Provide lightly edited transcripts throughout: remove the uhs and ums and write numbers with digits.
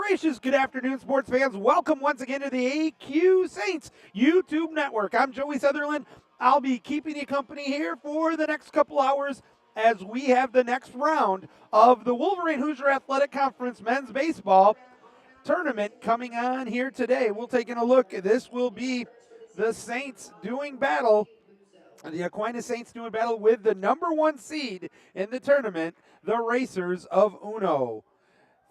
gracious, good afternoon, sports fans. Welcome once again to the AQ Saints YouTube network. I'm Joey Sutherlin. I'll be keeping you company here for the next couple hours as we have the next round of the Wolverine Hoosier Athletic Conference men's baseball tournament coming on here today. We'll take a look. This will be the Saints doing battle, the Aquinas Saints doing battle with the number one seed in the tournament, the Racers of UNOH.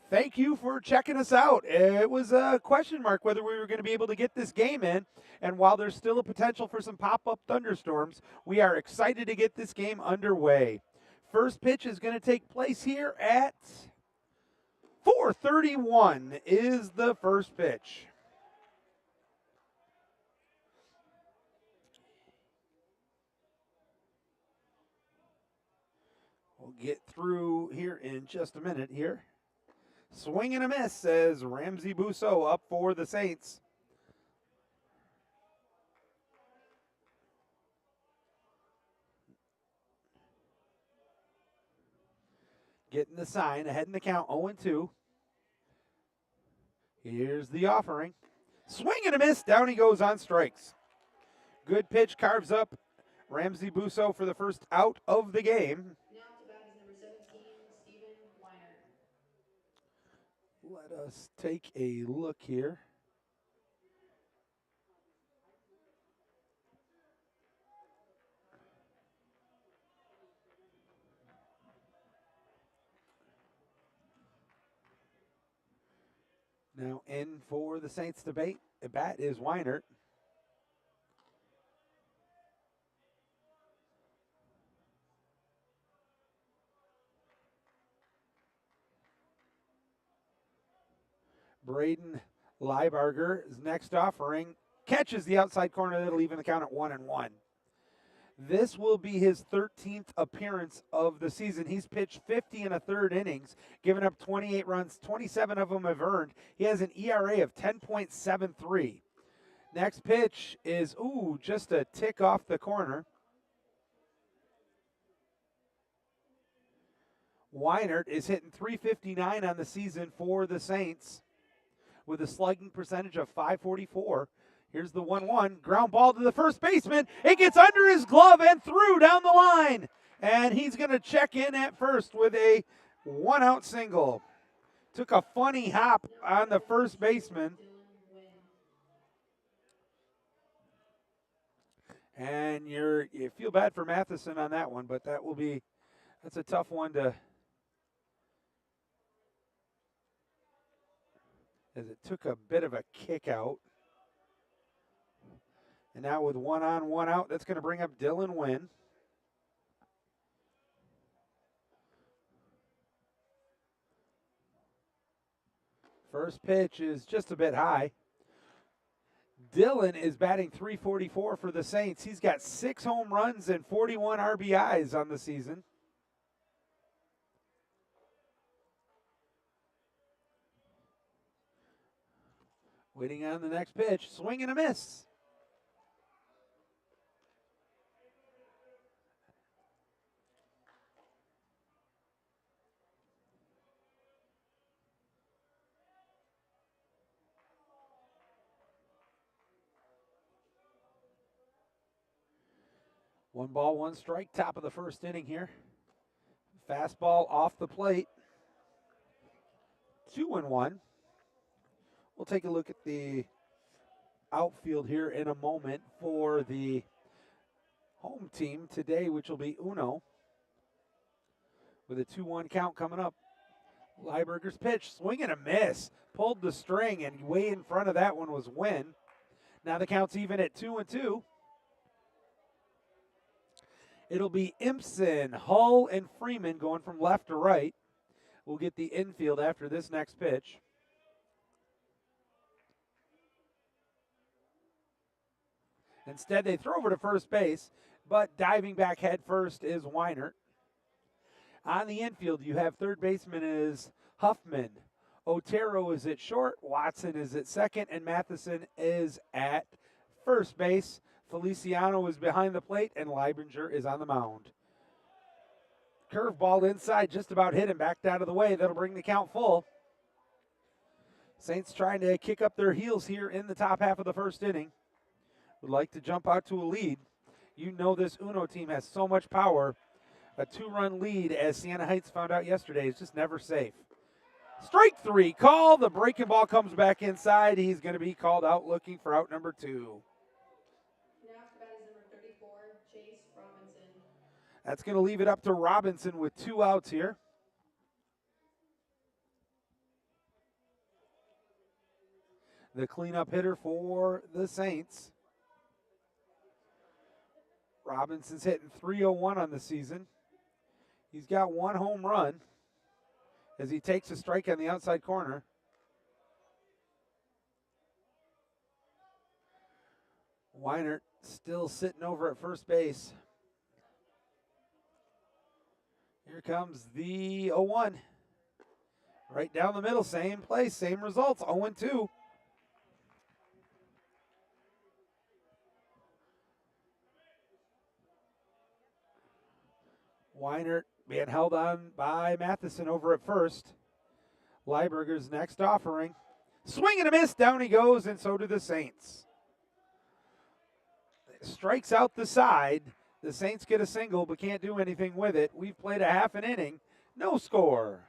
Thank you for checking us out. It was a question mark whether we were going to be able to get this game in, and while there's still a potential for some pop-up thunderstorms, we are excited to get this game underway. First pitch is going to take place here at 4:31 is the first pitch. We'll get through here in just a minute here. Swing and a miss, says Ramsey Bousseau up for the Saints. Getting the sign, ahead in the count, 0-2. Here's the offering. Swing and a miss, down he goes on strikes. Good pitch, carves up Ramsey Bousseau for the first out of the game. Let us take a look here. Now in for the Saints to bat is Weinert. Braden Liebarger's next offering catches the outside corner. That'll even the count at 1-1. This will be his 13th appearance of the season. He's pitched 50 1/3 innings, given up 28 runs. 27 of them have earned. He has an ERA of 10.73. Next pitch is, just a tick off the corner. Weinert is hitting .359 on the season for the Saints, with a slugging percentage of .544. Here's the 1-1. Ground ball to the first baseman. It gets under his glove and through down the line. And he's going to check in at first with a one-out single. Took a funny hop on the first baseman. And you feel bad for Matheson on that one, but that's a tough one to, as it took a bit of a kick out. And now with 1 on, 1 out, that's going to bring up Dylan Wynn. First pitch is just a bit high. Dylan is batting .344 for the Saints. He's got 6 home runs and 41 RBIs on the season. Waiting on the next pitch. Swing and a miss. One ball, one strike, top of the first inning here. Fastball off the plate. 2-1. We'll take a look at the outfield here in a moment for the home team today, which will be UNOH, with a 2-1 count coming up. Lieberger's pitch, swing and a miss. Pulled the string, and way in front of that one was Wynn. Now the count's even at 2-2. It'll be Impson, Hull, and Freeman going from left to right. We'll get the infield after this next pitch. Instead, they throw over to first base, but diving back head first is Weinert. On the infield, you have third baseman is Huffman. Otero is at short, Watson is at second, and Matheson is at first base. Feliciano is behind the plate, and Leibinger is on the mound. Curveball inside, just about hit him, backed out of the way. That'll bring the count full. Saints trying to kick up their heels here in the top half of the first inning. Would like to jump out to a lead. You know this UNO team has so much power. A 2-run lead, as Siena Heights found out yesterday, is just never safe. Strike 3 call. The breaking ball comes back inside. He's going to be called out looking for out number 2. That's going to leave it up to Robinson with 2 outs here. The cleanup hitter for the Saints. Robinson's hitting .301 on the season. He's got 1 home run as he takes a strike on the outside corner. Weinert still sitting over at first base. Here comes the 0-1. Right down the middle, same place, same results, 0-2. Weinert being held on by Matheson over at first. Lieberger's next offering. Swing and a miss, down he goes, and so do the Saints. Strikes out the side. The Saints get a single but can't do anything with it. We've played a half an inning. No score.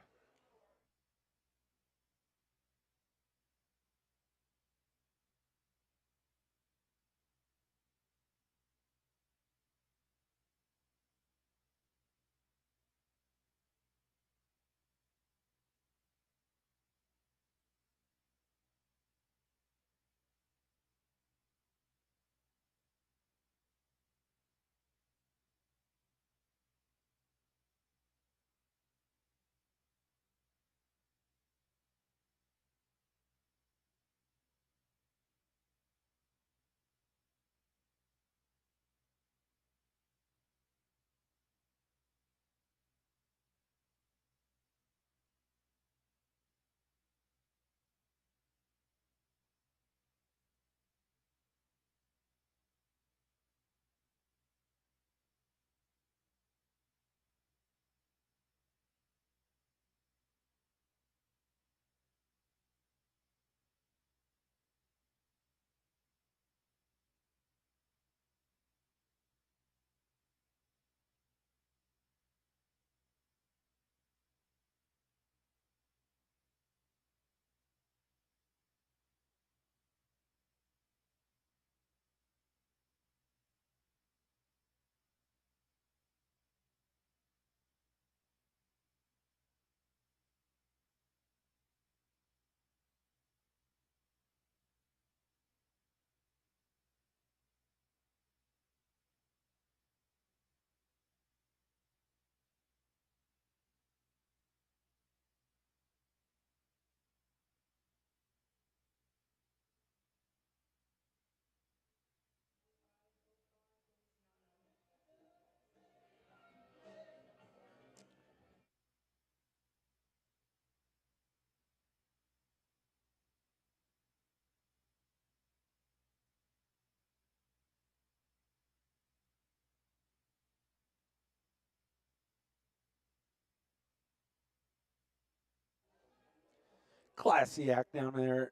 Classy act down there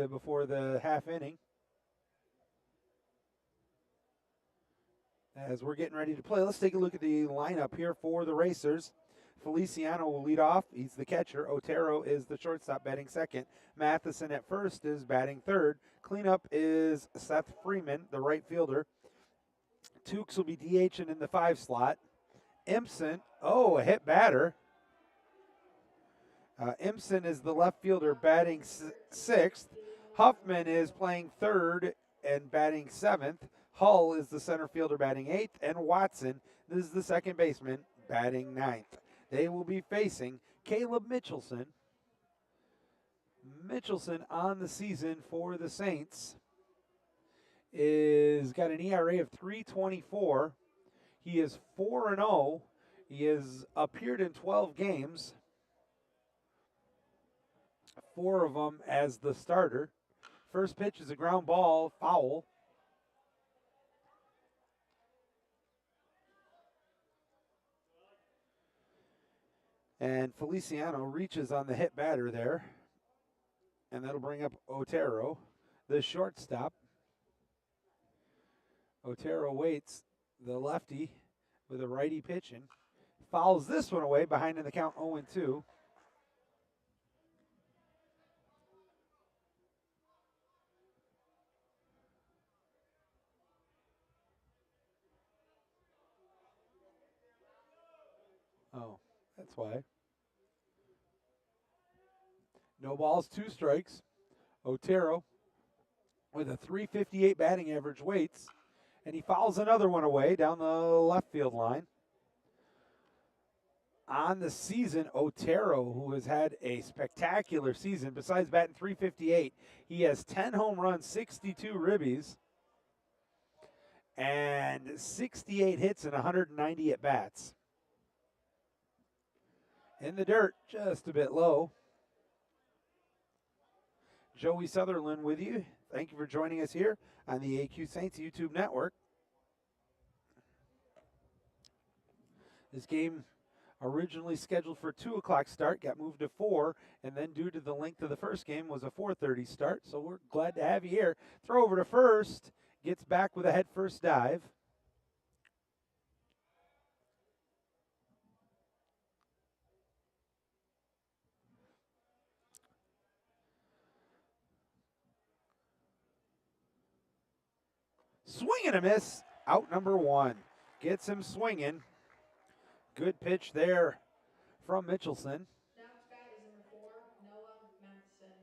before the half inning. As we're getting ready to play, let's take a look at the lineup here for the Racers. Feliciano will lead off. He's the catcher. Otero is the shortstop, batting second. Matheson at first is batting third. Cleanup is Seth Freeman, the right fielder. Tukes will be DHing in the 5 slot. Impson, a hit batter. Impson is the left fielder, batting 6th. Huffman is playing 3rd and batting 7th. Hull is the center fielder, batting 8th. And Watson, this is the second baseman, batting 9th. They will be facing Caleb Mitchelson. Mitchelson on the season for the Saints is got an ERA of 3.24. He is 4-0. He has appeared in 12 games. 4 of them as the starter. First pitch is a ground ball, foul. And Feliciano reaches on the hit batter there. And that'll bring up Otero, the shortstop. Otero waits, the lefty, with a righty pitching. Fouls this one away, behind in the count 0-2. Oh, that's why. No balls, 2 strikes. Otero with a .358 batting average waits, and he fouls another one away down the left field line. On the season, Otero, who has had a spectacular season, besides batting .358, he has 10 home runs, 62 ribbies, and 68 hits and 190 at bats. In the dirt, just a bit low. Joey Sutherlin with you. Thank you for joining us here on the AQ Saints YouTube network. This game originally scheduled for 2 o'clock start, got moved to 4, and then due to the length of the first game was a 4:30 start, so we're glad to have you here. Throw over to first, gets back with a head first dive. Swing and a miss, out number 1. Gets him swinging. Good pitch there from Mitchelson. Next guy is number 4, Noah Matheson.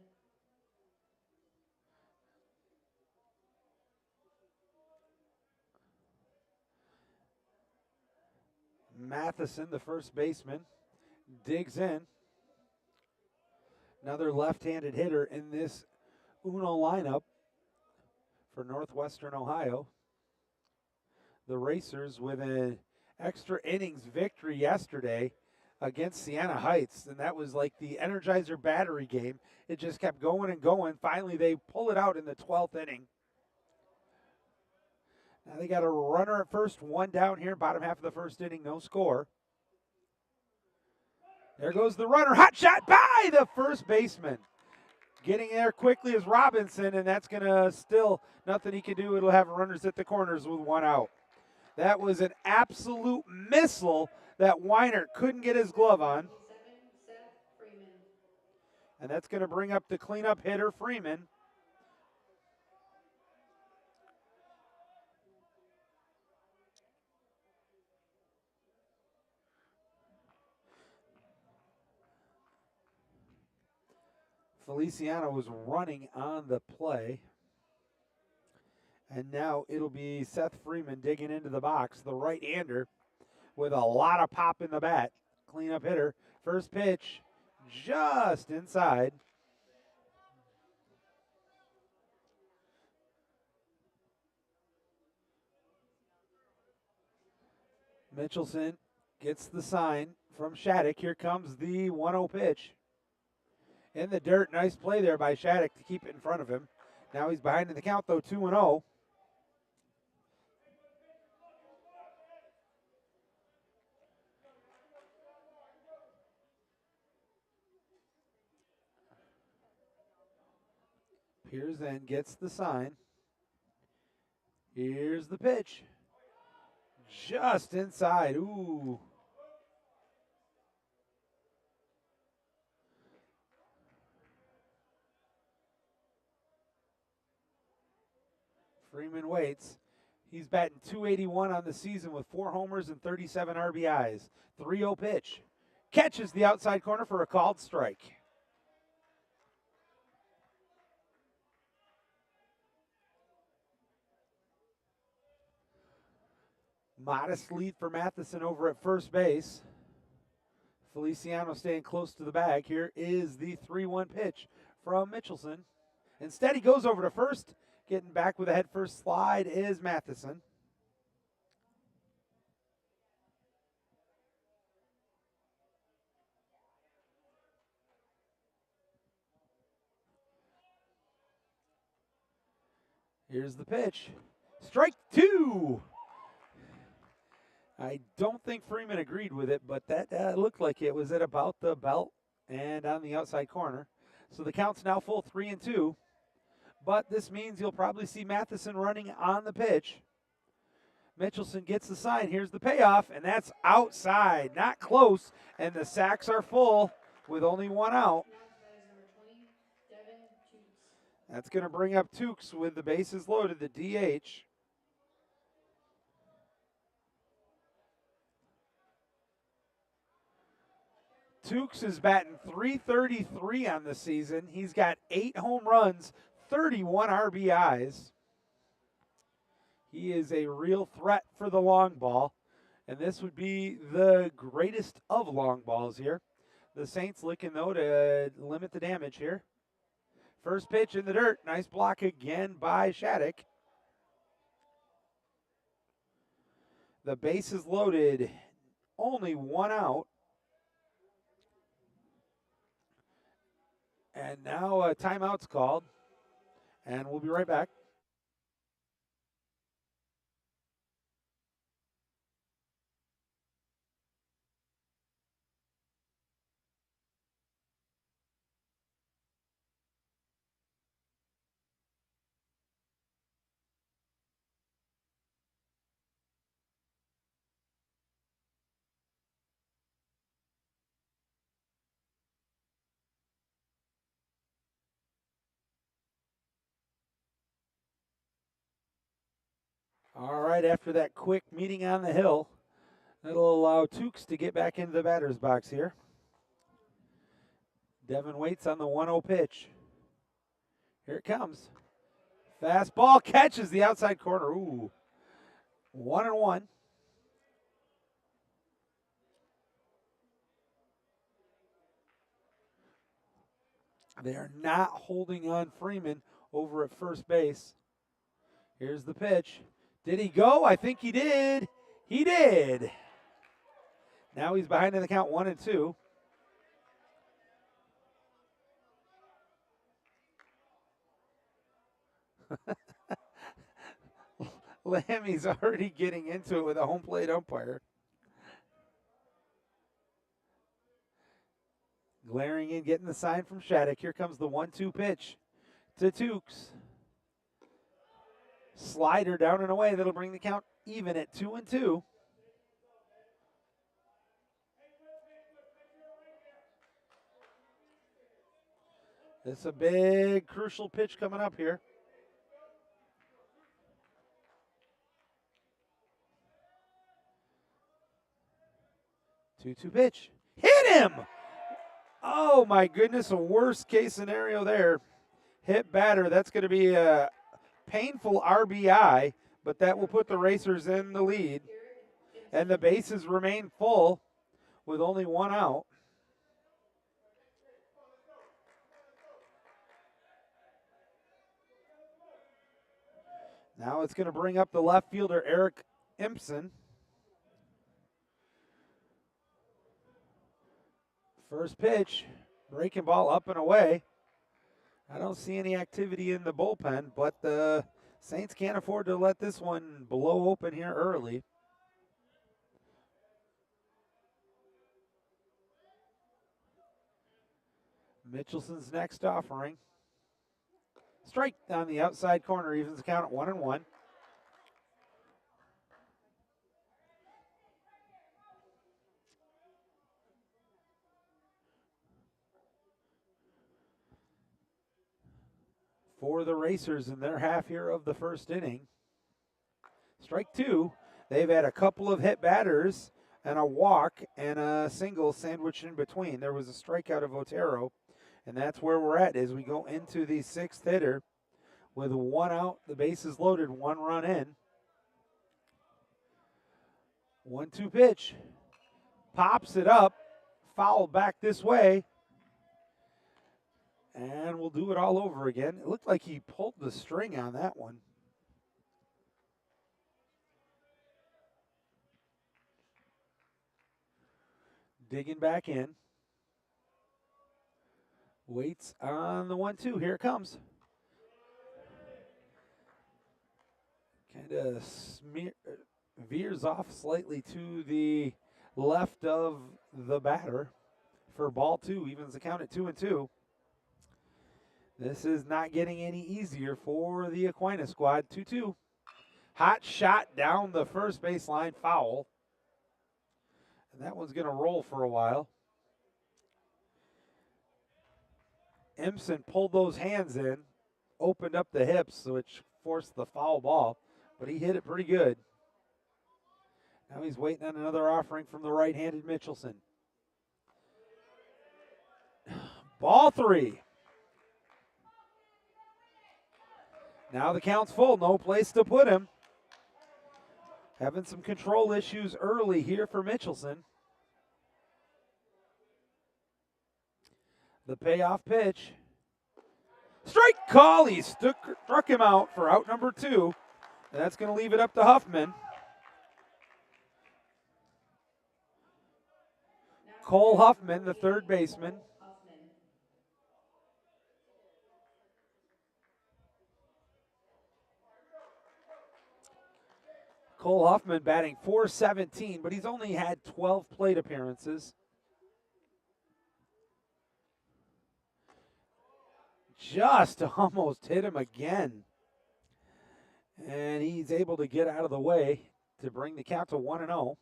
Matheson, the first baseman, digs in. Another left-handed hitter in this UNO lineup for Northwestern Ohio. The Racers with an extra innings victory yesterday against Siena Heights, and that was like the Energizer battery game. It just kept going and going. Finally, they pull it out in the 12th inning. Now they got a runner at first, 1 down here, bottom half of the first inning, no score. There goes the runner, hot shot by the first baseman. Getting there quickly is Robinson, and that's going to still nothing he can do. It'll have runners at the corners with 1 out. That was an absolute missile that Weiner couldn't get his glove on. Seth Freeman. And that's going to bring up the cleanup hitter, Freeman. Feliciano was running on the play. And now it'll be Seth Freeman digging into the box, the right-hander with a lot of pop in the bat. Cleanup hitter. First pitch just inside. Mitchelson gets the sign from Shattuck. Here comes the 1-0 pitch. In the dirt, nice play there by Shattuck to keep it in front of him. Now he's behind in the count, though, 2-0. Peers in, gets the sign. Here's the pitch. Just inside. Ooh. Freeman waits. He's batting .281 on the season with 4 homers and 37 RBIs. 3-0 pitch. Catches the outside corner for a called strike. Modest lead for Matheson over at first base. Feliciano staying close to the bag. Here is the 3-1 pitch from Mitchelson. Instead, he goes over to first. Getting back with a head first slide is Matheson. Here's the pitch. Strike 2. I don't think Freeman agreed with it, but that looked like it was at about the belt and on the outside corner. So the count's now full 3-2. But this means you'll probably see Matheson running on the pitch. Mitchelson gets the sign. Here's the payoff, and that's outside. Not close, and the sacks are full with only one out. That's going to bring up Tukes with the bases loaded, the DH. Tukes is batting .333 on the season. He's got 8 home runs, 31 RBIs. He is a real threat for the long ball, and this would be the greatest of long balls here. The Saints looking, though, to limit the damage here. First pitch in the dirt. Nice block again by Shattuck. The base is loaded. Only one out. And now a timeout's called. And we'll be right back. All right, after that quick meeting on the hill, that'll allow Tukes to get back into the batter's box here. Devin waits on the 1-0 pitch. Here it comes. Fastball catches the outside corner. Ooh. 1-1. They are not holding on Freeman over at first base. Here's the pitch. Did he go? I think he did. He did. Now he's behind in the count 1-2. Lammy's already getting into it with a home plate umpire. Glaring in, getting the sign from Shattuck. Here comes the 1-2 pitch to Tukes. Slider down and away. That'll bring the count even at 2-2. It's a big, crucial pitch coming up here. 2-2 pitch. Hit him! Oh, my goodness, a worst case scenario there. Hit batter. That's going to be a painful RBI, but that will put the Racers in the lead. And the bases remain full with only one out. Now it's going to bring up the left fielder, Eric Impson. First pitch, breaking ball up and away. I don't see any activity in the bullpen, but the Saints can't afford to let this one blow open here early. Mitchelson's next offering. Strike on the outside corner, evens the count at 1-1. For the Racers in their half here of the first inning. Strike two. They've had a couple of hit batters and a walk and a single sandwiched in between. There was a strikeout of Otero, and that's where we're at as we go into the sixth hitter with one out, the bases loaded, one run in. 1-2 pitch. Pops it up, fouled back this way. And we'll do it all over again. It looked like he pulled the string on that one. Digging back in. Waits on the 1-2. Here it comes. Kind of veers off slightly to the left of the batter for ball two. Evens the count at 2-2. This is not getting any easier for the Aquinas squad. 2-2. Hot shot down the first baseline, foul. And that one's going to roll for a while. Empson pulled those hands in, opened up the hips, which forced the foul ball, but he hit it pretty good. Now he's waiting on another offering from the right-handed Mitchelson. Ball 3. Now the count's full, no place to put him. Having some control issues early here for Mitchelson. The payoff pitch. Strike call. He struck him out for out number 2. And that's going to leave it up to Huffman. Cole Huffman, the third baseman. Cole Huffman batting .417, but he's only had 12 plate appearances. Just almost hit him again. And he's able to get out of the way to bring the count to 1-0.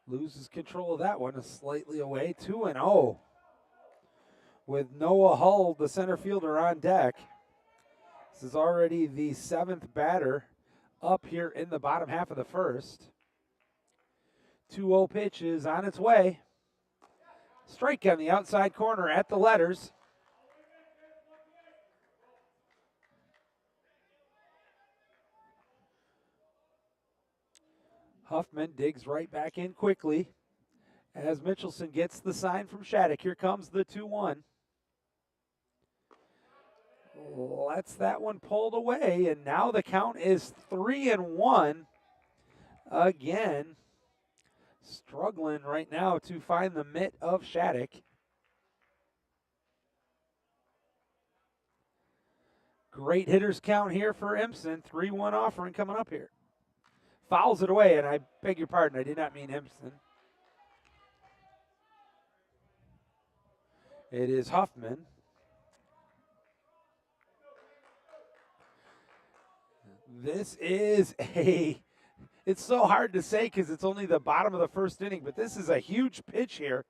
Loses control of that one, is slightly away. 2-0. With Noah Hull, the center fielder, on deck. This is already the 7th batter up here in the bottom half of the first. 2-0 pitch is on its way. Strike on the outside corner at the letters. Huffman digs right back in quickly as Mitchelson gets the sign from Shattuck. Here comes the 2-1. Lets that one pulled away, and now the count is 3-1. Again, struggling right now to find the mitt of Shattuck. Great hitters count here for Empson. 3-1 offering coming up here. Fouls it away, and I beg your pardon, I did not mean Empson. It is Huffman. This is it's so hard to say because it's only the bottom of the first inning, but this is a huge pitch here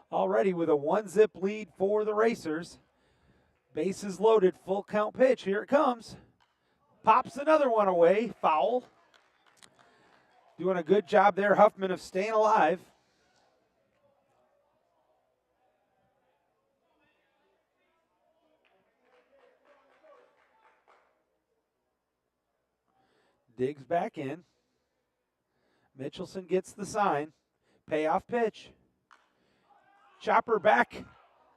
already with a 1-zip lead for the Racers. Bases loaded, full count pitch. Here it comes. Pops another one away, foul. Doing a good job there, Huffman, of staying alive. Digs back in. Mitchelson gets the sign. Payoff pitch. Chopper back,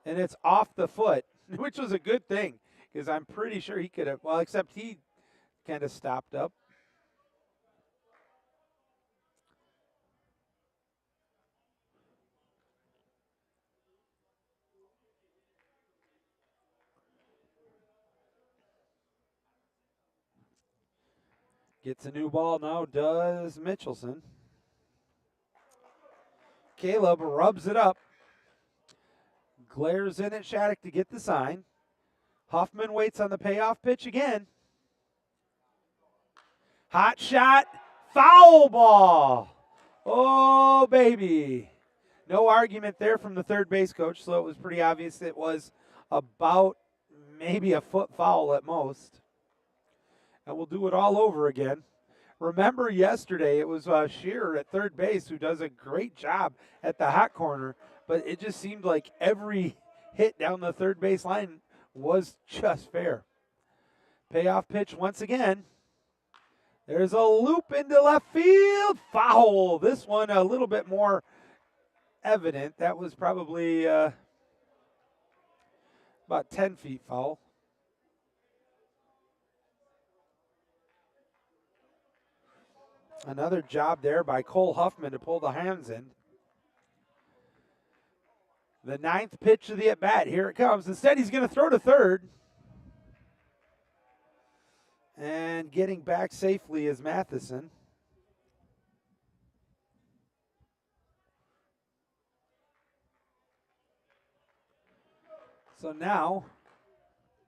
and it's off the foot, which was a good thing because I'm pretty sure he could have, well, except he kind of stopped up. Gets a new ball now, does Mitchelson. Caleb rubs it up. Glares in at Shattuck to get the sign. Huffman waits on the payoff pitch again. Hot shot, foul ball. Oh, baby. No argument there from the third base coach, so it was pretty obvious it was about maybe a foot foul at most. And we'll do it all over again. Remember yesterday it was Shearer at third base who does a great job at the hot corner, but it just seemed like every hit down the third base line was just fair. Payoff pitch once again. There's a loop into left field. Foul. This one a little bit more evident. That was probably about 10 feet foul. Another job there by Cole Huffman to pull the hands in. The 9th pitch of the at-bat. Here it comes. Instead, he's going to throw to third. And getting back safely is Matheson. So now,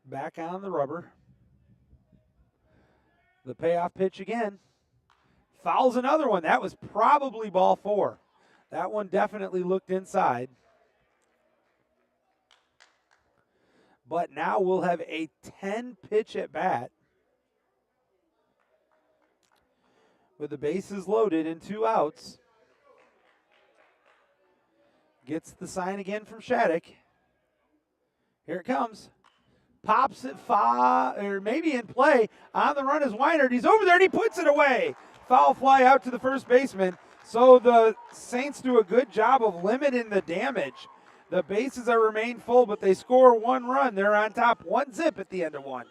back on the rubber. The payoff pitch again. Fouls another one. That was probably ball 4. That one definitely looked inside. But now we'll have a 10 pitch at bat with the bases loaded and 2 outs. Gets the sign again from Shattuck. Here it comes. Pops it or maybe in play. On the run is Weinert. He's over there and he puts it away. Foul fly out to the first baseman. So the Saints do a good job of limiting the damage. The bases are remain full, but they score 1 run. They're on top 1-0 at the end of 1.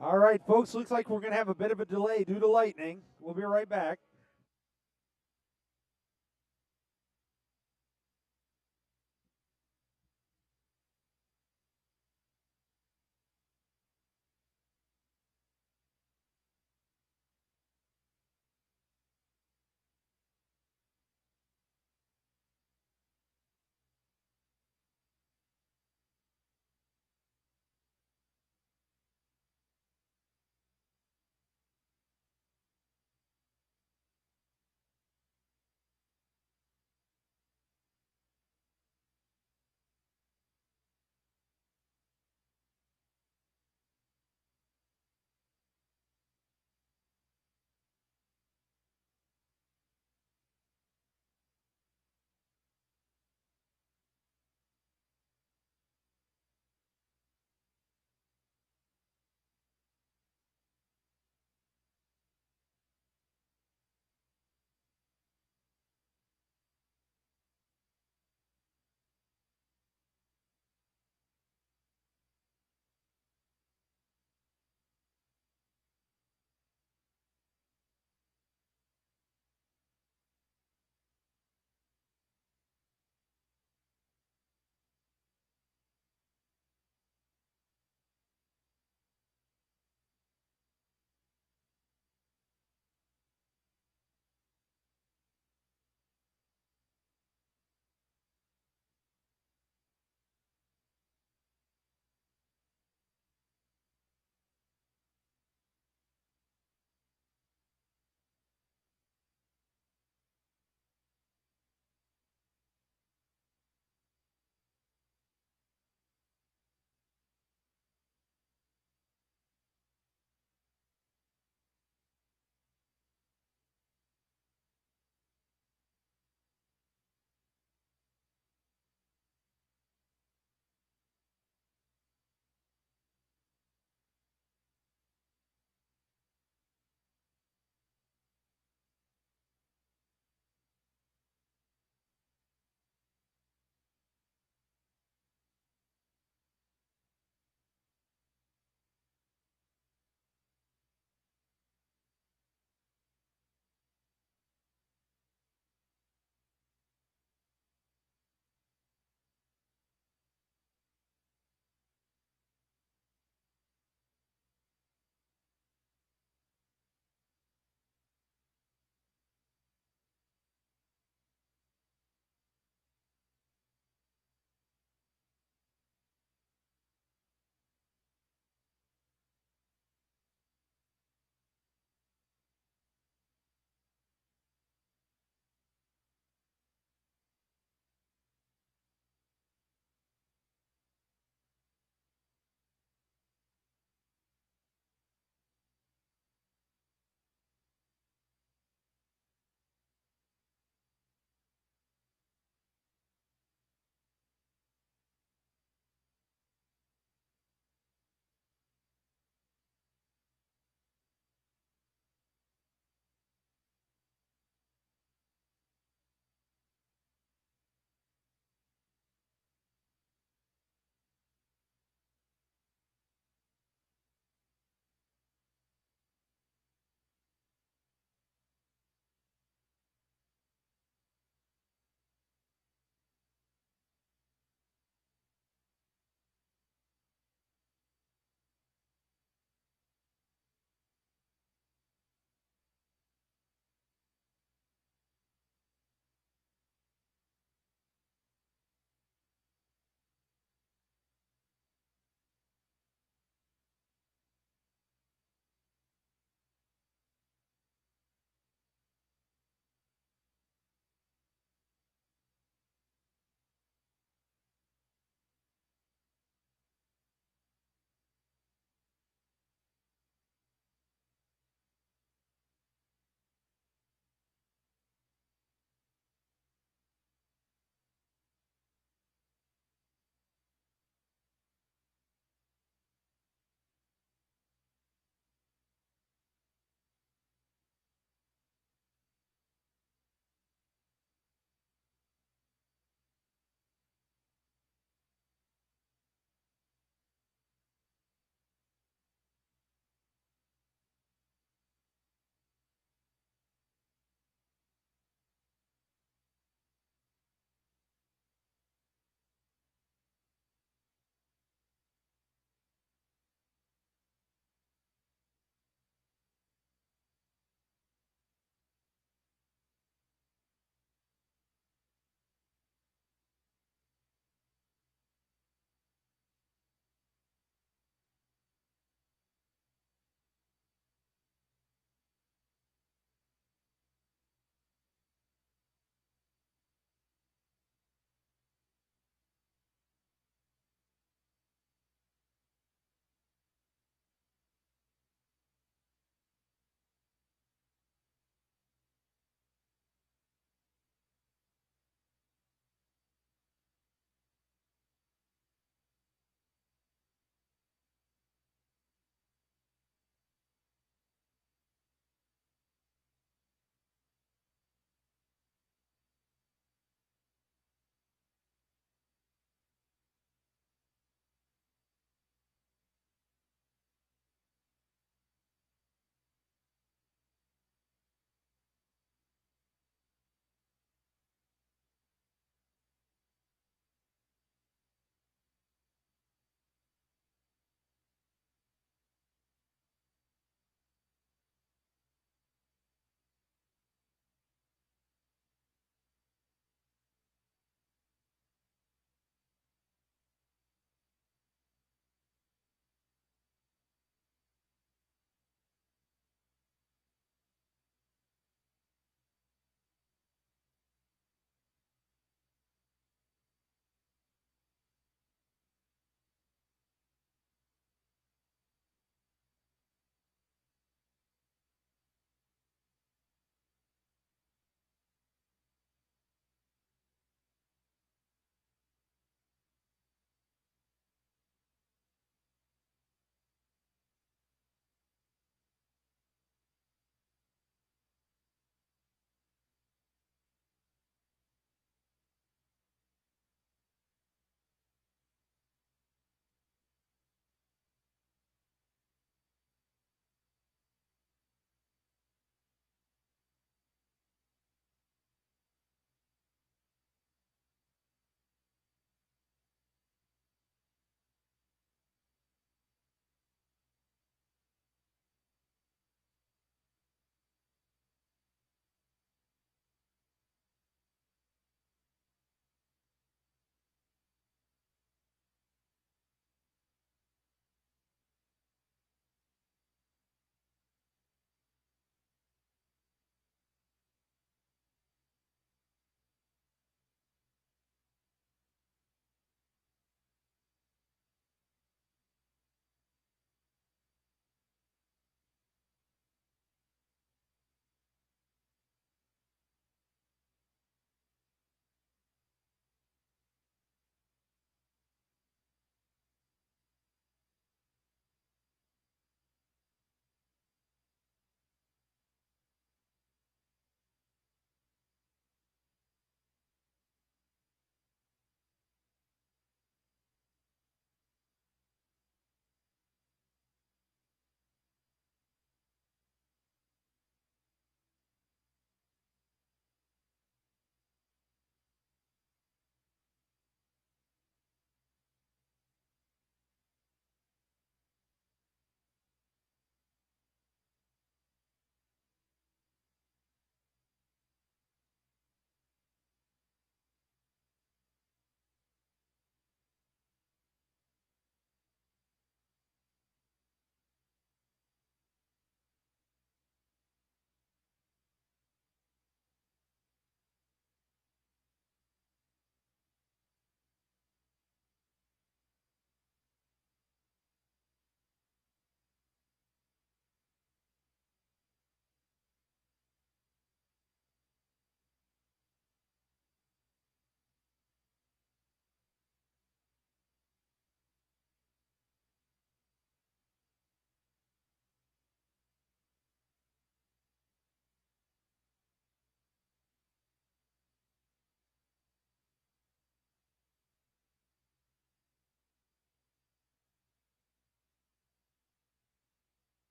All right, folks, looks like we're going to have a bit of a delay due to lightning. We'll be right back.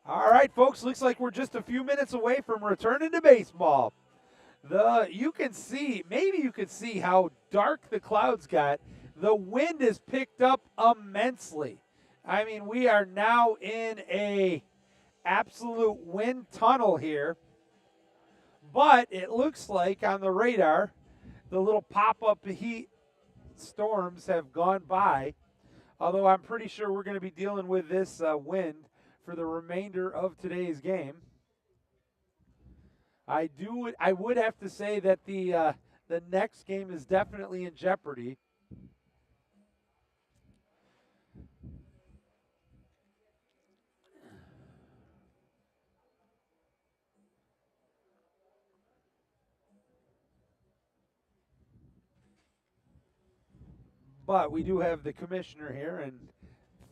All right, folks, looks like we're just a few minutes away from returning to baseball. You can see, maybe you can see how dark the clouds got. The wind has picked up immensely. I mean, we are now in a absolute wind tunnel here. But it looks like on the radar, the little pop-up heat storms have gone by. Although I'm pretty sure we're going to be dealing with this wind for the remainder of today's game. I would have to say that the next game is definitely in jeopardy. But we do have the commissioner here, and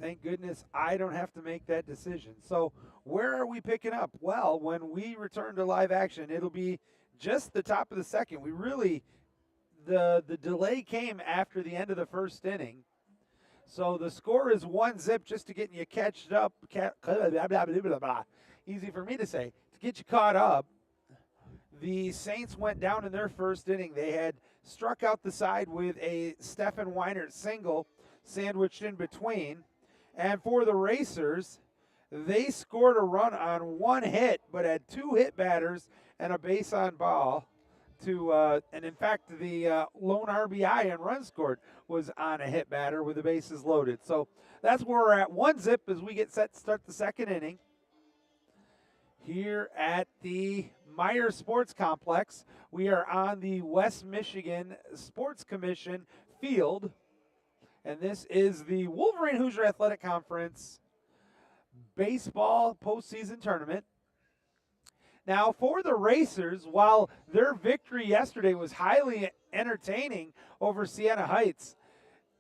thank goodness I don't have to make that decision. So where are we picking up? Well, when we return to live action, it'll be just the top of the second. We really the delay came after the end of the first inning. So the score is 1-0 just to get you catched up. Easy for me to say. To get you caught up, the Saints went down in their first inning. They had struck out the side with a Stephen Weinert single sandwiched in between. And for the Racers, they scored a run on one hit, but had two hit batters and a base on ball. And in fact, the lone RBI and run scored was on a hit batter with the bases loaded. So that's where we're at. 1-0 as we get set to start the second inning here at the Meijer Sports Complex. We are on the West Michigan Sports Commission field, and this is the Wolverine Hoosier Athletic Conference baseball postseason tournament. Now, for the Racers, while their victory yesterday was highly entertaining over Siena Heights,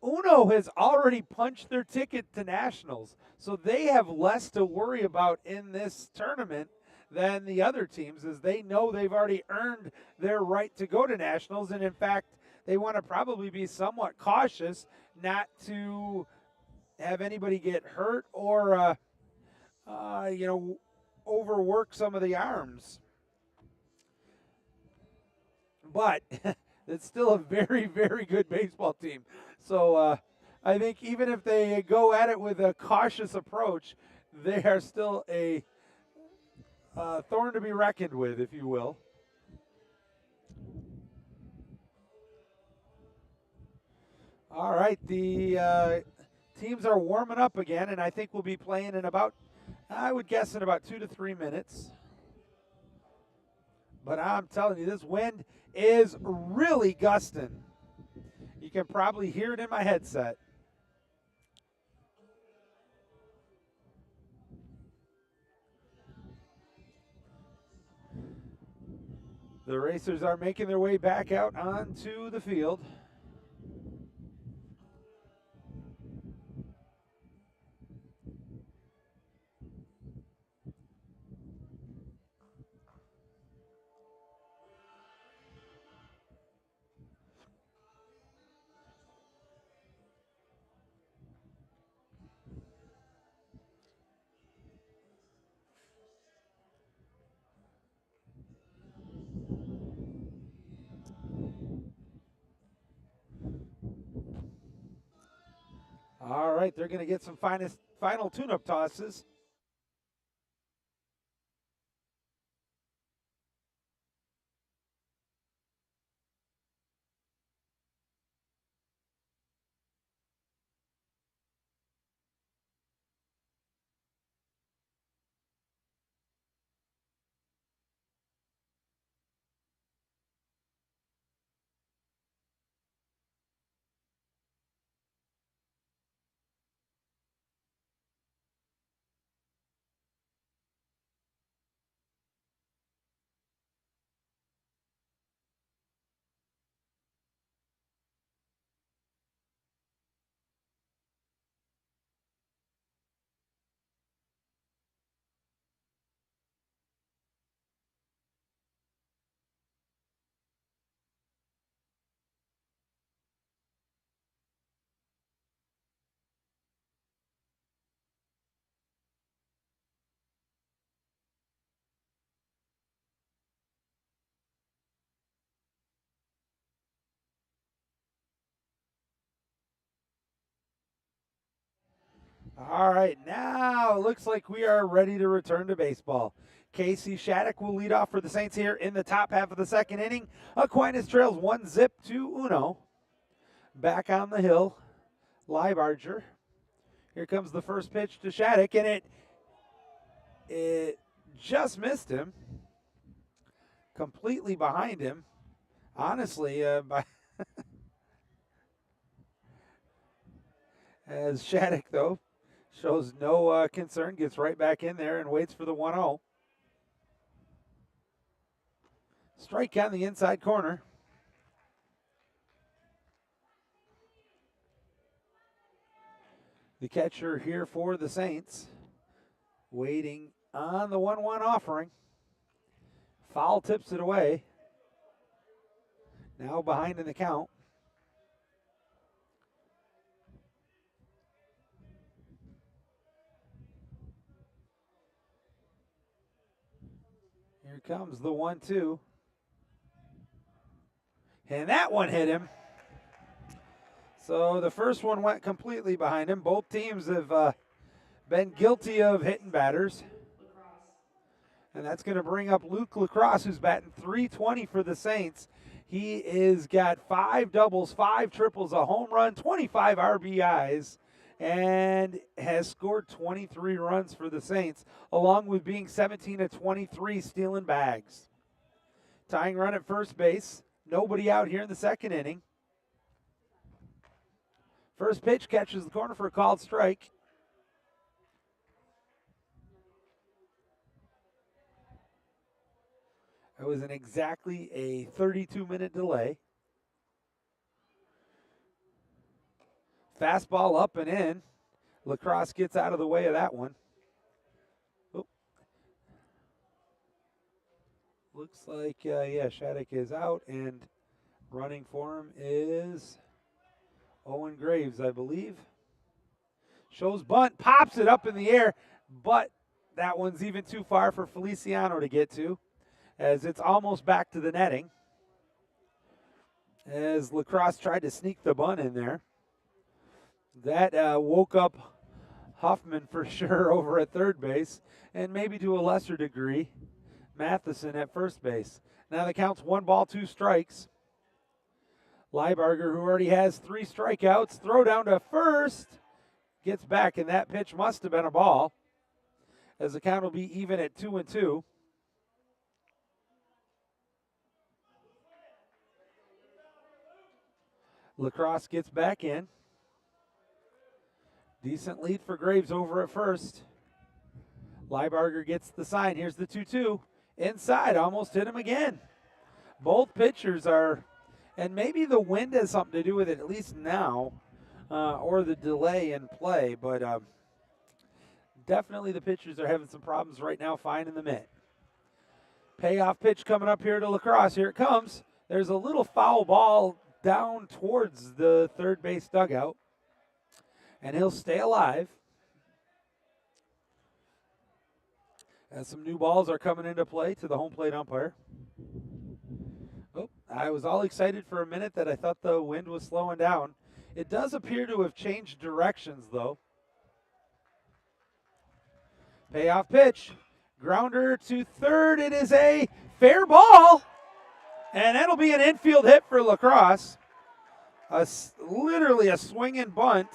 UNO has already punched their ticket to nationals, so they have less to worry about in this tournament than the other teams, as they know they've already earned their right to go to nationals, and in fact, they want to probably be somewhat cautious not to have anybody get hurt or, overwork some of the arms. But it's still a very, very good baseball team. So I think even if they go at it with a cautious approach, they are still a thorn to be reckoned with, if you will. All right, the teams are warming up again, and I think we'll be playing in about, I would guess, in about 2 to 3 minutes. But I'm telling you, this wind is really gusting. You can probably hear it in my headset. The Racers are making their way back out onto the field. All right, they're going to get some final tune-up tosses. All right, now it looks like we are ready to return to baseball. Casey Shattuck will lead off for the Saints here in the top half of the second inning. Aquinas trails 1-0 to UNOH. Back on the hill, Leibarger. Here comes the first pitch to Shattuck, and it just missed him. Completely behind him. Honestly, as Shattuck, though, shows no concern, gets right back in there and waits for the 1-0. Strike on the inside corner. The catcher here for the Saints, waiting on the 1-1 offering. Foul tips it away. Now behind in the count. Here comes the 1-2. And that one hit him. So the first one went completely behind him. Both teams have been guilty of hitting batters. And that's going to bring up Luke Lacrosse, who's batting .320 for the Saints. He has got 5 doubles, 5 triples, a home run, 25 RBIs, and has scored 23 runs for the Saints, along with being 17 of 23 stealing bags. Tying run at first base. Nobody out here in the second inning. First pitch catches the corner for a called strike. It was exactly a 32-minute delay. Fastball up and in. Lacrosse gets out of the way of that one. Oh. Looks like, Shattuck is out, and running for him is Owen Graves, I believe. Shows bunt, pops it up in the air, but that one's even too far for Feliciano to get to, as it's almost back to the netting. As Lacrosse tried to sneak the bunt in there. That woke up Huffman for sure over at third base, and maybe to a lesser degree, Matheson at first base. Now the count's 1 ball, 2 strikes. Leibarger, who already has 3 strikeouts, throw down to first, gets back, and that pitch must have been a ball, as the count will be even at 2-2. Lacrosse gets back in. Decent lead for Graves over at first. Leibarger gets the sign. Here's the 2-2. Inside, almost hit him again. Both pitchers are, and maybe the wind has something to do with it, at least now, or the delay in play, but definitely the pitchers are having some problems right now finding the mitt. Payoff pitch coming up here to Lacrosse. Here it comes. There's a little foul ball down towards the third base dugout, and he'll stay alive. As some new balls are coming into play to the home plate umpire. Oh, I was all excited for a minute that I thought the wind was slowing down. It does appear to have changed directions, though. Payoff pitch. Grounder to third. It is a fair ball. And that'll be an infield hit for Lacrosse. Literally a swinging bunt.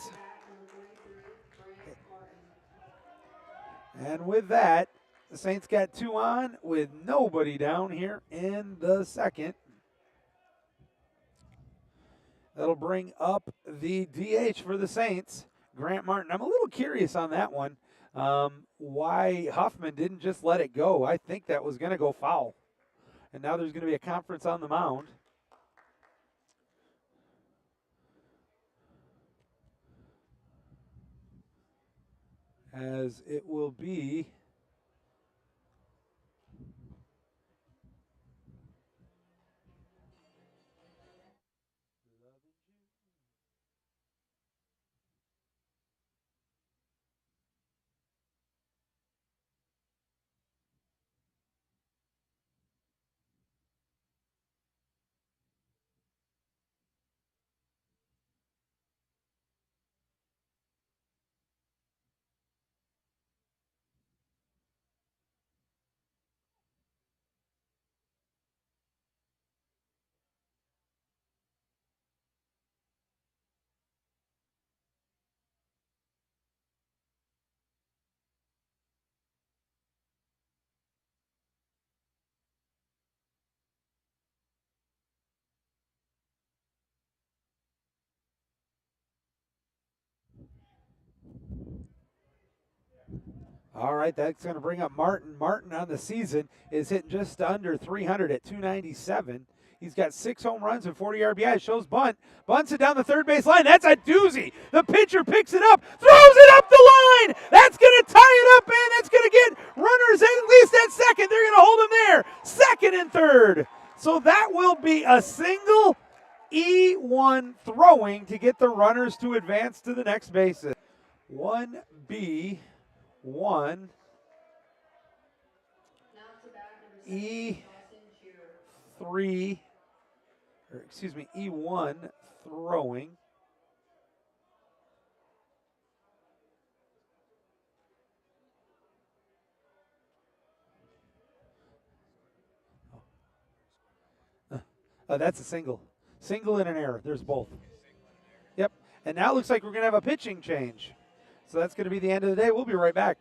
And with that, the Saints got 2 on with nobody down here in the second. That'll bring up the DH for the Saints, Grant Martin. I'm a little curious on that one, why Huffman didn't just let it go. I think that was going to go foul. And now there's going to be a conference on the mound. As it will be All right, that's going to bring up Martin. Martin on the season is hitting just under 300 at 297. He's got 6 home runs and 40 RBIs. Shows bunt. Bunts it down the third base line. That's a doozy. The pitcher picks it up, throws it up the line. That's going to tie it up, and that's going to get runners at least at second. They're going to hold him there. Second and third. So that will be a single E1 throwing to get the runners to advance to the next bases. 1B. 1 E3 E1 throwing. That's a single and an error. There's both. Yep. And now it looks like we're going to have a pitching change. So that's going to be the end of the day. We'll be right back.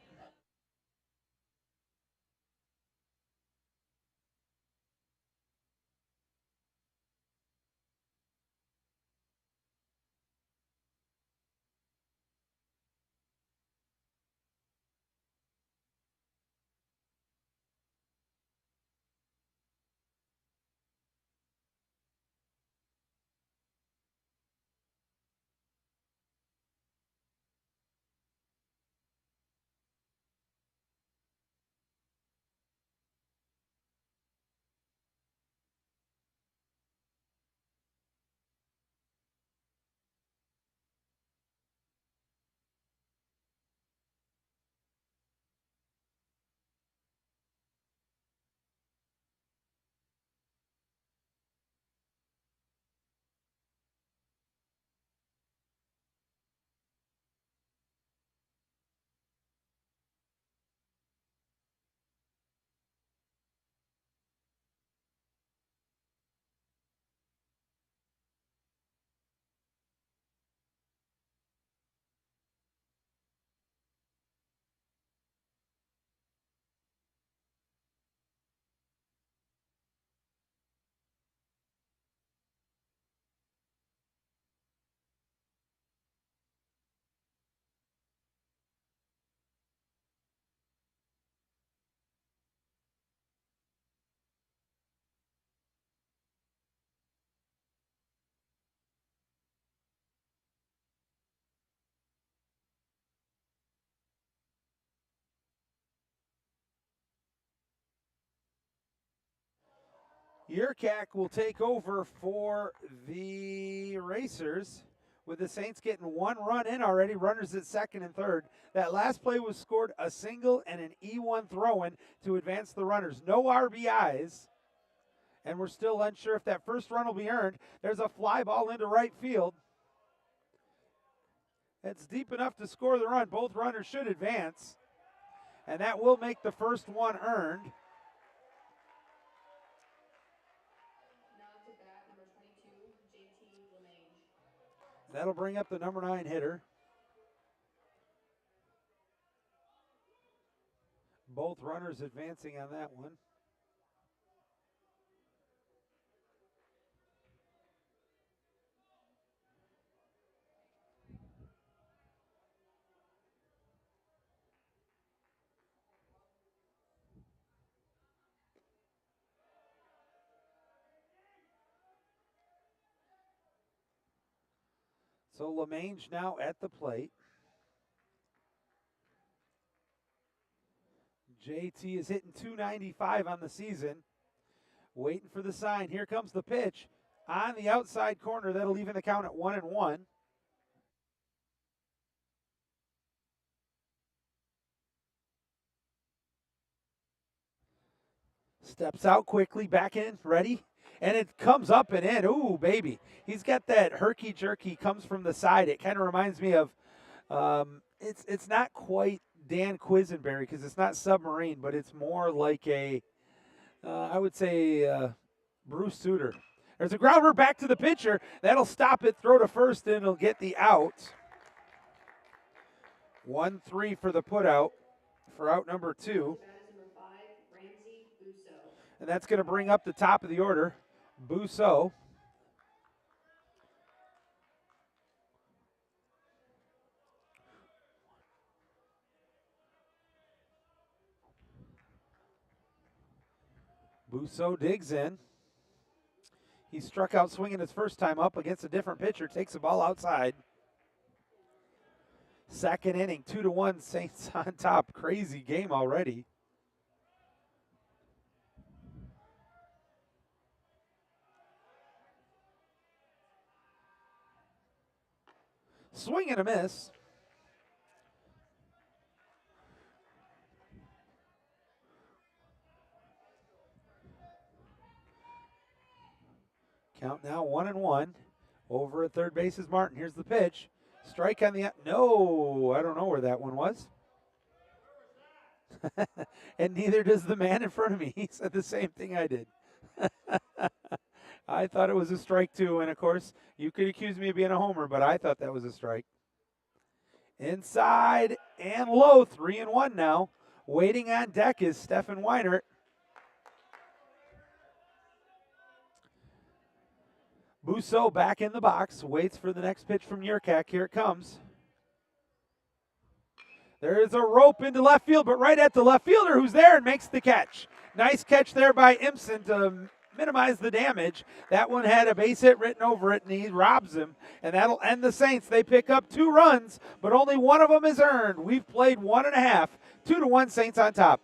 URCAC will take over for the Racers, with the Saints getting 1 run in already, runners at second and third. That last play was scored a single and an E1 throw-in to advance the runners. No RBIs, and we're still unsure if that first run will be earned. There's a fly ball into right field. It's deep enough to score the run. Both runners should advance, and that will make the first one earned. That'll bring up the number 9 hitter. Both runners advancing on that one. So LeMange now at the plate. JT is hitting 295 on the season. Waiting for the sign. Here comes the pitch on the outside corner. That'll even the count at 1-1. Steps out quickly, back in, ready. And it comes up and in. Ooh, baby. He's got that herky-jerky, comes from the side. It kind of reminds me of, it's not quite Dan Quisenberry because it's not submarine, but it's more like a, I would say, Bruce Sutter. There's a grounder back to the pitcher. That'll stop it, throw to first, and it'll get the out. 1-3 for the putout for out number 2. And that's going to bring up the top of the order, Bousseau. Busso digs in. He struck out swinging his first time up against a different pitcher, takes the ball outside. Second inning, 2-1, Saints on top. Crazy game already. Swing and a miss. Count now 1-1. Over at third base is Martin. Here's the pitch. Strike on the, no, I don't know where that one was. And neither does the man in front of me. He said the same thing I did. I thought it was a strike too, and of course, you could accuse me of being a homer, but I thought that was a strike. Inside and low, 3-1 now. Waiting on deck is Stefan Weinert. Busso back in the box, waits for the next pitch from WHAC. Here it comes. There is a rope into left field, but right at the left fielder who's there and makes the catch. Nice catch there by Imson to minimize the damage. That one had a base hit written over it, and he robs him, and that'll end the Saints. They pick up 2 runs, but only one of them is earned. We've played 1.5, 2-1 Saints on top.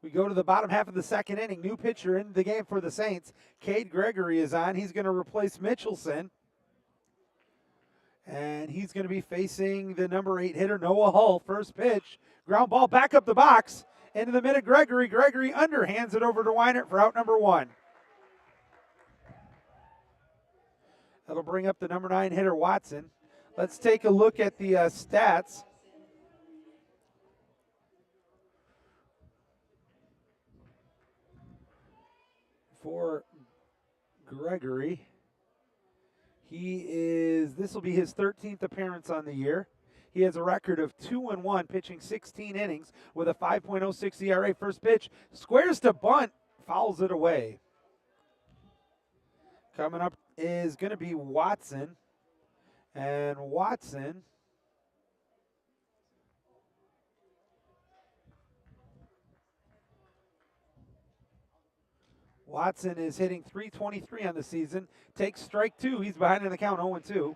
We go to the bottom half of the second inning. New pitcher in the game for the Saints. Cade Gregory is on. He's going to replace Mitchelson. And he's going to be facing the number 8 hitter, Noah Hull. First pitch. Ground ball back up the box. Into the mid of Gregory. Gregory underhands it over to Weinert for out number 1. That'll bring up the number 9 hitter, Watson. Let's take a look at the stats. For Gregory, this will be his 13th appearance on the year. He has a record of 2-1, pitching 16 innings with a 5.06 ERA. First pitch, squares to bunt, fouls it away. Coming up is going to be Watson, and Watson is hitting .323 on the season. Takes strike 2. He's behind in the count, 0-2.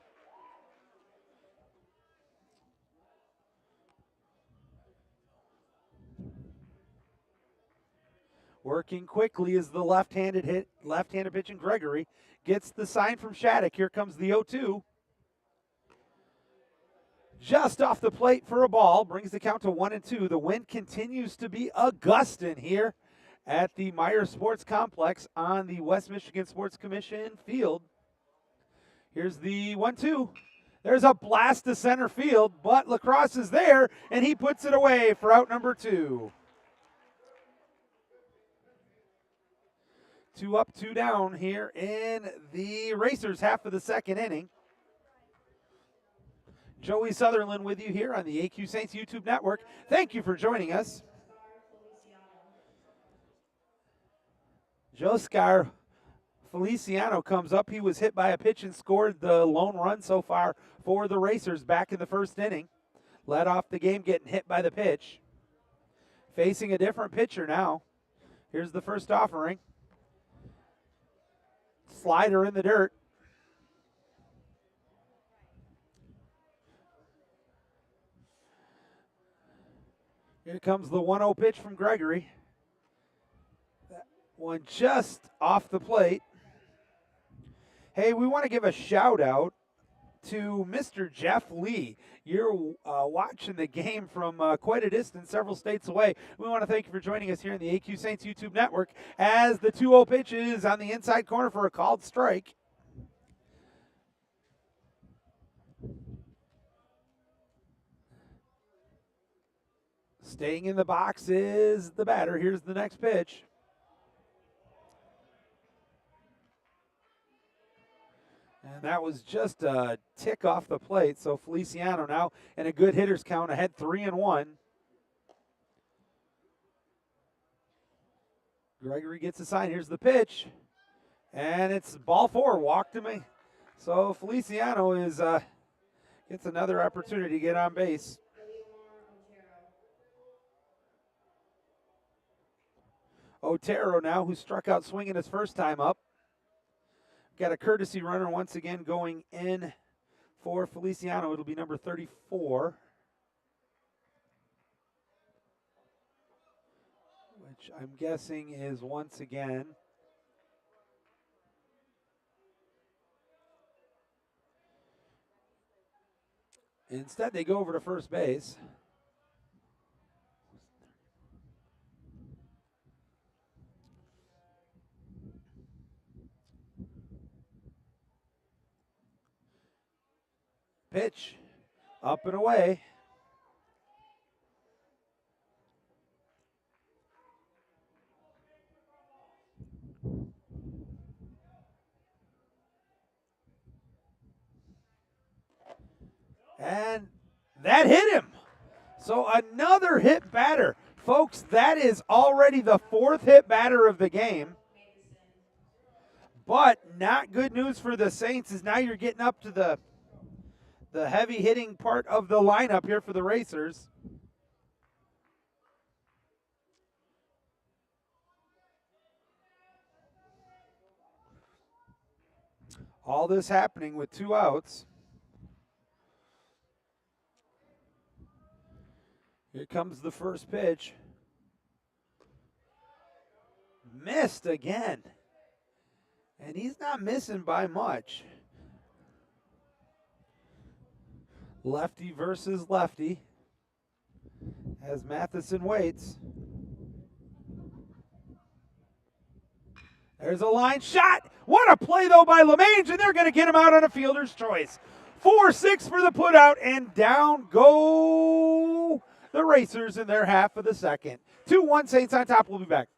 Working quickly is the left-handed pitching Gregory. Gets the sign from Shattuck. Here comes the 0-2. Just off the plate for a ball. Brings the count to 1-2. The wind continues to be a gustin' here at the Meijer Sports Complex on the West Michigan Sports Commission field. Here's the 1-2. There's a blast to center field, but Lacrosse is there, and he puts it away for out number 2. 2 up, 2 down here in the Racers half of the second inning. Joey Sutherlin with you here on the AQ Saints YouTube network. Thank you for joining us. Joskar Feliciano comes up. He was hit by a pitch and scored the lone run so far for the Racers back in the first inning. Led off the game getting hit by the pitch. Facing a different pitcher now. Here's the first offering. Slider in the dirt. Here comes the 1-0 pitch from Gregory. That one just off the plate. Hey, we want to give a shout out to Mr. Jeff Lee. You're watching the game from quite a distance, several states away. We want to thank you for joining us here in the AQ Saints YouTube network as the 2-0 pitch is on the inside corner for a called strike. Staying in the box is the batter. Here's the next pitch. And that was just a tick off the plate. So Feliciano now in a good hitter's count ahead 3-1. Gregory gets a sign. Here's the pitch. And it's ball 4. Walk to me. So Feliciano is gets another opportunity to get on base. Otero now, who struck out swinging his first time up. Got a courtesy runner once again going in for Feliciano. It'll be number 34. Which I'm guessing is once again instead they go over to first base. Pitch, up and away. And that hit him. So another hit batter. Folks, that is already the 4th hit batter of the game. But not good news for the Saints is now you're getting up to the heavy hitting part of the lineup here for the Racers. All this happening with 2 outs. Here comes the first pitch. Missed again. And he's not missing by much. Lefty versus lefty as Matheson waits. There's a line shot. What a play, though, by LeMange, and they're going to get him out on a fielder's choice. 4-6 for the putout, and down go the Racers in their half of the second. 2-1 Saints on top. We'll be back.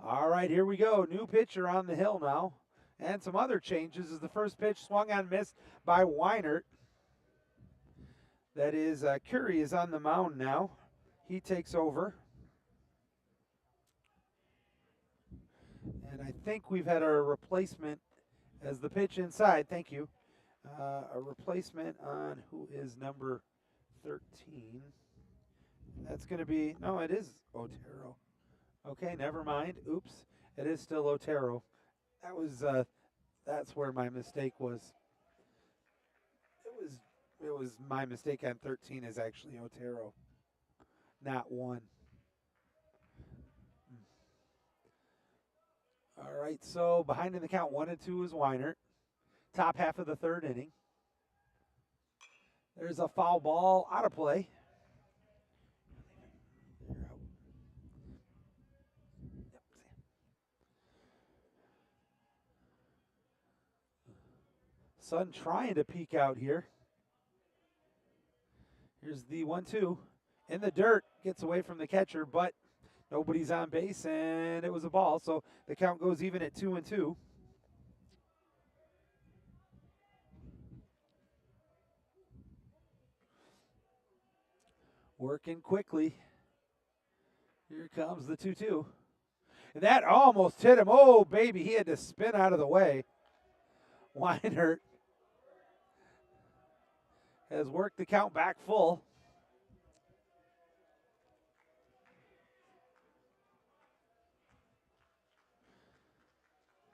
All right, here we go. New pitcher on the hill now. And some other changes as the first pitch swung on, missed by Weinert. That is, Curry is on the mound now. He takes over. And I think we've had our replacement as the pitch inside. Thank you. A replacement on who is number 13. That's going to be, no, it is Otero. Okay, never mind. Oops, it is still Otero. That was, that's where my mistake was. It was my mistake on 13 is actually Otero, not 1. All right, so behind in the count, 1-2 is Weinert. Top half of the third inning. There's a foul ball out of play. Sun trying to peek out here. Here's the 1-2 in the dirt, gets away from the catcher, but nobody's on base, and it was a ball, so the count goes even at 2-2. Working quickly. Here comes the 2-2. And that almost hit him. Oh, baby, he had to spin out of the way. Weinert has worked the count back full.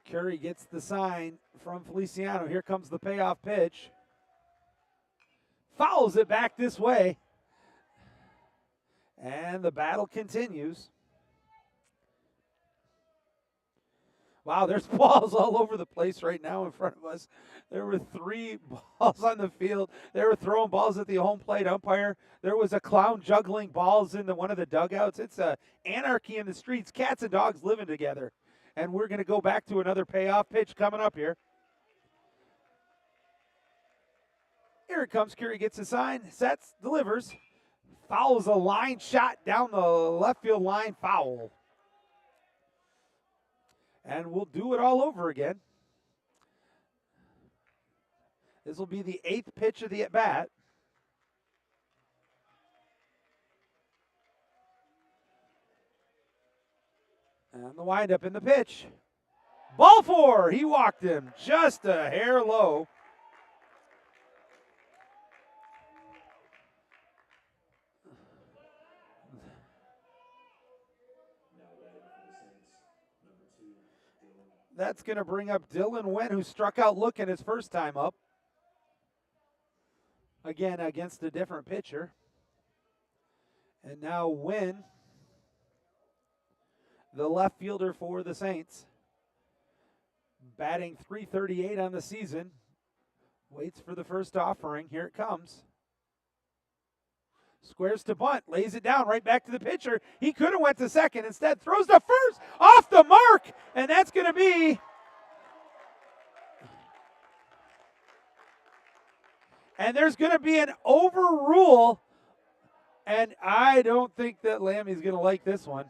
Curry gets the sign from Feliciano. Here comes the payoff pitch. Fouls it back this way. And the battle continues. Wow, there's balls all over the place right now in front of us. There were 3 balls on the field. They were throwing balls at the home plate umpire. There was a clown juggling balls in one of the dugouts. It's anarchy in the streets. Cats and dogs living together. And we're going to go back to another payoff pitch coming up here. Here it comes. Curry gets a sign, sets, delivers. Fouls a line shot down the left field line, foul. And we'll do it all over again. This will be the 8th pitch of the at-bat. And the windup in the pitch. Ball 4, he walked him just a hair low. That's going to bring up Dylan Nguyen, who struck out looking his first time up. Again, against a different pitcher. And now Nguyen, the left fielder for the Saints, batting .338 on the season. Waits for the first offering. Here it comes. Squares to bunt, lays it down right back to the pitcher. He could have went to second. Instead, throws to first, off the mark, and that's going to be and there's going to be an overrule, and I don't think that Lammy's going to like this one.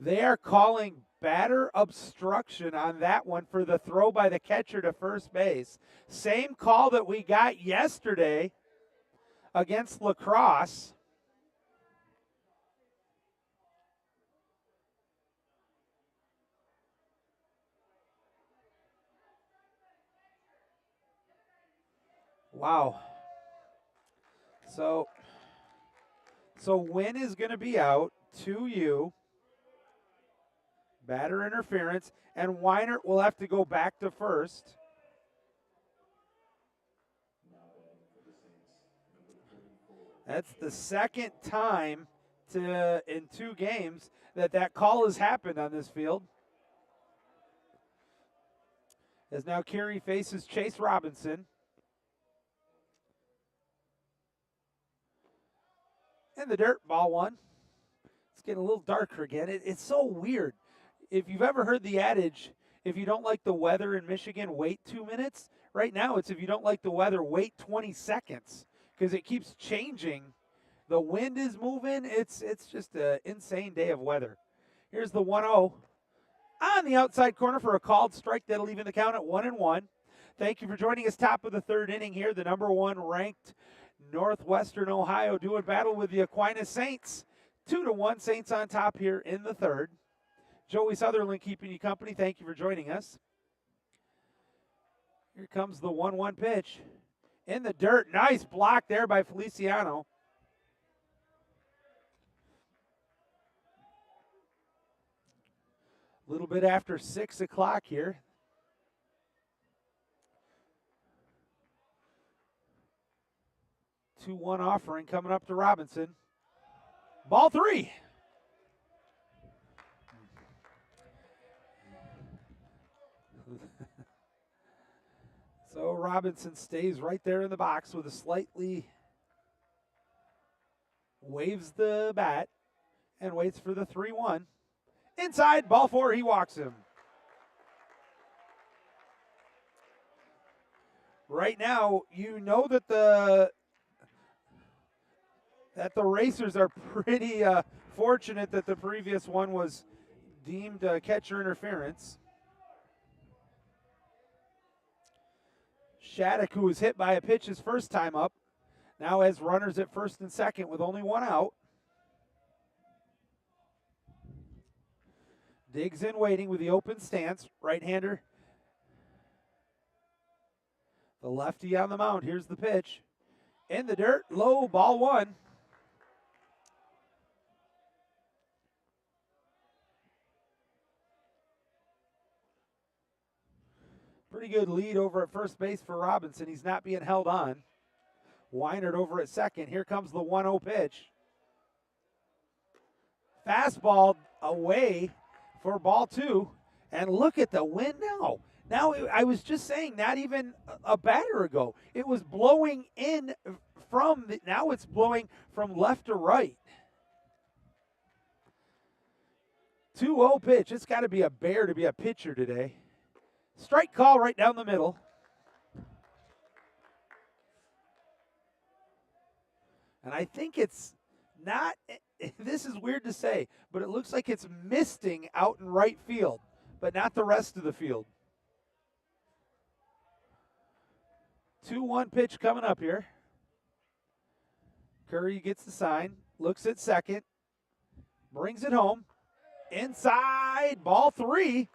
They are calling batter obstruction on that one for the throw by the catcher to first base. Same call that we got yesterday against La Crosse. Wow. So Nguyen is going to be out, 2U. Batter interference, and Weinert will have to go back to first. That's the second time in 2 games that call has happened on this field. As now Curry faces Chase Robinson. In the dirt, ball one. It's getting a little darker again. It's so weird. If you've ever heard the adage, if you don't like the weather in Michigan, wait 2 minutes. Right now, it's if you don't like the weather, wait 20 seconds because it keeps changing. The wind is moving. It's just an insane day of weather. Here's the 1-0 on the outside corner for a called strike that'll even the count at 1-1. Thank you for joining us. Top of the third inning here. The number one ranked Northwestern Ohio doing battle with the Aquinas Saints. 2-1 Saints on top here in the third. Joey Sutherlin keeping you company. Thank you for joining us. Here comes the 1-1 pitch. In the dirt. Nice block there by Feliciano. A little bit after 6 o'clock here. Two 2-1 offering coming up to Robinson. Ball three. So Robinson stays right there in the box with a slightly waves the bat and waits for the 3-1. Inside, ball four, he walks him. Right now, you know that the Racers are pretty fortunate that the previous one was deemed catcher interference. Shattuck, who was hit by a pitch his first time up, now has runners at first and second with only one out. Digs in waiting with the open stance, right-hander. The lefty on the mound. Here's the pitch. In the dirt, low, ball one. Pretty good lead over at first base for Robinson. He's not being held on. Weinert over at second. Here comes the 1-0 pitch. Fastball away for ball two. And look at the wind now. Now, I was just saying, not even a batter ago. It was blowing in from, now it's blowing from left to right. 2-0 pitch. It's got to be a bear to be a pitcher today. Strike call right down the middle. And I think it's not, this is weird to say, but it looks like it's misting out in right field, but not the rest of the field. 2-1 pitch coming up here. Curry gets the sign, looks at second, brings it home. Inside, ball three.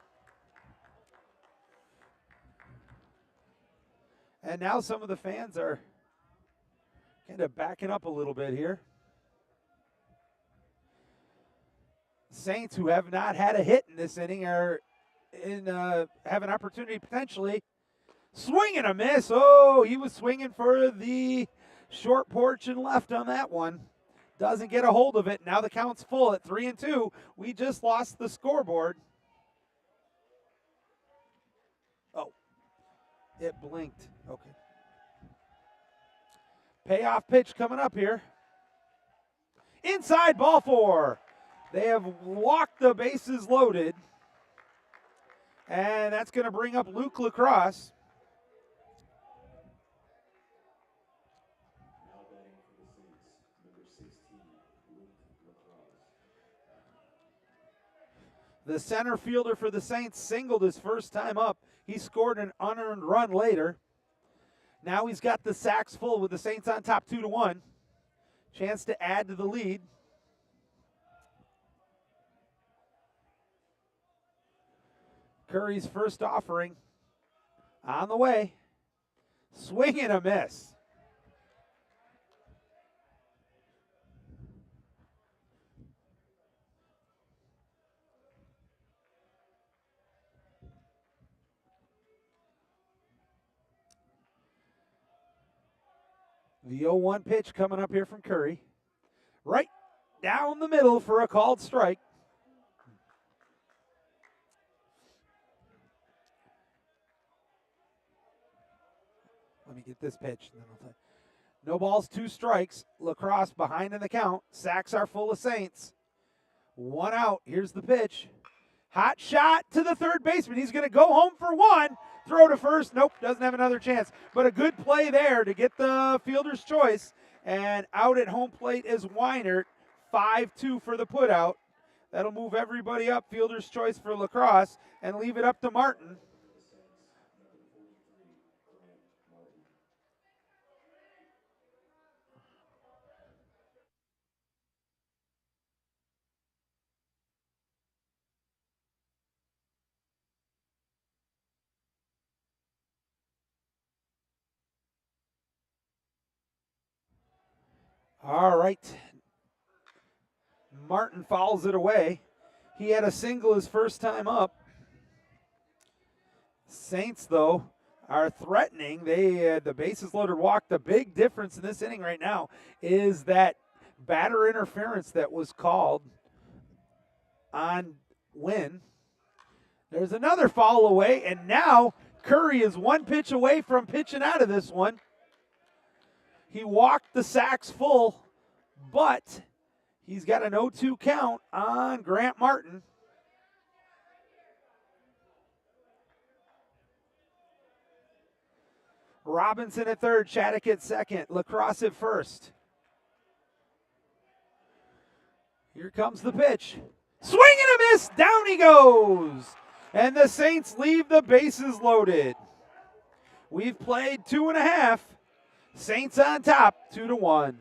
And now some of the fans are kind of backing up a little bit here. Saints, who have not had a hit in this inning, are have an opportunity potentially. Swing and a miss. Oh, he was swinging for the short porch and left on that one. Doesn't get a hold of it. Now the count's full at 3-2. We just lost the scoreboard. Oh, it blinked. Okay. Payoff pitch coming up here. Inside, ball four. They have walked the bases loaded. And that's going to bring up Luke Lacrosse. The center fielder for the Saints singled his first time up. He scored an unearned run later. Now he's got the sacks full with the Saints on top 2-1. Chance to add to the lead. Curry's first offering on the way. Swing and a miss. The 0-1 pitch coming up here from Curry. Right down the middle for a called strike. Let me get this pitch. And then I'll No balls, 2 strikes. Lacrosse behind in the count. Sacks are full of Saints. 1 out. Here's the pitch. Hot shot to the third baseman. He's going to go home for 1. Throw to first. Nope, doesn't have another chance. But a good play there to get the fielder's choice. And out at home plate is Weinert. 5-2 for the putout. That'll move everybody up. Fielder's choice for Lacrosse and leave it up to Martin. All right. Martin fouls it away. He had a single his first time up. Saints, though, are threatening. The bases loaded walk. The big difference in this inning right now is that batter interference that was called on Wynn. There's another foul away, and now Curry is 1 pitch away from pitching out of this one. He walked the sacks full, but he's got an 0-2 count on Grant Martin. Robinson at third, Shattuck at second, Lacrosse at first. Here comes the pitch. Swing and a miss, down he goes. And the Saints leave the bases loaded. We've played 2.5. Saints on top, 2-1.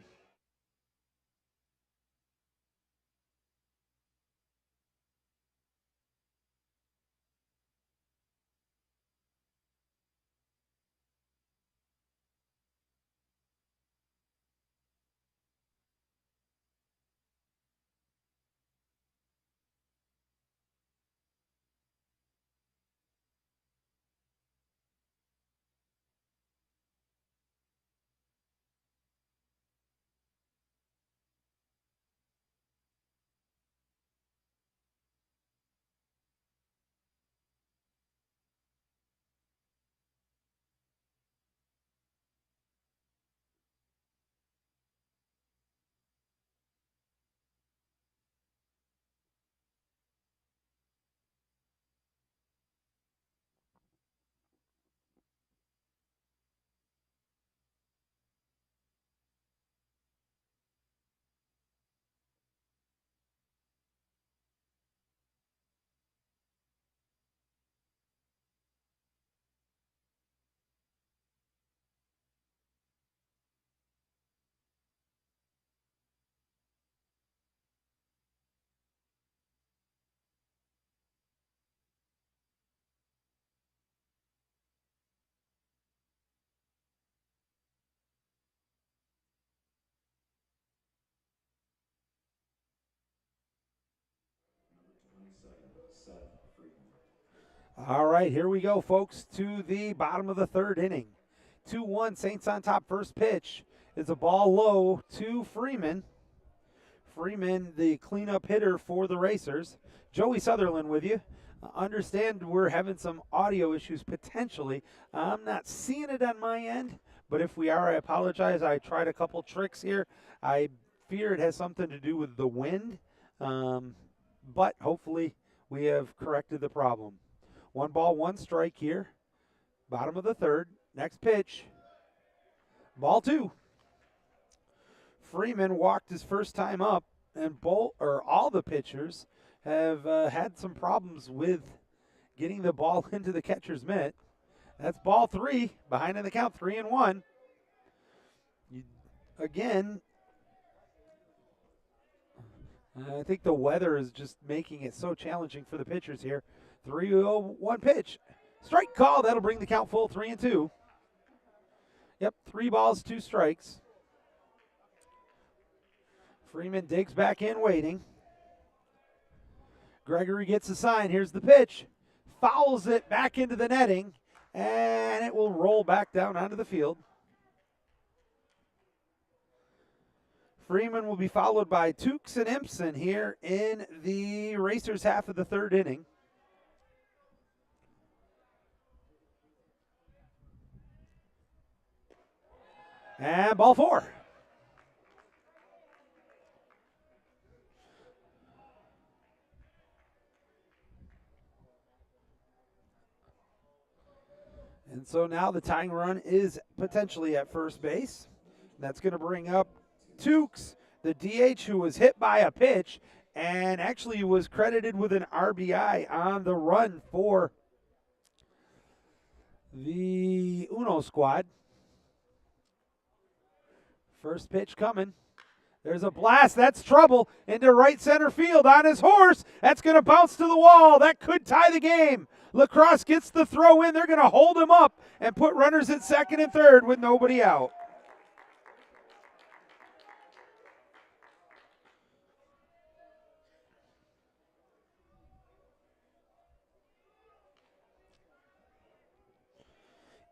All right, here we go, folks, to the bottom of the third inning. 2-1, Saints on top. First pitch is a ball low to Freeman. Freeman, the cleanup hitter for the Racers. Joey Sutherlin with you. Understand we're having some audio issues potentially. I'm not seeing it on my end, but if we are, I apologize. I tried a couple tricks here. I fear it has something to do with the wind, but hopefully we have corrected the problem. 1 ball, 1 strike here. Bottom of the third. Next pitch. Ball 2. Freeman walked his first time up, and all the pitchers have had some problems with getting the ball into the catcher's mitt. That's ball 3, behind in the count, 3-1. Again, I think the weather is just making it so challenging for the pitchers here. 3-0-1 pitch. Strike call. That'll bring the count full, 3-2. Yep, 3 balls, 2 strikes. Freeman digs back in, waiting. Gregory gets a sign. Here's the pitch. Fouls it back into the netting, and it will roll back down onto the field. Freeman will be followed by Tukes and Impson here in the Racers' half of the third inning. And ball 4. And so now the tying run is potentially at first base. That's going to bring up Tukes, the DH, who was hit by a pitch and actually was credited with an RBI on the run for the UNOH squad. First pitch coming. There's a blast. That's trouble into right center field on his horse. That's going to bounce to the wall. That could tie the game. Lacrosse gets the throw in. They're going to hold him up and put runners at second and third with nobody out.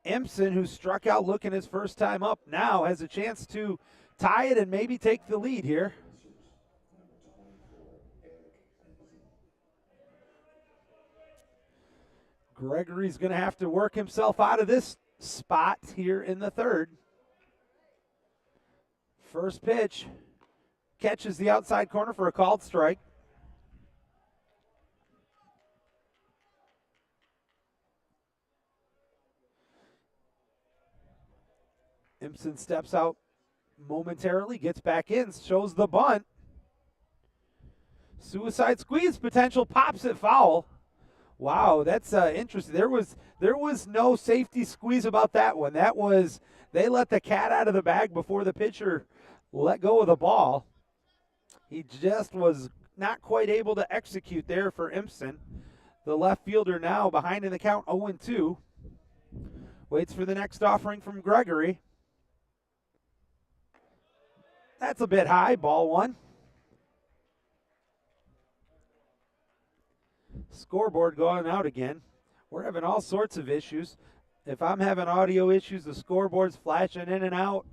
Empson, who struck out looking his first time up, now has a chance to tie it and maybe take the lead here. Gregory's going to have to work himself out of this spot here in the third. First pitch catches the outside corner for a called strike. Empson steps out momentarily, gets back in, shows the bunt. Suicide squeeze potential, pops it foul. Wow, that's interesting. There was no safety squeeze about that one. That was, they let the cat out of the bag before the pitcher let go of the ball. He just was not quite able to execute there for Empson. The left fielder now behind in the count 0-2. Waits for the next offering from Gregory. That's a bit high, ball 1. Scoreboard going out again. We're having all sorts of issues. If I'm having audio issues, the scoreboard's flashing in and out.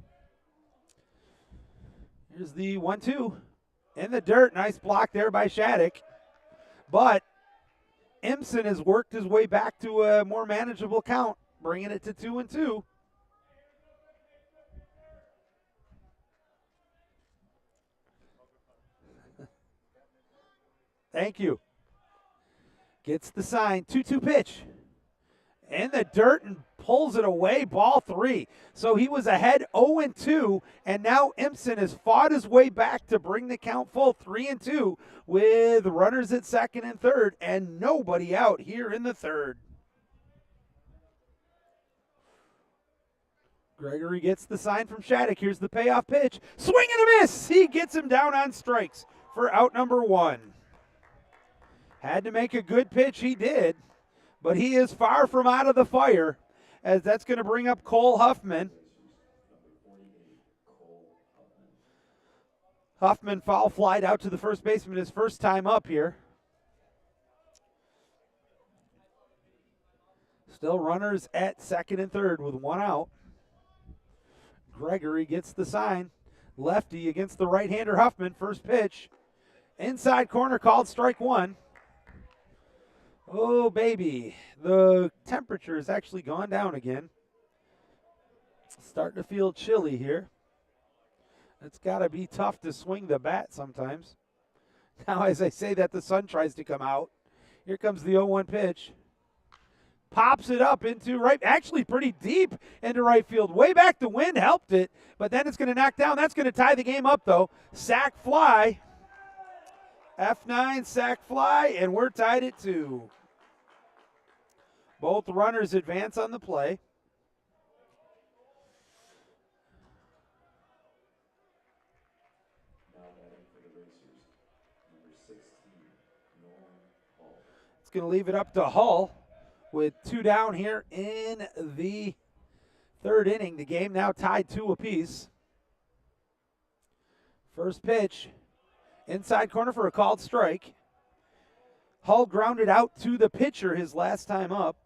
Here's the 1-2. In the dirt, nice block there by Shattuck. But Empson has worked his way back to a more manageable count, bringing it to 2-2. Thank you. Gets the sign, 2-2 pitch. In the dirt and pulls it away, ball 3. So he was ahead 0-2, and now Empson has fought his way back to bring the count full 3-2 with runners at second and third and nobody out here in the third. Gregory gets the sign from Shattuck. Here's the payoff pitch. Swing and a miss. He gets him down on strikes for out number 1. Had to make a good pitch, he did, but he is far from out of the fire, as that's going to bring up Cole Huffman. Huffman foul flied out to the first baseman his first time up here. Still runners at second and third with 1 out. Gregory gets the sign. Lefty against the right-hander Huffman. First pitch. Inside corner called strike 1. Oh, baby. The temperature has actually gone down again. Starting to feel chilly here. It's got to be tough to swing the bat sometimes. Now, as I say that, the sun tries to come out. Here comes the 0-1 pitch. Pops it up into right, actually pretty deep into right field. Way back, the wind helped it, but then it's going to knock down. That's going to tie the game up, though. Sack fly. F9 sack fly, and we're tied at 2. Both runners advance on the play. It's going to leave it up to Hull with 2 down here in the third inning. The game now tied 2 apiece. First pitch, inside corner for a called strike. Hull grounded out to the pitcher his last time up.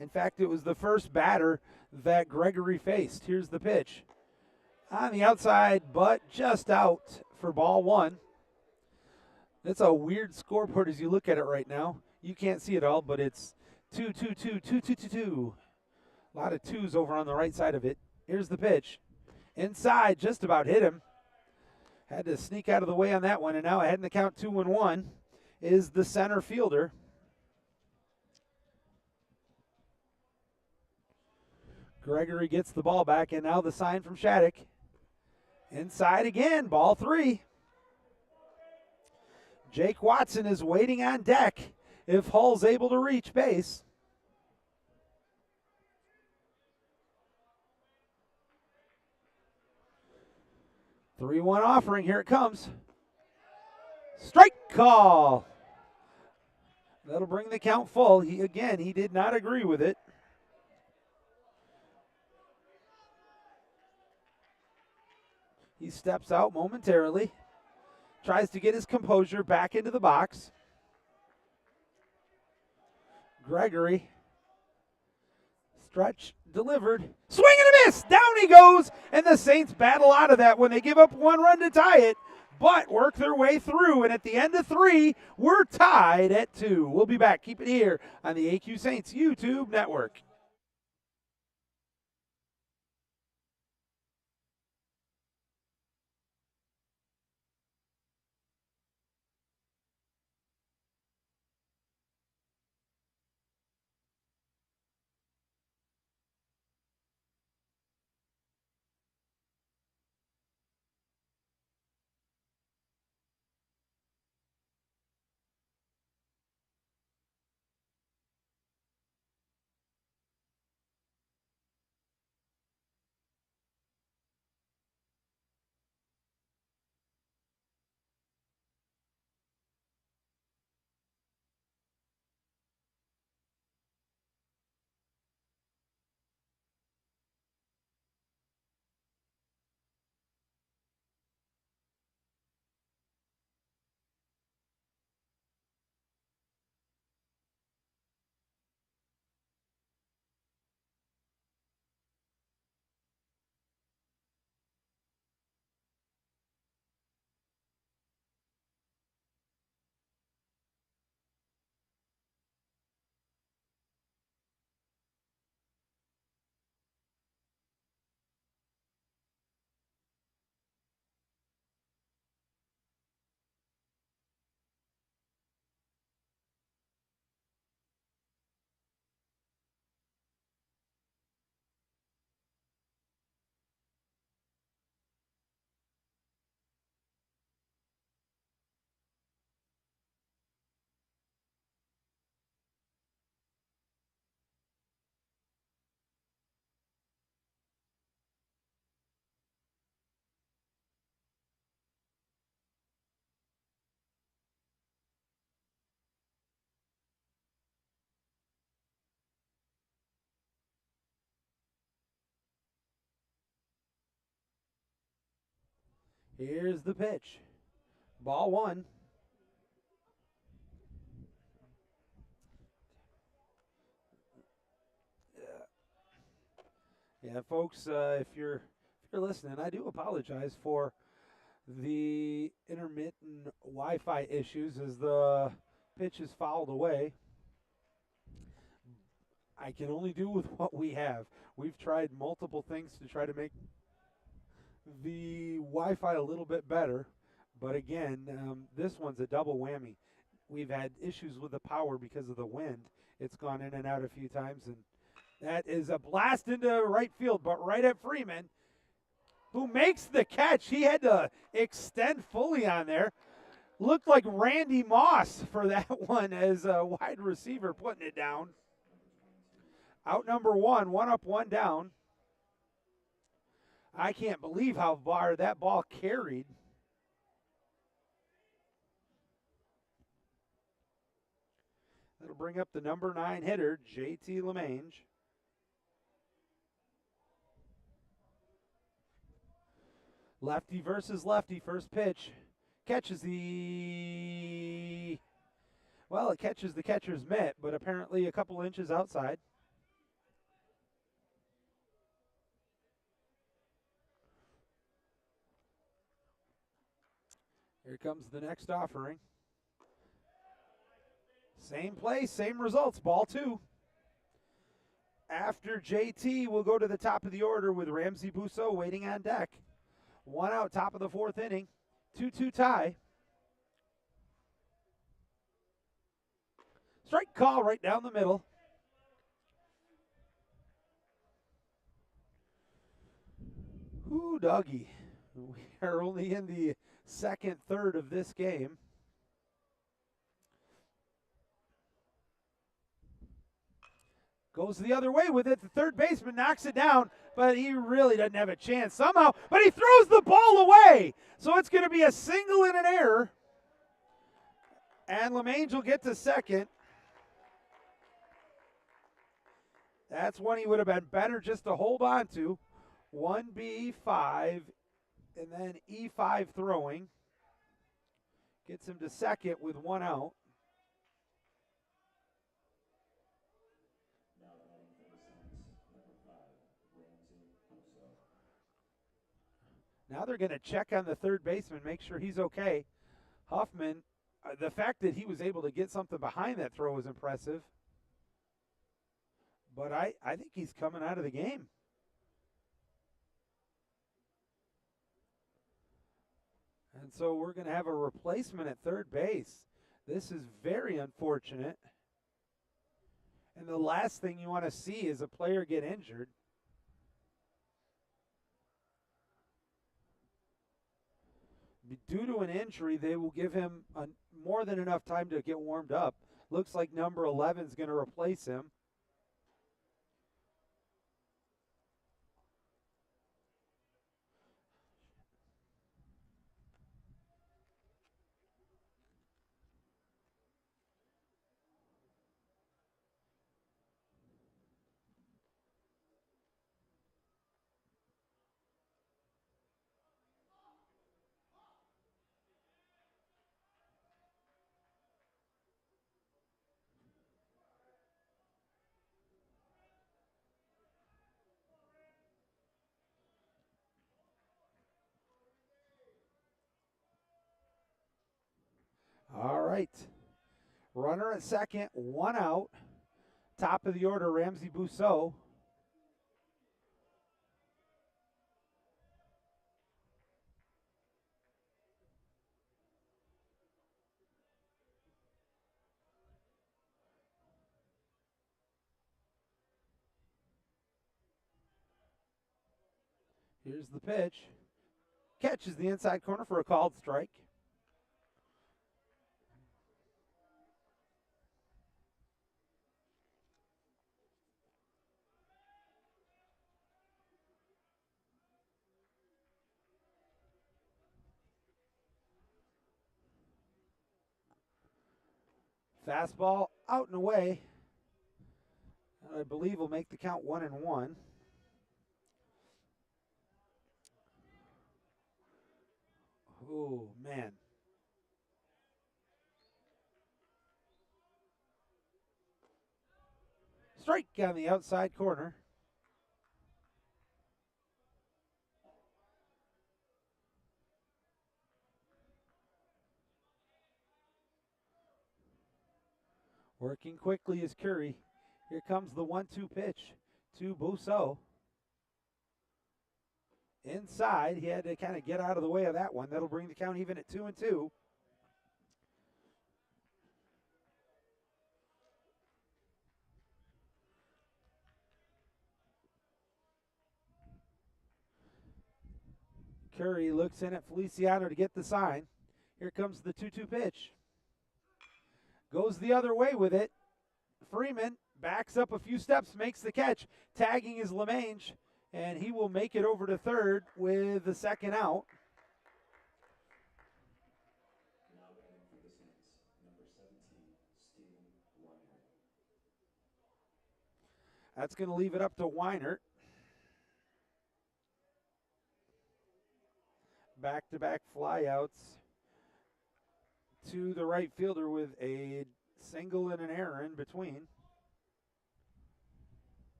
In fact, it was the first batter that Gregory faced. Here's the pitch. On the outside, but just out for ball 1. That's a weird scoreboard as you look at it right now. You can't see it all, but it's 2-2-2, 2-2-2-2. A lot of twos over on the right side of it. Here's the pitch. Inside, just about hit him. Had to sneak out of the way on that one, and now ahead in the count 2-1 is the center fielder. Gregory gets the ball back, and now the sign from Shattuck. Inside again, ball 3. Jake Watson is waiting on deck if Hull's able to reach base. The 3-1 offering, here it comes. Strike call. That'll bring the count full. He did not agree with it. He steps out momentarily, tries to get his composure back into the box. Gregory, stretch, delivered, swing and a miss, down he goes, and the Saints battle out of that when they give up 1 run to tie it, but work their way through, and at the end of 3, we're tied at 2. We'll be back. Keep it here on the AQ Saints YouTube network. Here's the pitch. Ball 1. Yeah, folks, if you're listening, I do apologize for the intermittent Wi-Fi issues as the pitch is fouled away. I can only do with what we have. We've tried multiple things to try to make the Wi-Fi a little bit better, but again, this one's a double whammy. We've had issues with the power because of the wind. It's gone in and out a few times, and that is a blast into right field, but right at Freeman, who makes the catch. He had to extend fully on there. Looked like Randy Moss for that one as a wide receiver putting it down. Out number 1, 1 up, 1 down. I can't believe how far that ball carried. That'll bring up the number 9 hitter, JT LeMange. Lefty versus lefty, first pitch. Catches the catcher's mitt, but apparently a couple inches outside. Here comes the next offering. Same play, same results, ball 2. After JT, we'll go to the top of the order with Ramsey Bousseau waiting on deck. 1 out, top of the 4th inning. 2-2 tie. Strike call right down the middle. Ooh, doggy. We are only in the 2nd third of this game. Goes the other way with it. The third baseman knocks it down, but he really doesn't have a chance somehow. But he throws the ball away. So it's going to be a single and an error. And LeMange will get to second. That's one he would have been better just to hold on to. 1B5 and then E5 throwing. Gets him to second with 1 out. Now they're going to check on the third baseman, make sure he's okay. Huffman, the fact that he was able to get something behind that throw is impressive. But I think he's coming out of the game. And so we're going to have a replacement at third base. This is very unfortunate. And the last thing you want to see is a player get injured. Due to an injury, they will give him more than enough time to get warmed up. Looks like number 11 is going to replace him. All right. Runner at second, 1 out. Top of the order, Ramsey Bousseau. Here's the pitch. Catches the inside corner for a called strike. Fastball out and away. I believe will make the count 1-1. Oh, man. Strike on the outside corner. Working quickly is Curry. Here comes the 1-2 pitch to Bousseau. Inside, he had to kind of get out of the way of that one. That'll bring the count even at 2-2. Curry looks in at Feliciano to get the sign. Here comes the 2-2 pitch. Goes the other way with it. Freeman backs up a few steps, makes the catch. Tagging is LeMange, and he will make it over to third with the second out. Now batting for the Saints, number 17, Steven Weinert. That's going to leave it up to Weinert. Back-to-back flyouts to the right fielder with a single and an error in between.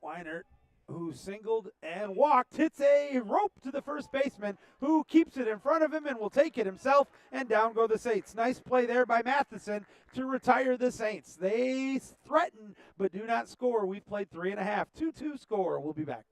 Weinert who singled and walked, hits a rope to the first baseman, who keeps it in front of him and will take it himself, and down go the Saints. Nice play there by Matheson to retire the Saints. They threaten but do not score. We've played 3.5. 2-2 score. We'll be back.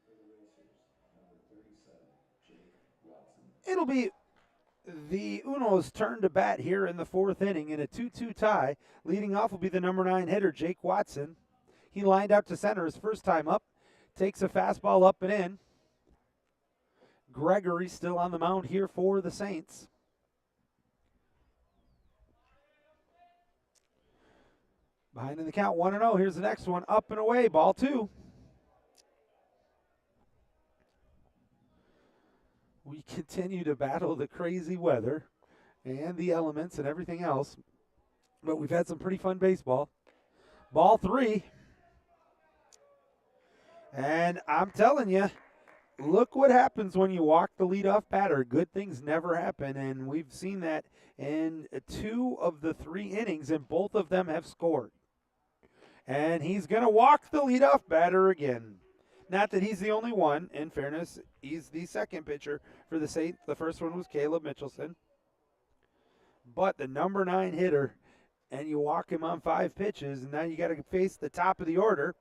For the Racers, number 37, Jake Watson. It'll be the UNO's turn to bat here in the fourth inning in a 2-2 tie. Leading off will be the number 9 hitter, Jake Watson. He lined out to center his first time up, takes a fastball up and in. Gregory still on the mound here for the Saints. Behind in the count, 1-0. Here's the next one, up and away, ball 2. We continue to battle the crazy weather and the elements and everything else, but we've had some pretty fun baseball. Ball 3. And I'm telling you, look what happens when you walk the leadoff batter. Good things never happen, and we've seen that in 2 of the 3 innings, and both of them have scored. And he's going to walk the leadoff batter again. Not that he's the only one. In fairness, he's the second pitcher for the Saints. The first one was Caleb Mitchelson. But the number 9 hitter, and you walk him on 5 pitches, and now you got to face the top of the order.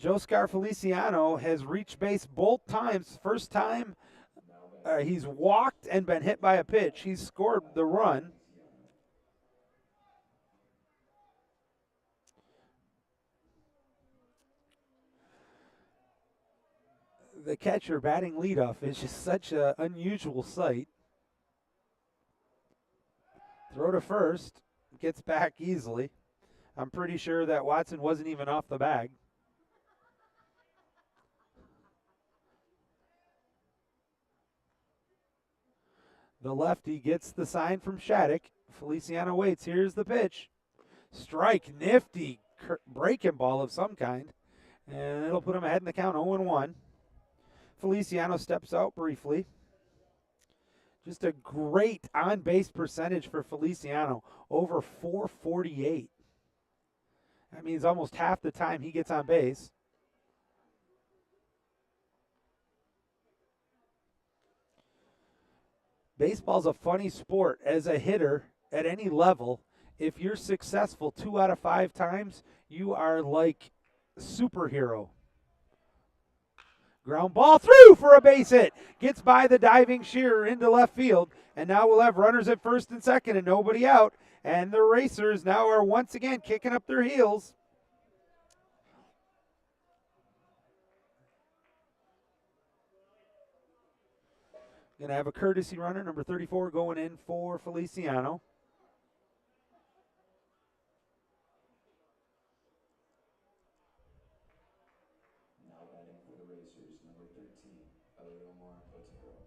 Joscar Feliciano has reached base both times. First time he's walked and been hit by a pitch. He's scored the run. The catcher batting leadoff is just such an unusual sight. Throw to first, gets back easily. I'm pretty sure that Watson wasn't even off the bag. The lefty gets the sign from Shattuck. Feliciano waits. Here's the pitch. Strike, nifty breaking ball of some kind. And it'll put him ahead in the count 0-1. Feliciano steps out briefly. Just a great on-base percentage for Feliciano, over 448. That means almost half the time he gets on base. Baseball's a funny sport. As a hitter at any level, if you're successful 2 out of 5 times, you are like a superhero. Ground ball through for a base hit. Gets by the diving Shearer into left field. And now we'll have runners at first and second and nobody out. And the Racers now are once again kicking up their heels. Going to have a courtesy runner, number 34, going in for Feliciano. Now batting for the Racers, number 13, Eleomar Otero.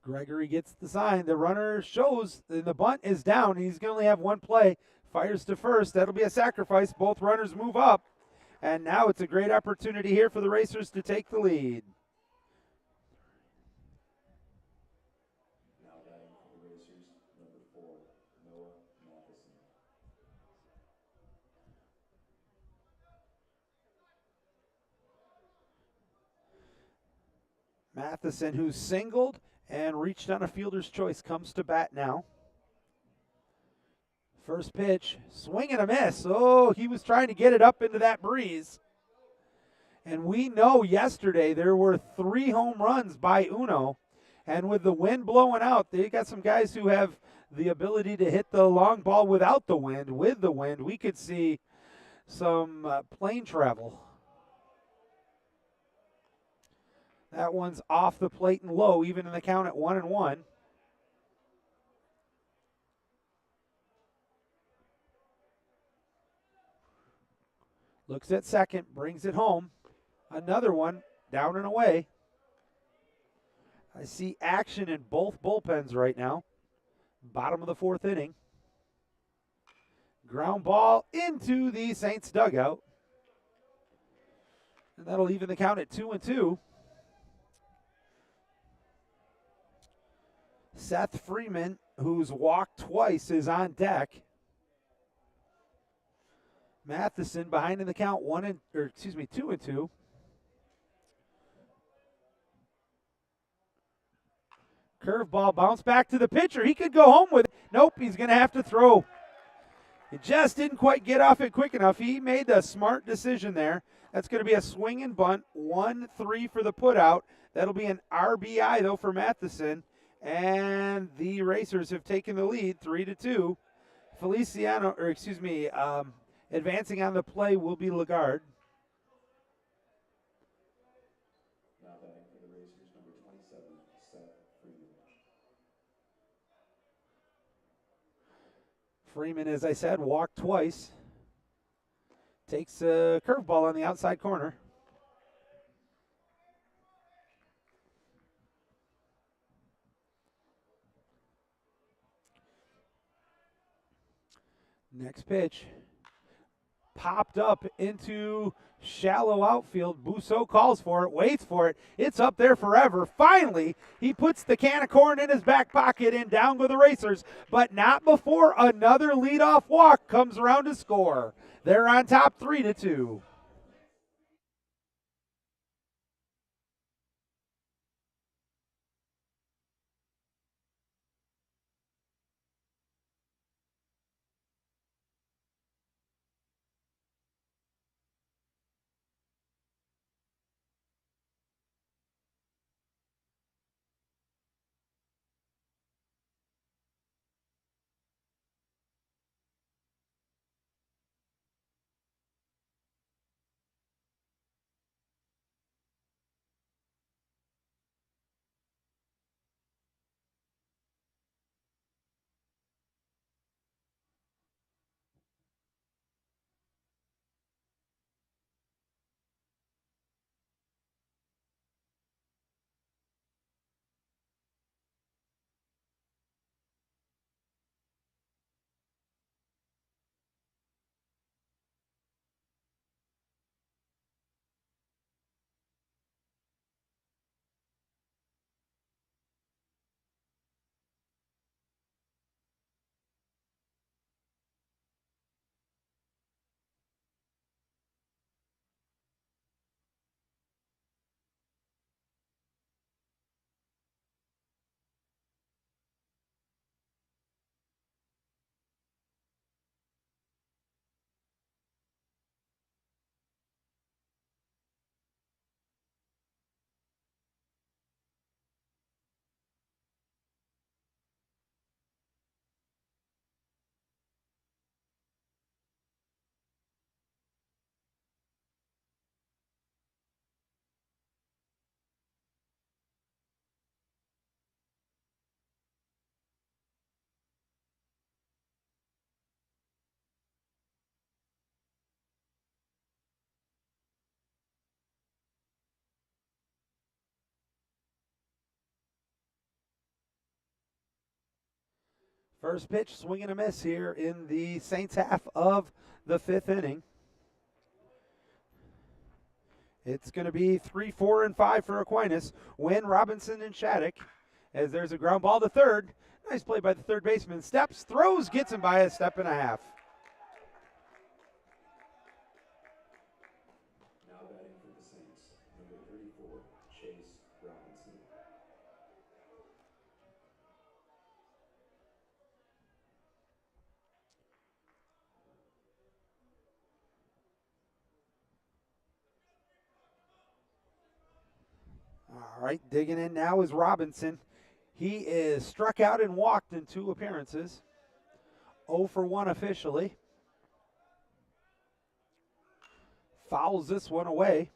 Gregory gets the sign. The runner shows, and the bunt is down. He's going to only have one play. Fires to first. That'll be a sacrifice. Both runners move up. And now it's a great opportunity here for the Racers to take the lead. Now batting for the Racers, number 4, Noah Matheson. Matheson, who's singled and reached on a fielder's choice, comes to bat now. First pitch, swing and a miss. Oh, he was trying to get it up into that breeze. And we know yesterday there were 3 home runs by UNO. And with the wind blowing out, they got some guys who have the ability to hit the long ball without the wind. With the wind, we could see some plane travel. That one's off the plate and low, even in the count at 1-1. Looks at second, brings it home. Another one, down and away. I see action in both bullpens right now. Bottom of the 4th inning. Ground ball into the Saints dugout. And that'll even the count at 2-2. Seth Freeman, who's walked twice, is on deck. Matheson behind in the count 2-2. Curveball bounce back to the pitcher. He could go home with it. Nope, he's going to have to throw. He just didn't quite get off it quick enough. He made a smart decision there. That's going to be a swing and bunt. 1-3 for the putout. That'll be an RBI, though, for Matheson. And the Racers have taken the lead 3-2. Advancing on the play will be Lagarde. Now batting for the Racers, number 27, Seth Freeman. Freeman, as I said, walked twice. Takes a curveball on the outside corner. Next pitch. Popped up into shallow outfield. Bousseau calls for it, waits for it. It's up there forever. Finally, he puts the can of corn in his back pocket and down go the Racers, but not before another leadoff walk comes around to score. They're on top 3-2. First pitch, swing and a miss here in the Saints half of the 5th inning. It's going to be 3, 4, and 5 for Aquinas. Wynn, Robinson, and Shattuck. As there's a ground ball to third. Nice play by the third baseman. Steps, throws, gets him by a step and a half. Now batting for the Saints, number 34, Chase Robinson. All right, digging in now is Robinson. He is struck out and walked in 2 appearances. 0 for 1 officially. Fouls this one away.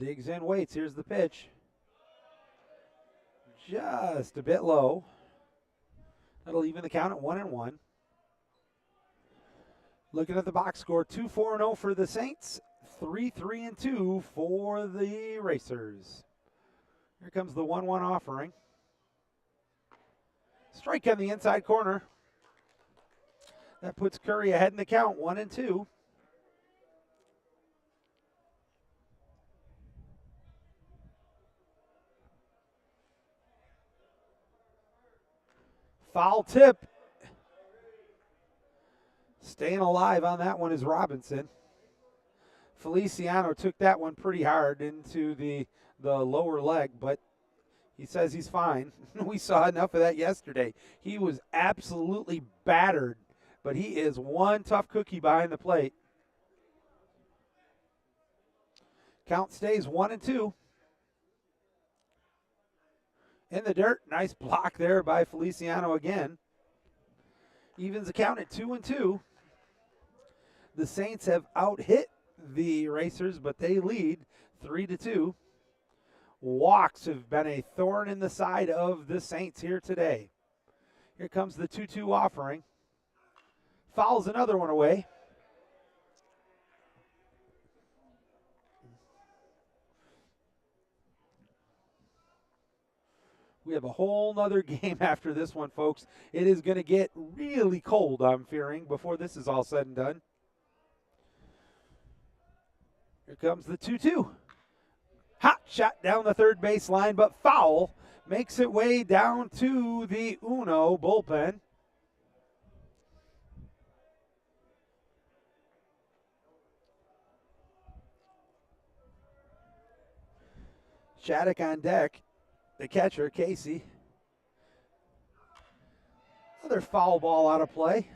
Digs in, waits. Here's the pitch. Just a bit low. That'll even the count at 1-1. Looking at the box score, 2-4-0 for the Saints, 3-3-2 for the Racers. Here comes the 1-1 offering. Strike on the inside corner. That puts Curry ahead in the count, 1-2. Foul tip. Staying alive on that one is Robinson. Feliciano took that one pretty hard into the lower leg, but he says he's fine. We saw enough of that yesterday. He was absolutely battered, but he is one tough cookie behind the plate. Count stays 1-2. In the dirt, nice block there by Feliciano again. Evens the count at 2-2. The Saints have out-hit the Racers, but they lead 3-2. Walks have been a thorn in the side of the Saints here today. Here comes the 2-2 offering. Fouls another one away. We have a whole nother game after this one, folks. It is going to get really cold, I'm fearing, before this is all said and done. Here comes the 2-2. Hot shot down the third baseline, but foul. Makes it way down to the UNOH bullpen. Shattuck on deck. The catcher, Casey. Another foul ball out of play.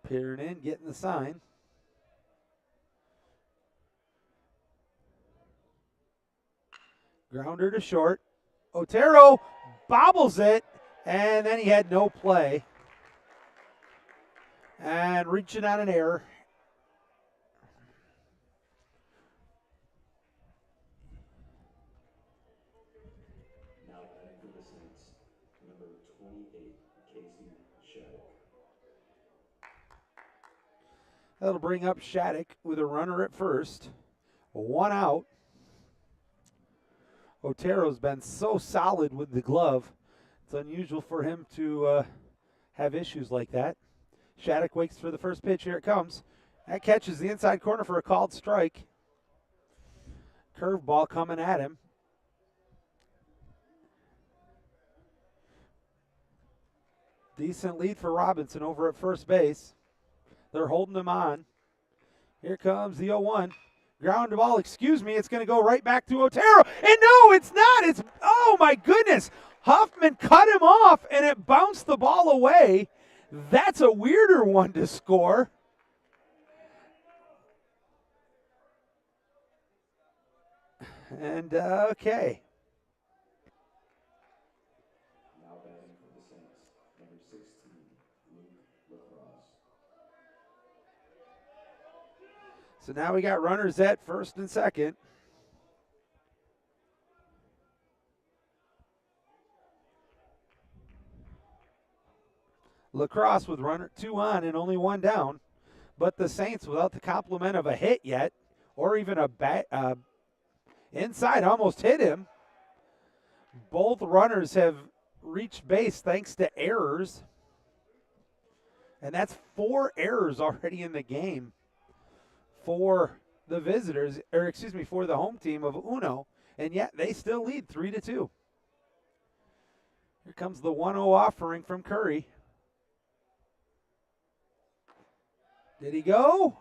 Peering in, getting the sign. Grounder to short. Otero bobbles it, and then he had no play. And reaching on an error. Now batting for the Saints, number 28, Casey Shattuck. That'll bring up Shattuck with a runner at first. 1 out. Otero's been so solid with the glove. It's unusual for him to have issues like that. Shattuck waits for the first pitch. Here it comes. That catches the inside corner for a called strike. Curveball coming at him. Decent lead for Robinson over at first base. They're holding him on. Here comes the 0-1. Ground ball, excuse me, it's going to go right back to Otero. And no, it's not. It's, oh my goodness. Huffman cut him off and it bounced the ball away. That's a weirder one to score. And, okay. Now batting for the Saints, number 16, Lacrosse. So now we got runners at first and second. Lacrosse with runner 2 on and only 1 down. But the Saints, without the complement of a hit yet, or even a inside, almost hit him. Both runners have reached base thanks to errors. And that's 4 errors already in the game for the visitors, or excuse me, for the home team of UNO. And yet they still lead 3-2. Here comes the 1-0 offering from Curry. Did he go?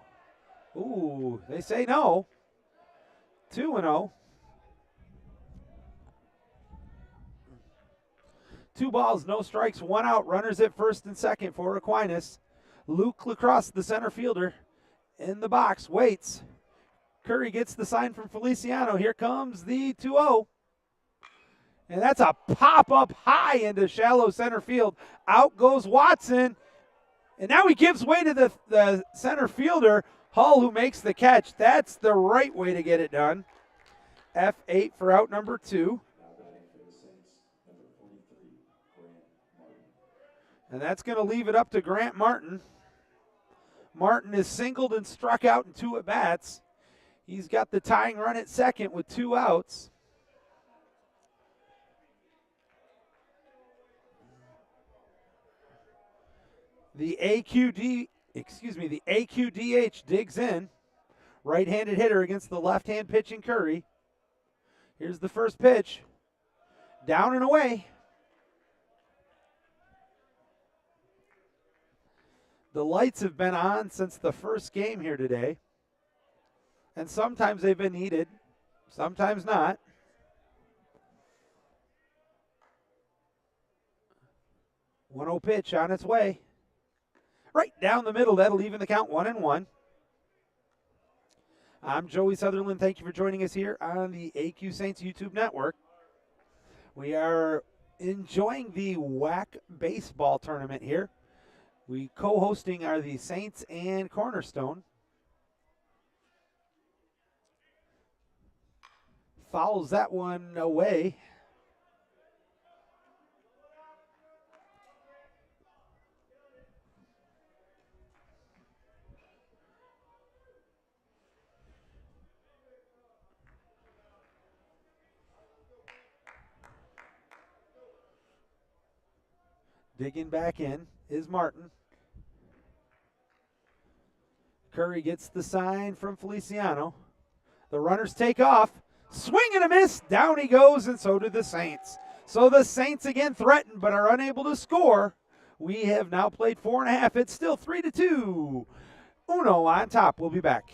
Ooh, they say no. 2-0. 2 balls, no strikes, 1 out. Runners at first and second for Aquinas. Luke Lacrosse, the center fielder, in the box, waits. Curry gets the sign from Feliciano. Here comes the 2-0. And that's a pop up high into shallow center field. Out goes Watson. And now he gives way to the center fielder, Hull, who makes the catch. That's the right way to get it done. F8 for out number 2. Now batting for the Saints, number 43, Grant Martin. And that's going to leave it up to Grant Martin. Martin is singled and struck out in 2 at-bats. He's got the tying run at second with 2 outs. The AQDH digs in. Right-handed hitter against the left-hand pitching Curry. Here's the first pitch. Down and away. The lights have been on since the first game here today. And sometimes they've been needed, sometimes not. 1-0 pitch on its way. Right down the middle, that'll even the count 1-1. I'm Joey Sutherlin. Thank you for joining us here on the AQ Saints YouTube network. We are enjoying the WHAC baseball tournament here. We co-hosting are the Saints and Cornerstone. Fouls that one away. Digging back in is Martin. Curry gets the sign from Feliciano. The runners take off. Swing and a miss. Down he goes, and so do the Saints. So the Saints again threaten but are unable to score. We have now played 4.5. It's still 3-2. UNO on top. We'll be back.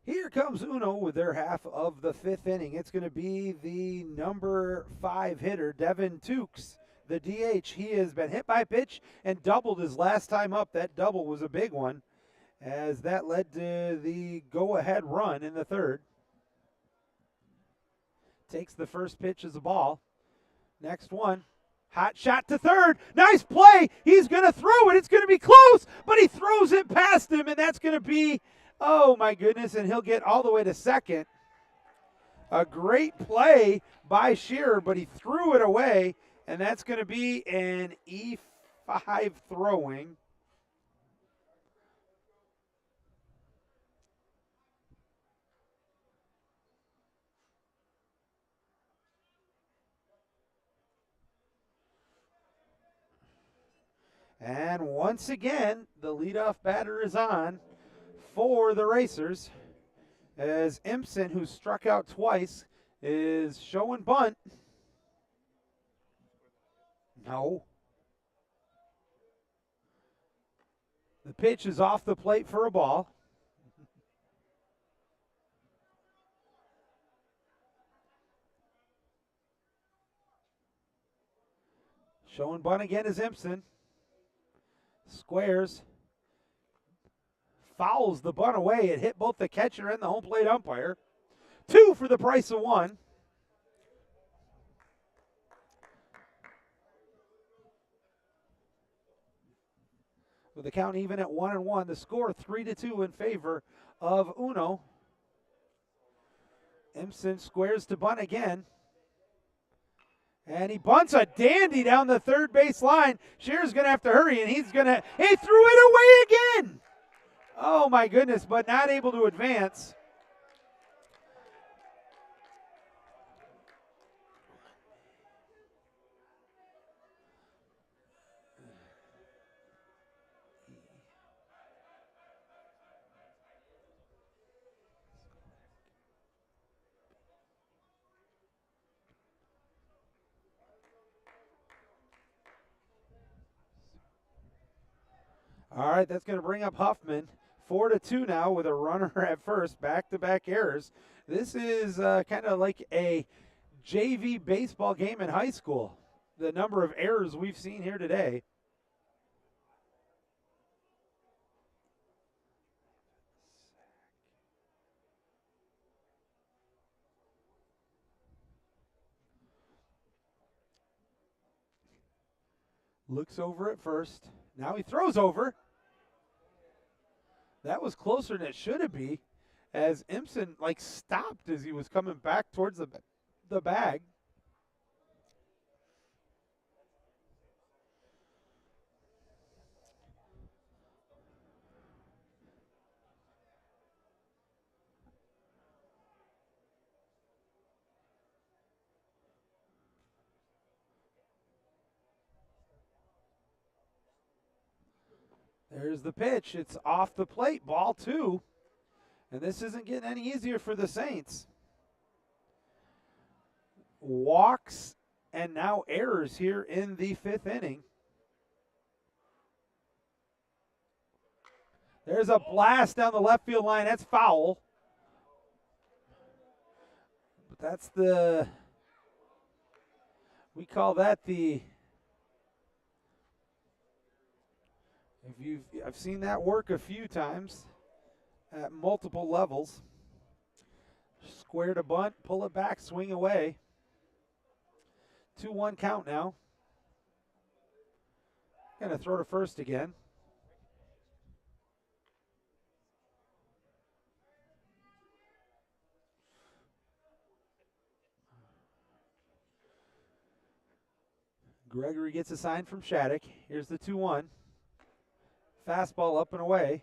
Here comes Uno with their half of the 5th inning. It's going to be the number 5 hitter, Devin Tukes, the DH. He has been hit by a pitch and doubled his last time up. That double was a big one, as that led to the go-ahead run in the 3rd. Takes the first pitch as a ball. Next one. Hot shot to 3rd. Nice play. He's going to throw it. It's going to be close, but he throws it past him, and that's going to be, oh my goodness, and he'll get all the way to 2nd. A great play by Shearer, but he threw it away, and that's going to be an E5 throwing. And once again, the leadoff batter is on for the Racers, as Impson, who struck out twice, is showing bunt. No. The pitch is off the plate for a ball. Showing bunt again is Impson. Squares. Fouls the bunt away. It hit both the catcher and the home plate umpire. 2 for the price of 1. With the count even at 1-1, the score 3-2 in favor of Uno. Impson squares to bunt again. And he bunts a dandy down the 3rd base line. Shearer's going to have to hurry, and he threw it away again. Oh my goodness, but not able to advance. All right, that's going to bring up Huffman. 4-2 now with a runner at first, back-to-back errors. This is kind of like a JV baseball game in high school, the number of errors we've seen here today. Looks over at first. Now he throws over. That was closer than it should have been, as Impson stopped as he was coming back towards the bag. There's the pitch. It's off the plate. Ball 2. And this isn't getting any easier for the Saints. Walks and now errors here in the 5th inning. There's a blast down the left field line. That's foul. But that's we call that I've seen that work a few times at multiple levels. Square to bunt, pull it back, swing away. 2-1 count now. Going to throw to first again. Gregory gets a sign from Shattuck. Here's the 2-1. Fastball up and away.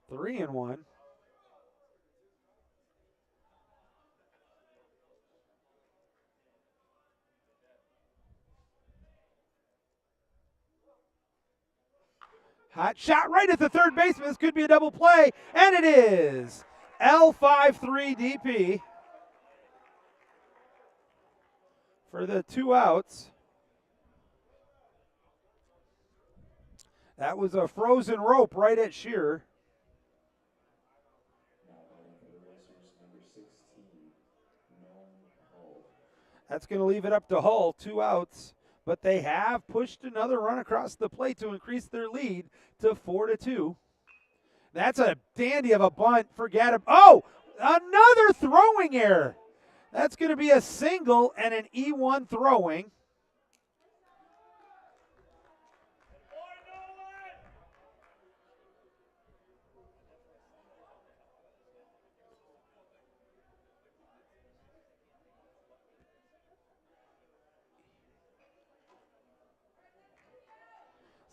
3-1. Hot shot right at the 3rd baseman. This could be a double play, and it is. L5-3 DP for the 2 outs. That was a frozen rope right at Shearer. That's going to leave it up to Hull, 2 outs. But they have pushed another run across the plate to increase their lead to 4-2. That's a dandy of a bunt. Forget it. Oh, another throwing error. That's going to be a single and an E1 throwing.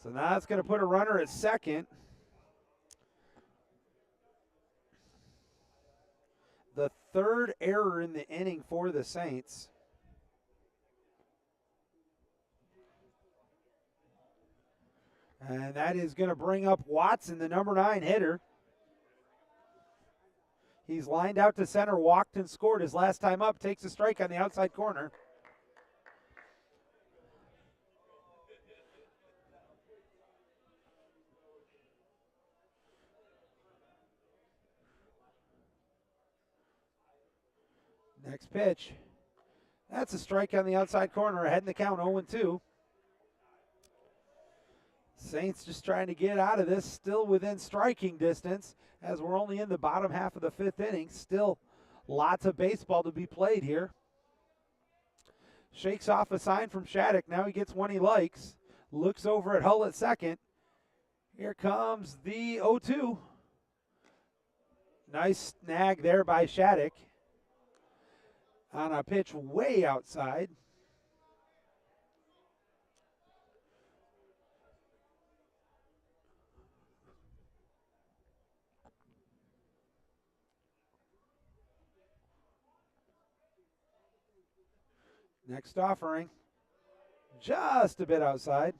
So now it's going to put a runner at second. The third error in the inning for the Saints. And that is going to bring up Watson, the number 9 hitter. He's lined out to center, walked and scored his last time up, takes a strike on the outside corner. Next pitch. That's a strike on the outside corner, ahead in the count, 0-2. Saints just trying to get out of this, still within striking distance, as we're only in the bottom half of the 5th inning. Still lots of baseball to be played here. Shakes off a sign from Shattuck. Now he gets one he likes. Looks over at Hull at second. Here comes the 0-2. Nice snag there by Shattuck on a pitch way outside. Next offering, just a bit outside.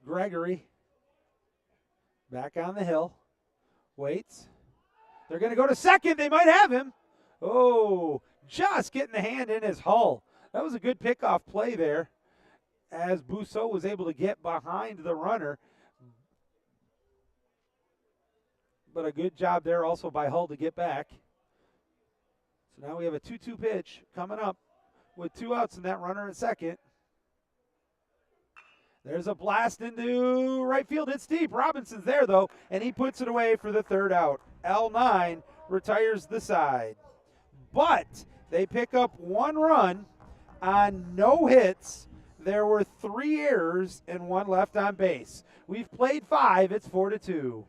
Gregory back on the hill, waits. They're going to go to second. They might have him. Oh, just getting the hand in his Hull. That was a good pickoff play there as Bousseau was able to get behind the runner. But a good job there also by Hull to get back. So now we have a 2-2 pitch coming up with 2 outs and that runner at second. There's a blast into right field. It's deep. Robinson's there, though, and he puts it away for the 3rd out. L9 retires the side. But they pick up 1 run on no hits. There were 3 errors and 1 left on base. We've played 5. It's 4-2.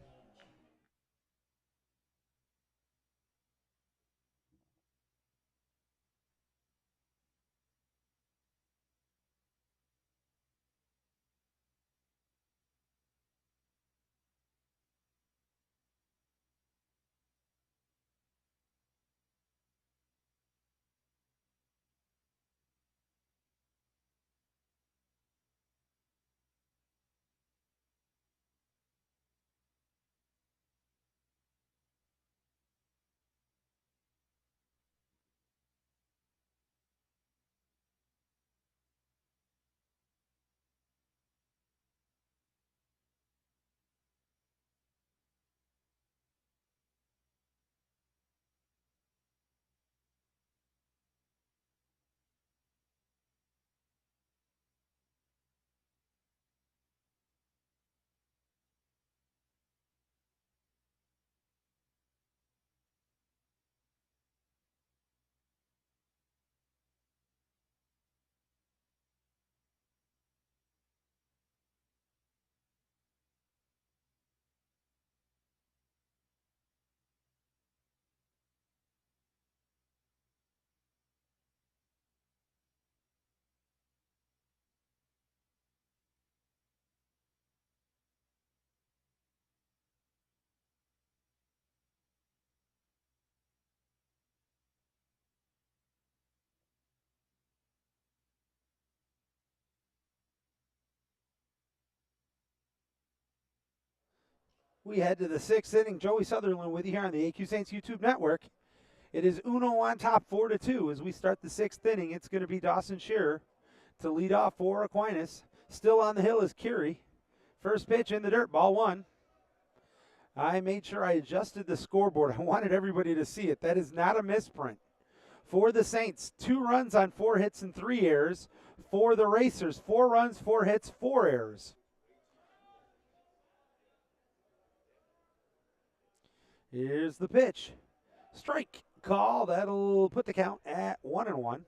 We head to the 6th inning. Joey Sutherlin with you here on the AQ Saints YouTube network. It is UNOH on top, 4-2 as we start the 6th inning. It's going to be Dawson Shearer to lead off for Aquinas. Still on the hill is Curie First pitch in the dirt, ball 1. I made sure I adjusted the scoreboard. I wanted everybody to see it. That is not a misprint. For the Saints, 2 runs on 4 hits and 3 errors. For the Racers, 4 runs, 4 hits, 4 errors. Here's the pitch. Strike call. That'll put the count at 1-1.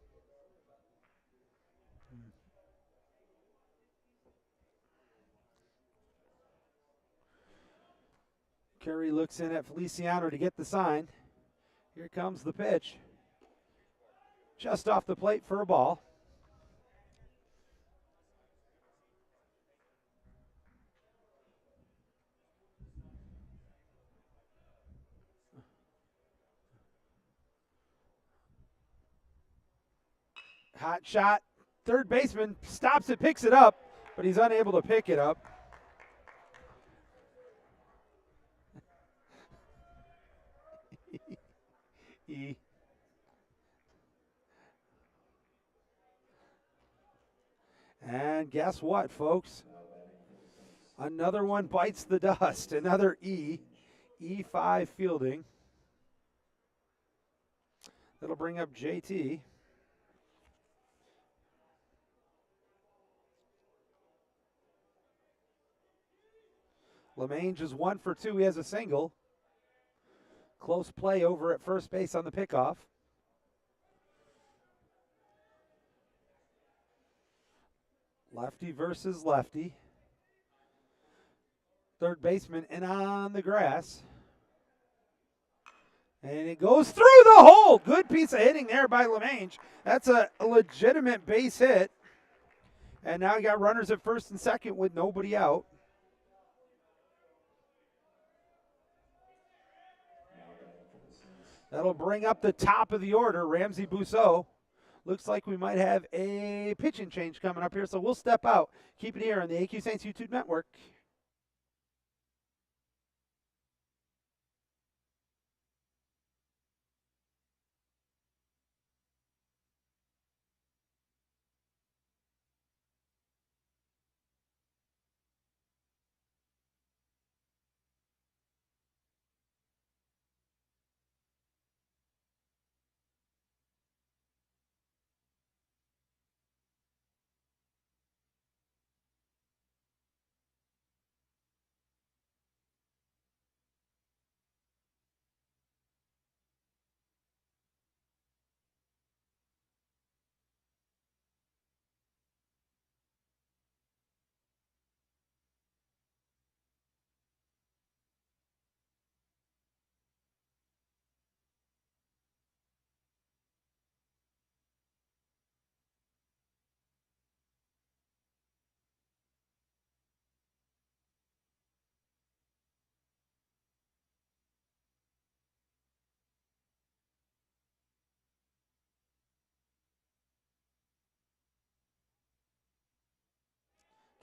Curry looks in at Feliciano to get the sign. Here comes the pitch. Just off the plate for a ball. Hot shot. Third baseman stops it, picks it up, but he's unable to pick it up. And guess what, folks? Another one bites the dust. Another E. E5 fielding. That'll bring up JT. LeMange is 1 for 2. He has a single. Close play over at first base on the pickoff. Lefty versus lefty. Third baseman in on the grass. And it goes through the hole. Good piece of hitting there by LeMange. That's a legitimate base hit. And now you got runners at first and second with nobody out. That'll bring up the top of the order, Ramsey Bousseau. Looks like we might have a pitching change coming up here, so we'll step out. Keep it here on the AQ Saints YouTube network.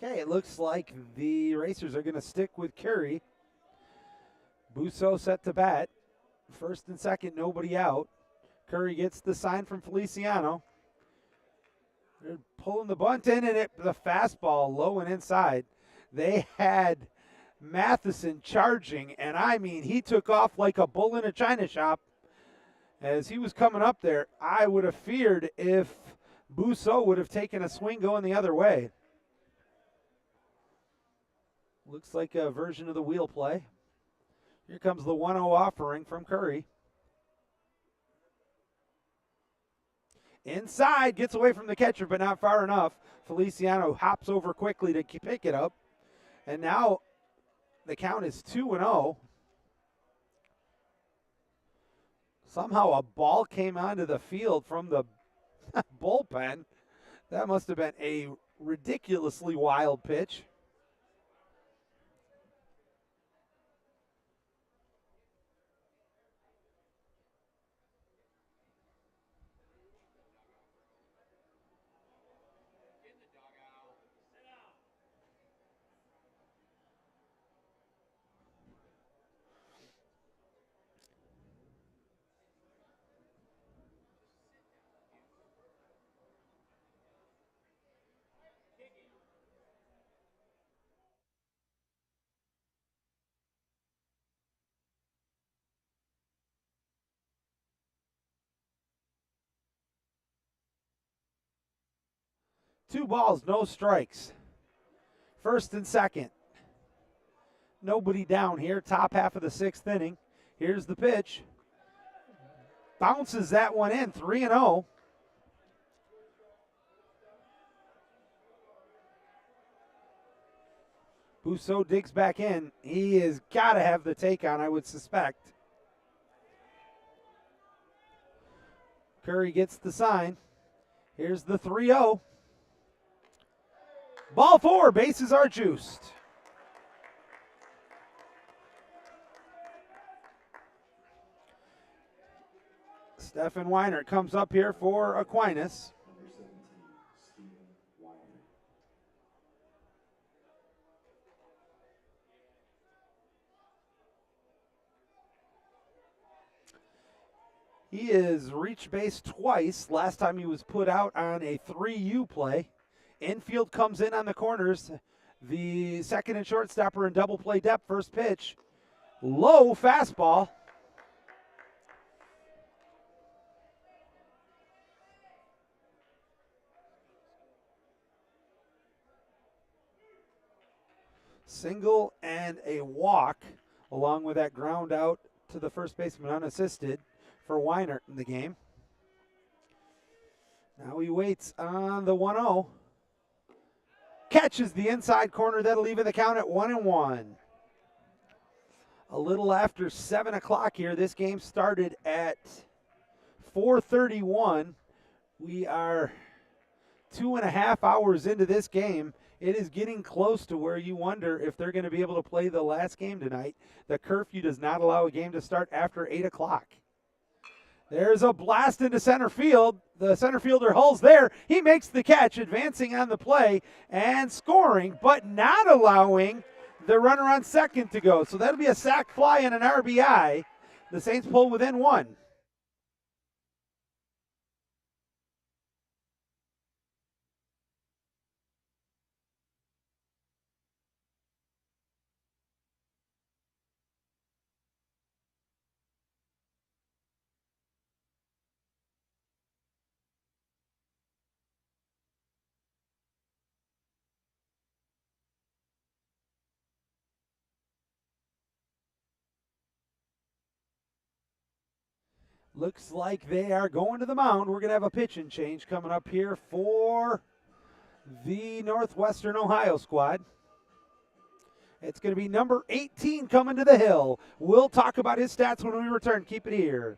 Okay, it looks like the Racers are going to stick with Curry. Bousseau set to bat. First and second, nobody out. Curry gets the sign from Feliciano. They're pulling the bunt in, and the fastball low and inside. They had Matheson charging, and I mean, he took off like a bull in a china shop. As he was coming up there, I would have feared if Bousseau would have taken a swing going the other way. Looks like a version of the wheel play. Here comes the 1-0 offering from Curry. Inside, gets away from the catcher, but not far enough. Feliciano hops over quickly to pick it up. And now the count is 2-0. Somehow a ball came onto the field from the bullpen. That must have been a ridiculously wild pitch. 2 balls, no strikes. First and second. Nobody down here. Top half of the 6th inning. Here's the pitch. Bounces that one in. 3-0. Busso digs back in. He has got to have the take on, I would suspect. Curry gets the sign. Here's the 3-0. Ball 4, bases are juiced. Stefan Weiner comes up here for Aquinas. Number 17, Stephen Weiner. He has reached base twice. Last time he was put out on a 3U play. Infield comes in on the corners. The second and shortstop are in double play depth. First pitch. Low fastball. Single and a walk, along with that ground out to the first baseman unassisted for Weiner in the game. Now he waits on the 1-0. Catches the inside corner. That'll leave the count at 1-1. A little after 7 o'clock here. This game started at 4:31. We are 2.5 hours into this game. It is getting close to where you wonder if they're going to be able to play the last game tonight. The curfew does not allow a game to start after 8 o'clock. There's a blast into center field. The center fielder Hull's there. He makes the catch, advancing on the play and scoring, but not allowing the runner on second to go. So that'll be a sac fly and an RBI. The Saints pull within 1. Looks like they are going to the mound. We're going to have a pitching change coming up here for the Northwestern Ohio squad. It's going to be number 18 coming to the hill. We'll talk about his stats when we return. Keep it here.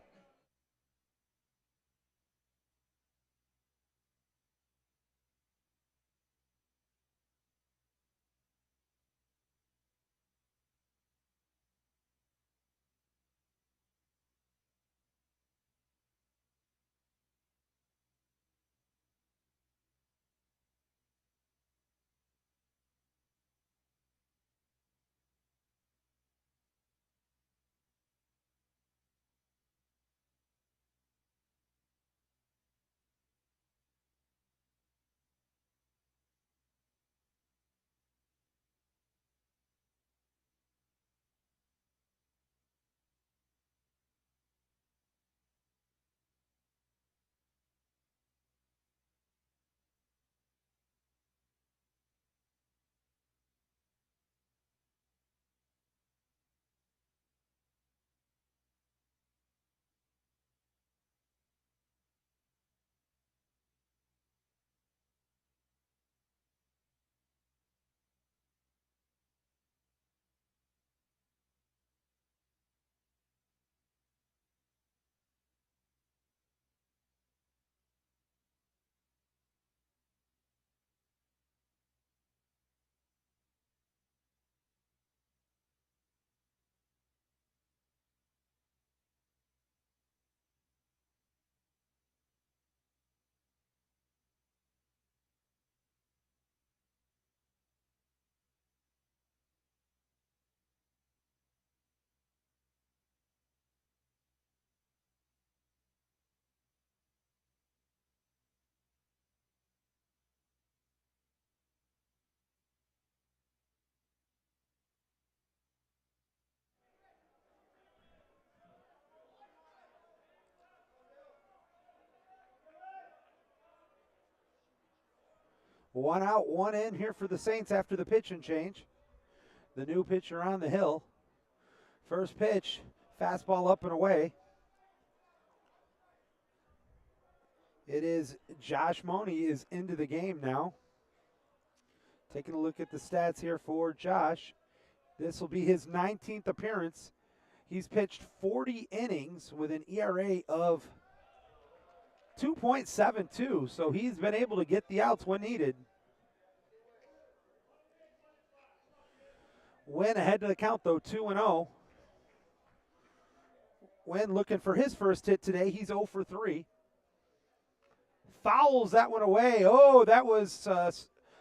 One out, one in here for the Saints after the pitching change. The new pitcher on the hill. First pitch, fastball up and away. It is Josh Money is into the game now. Taking a look at the stats here for Josh. This will be his 19th appearance. He's pitched 40 innings with an ERA of 2.72, so he's been able to get the outs when needed. Wynn ahead to the count, though, 2-0. Wynn looking for his first hit today. He's 0 for 3. Fouls that one away. Oh, that was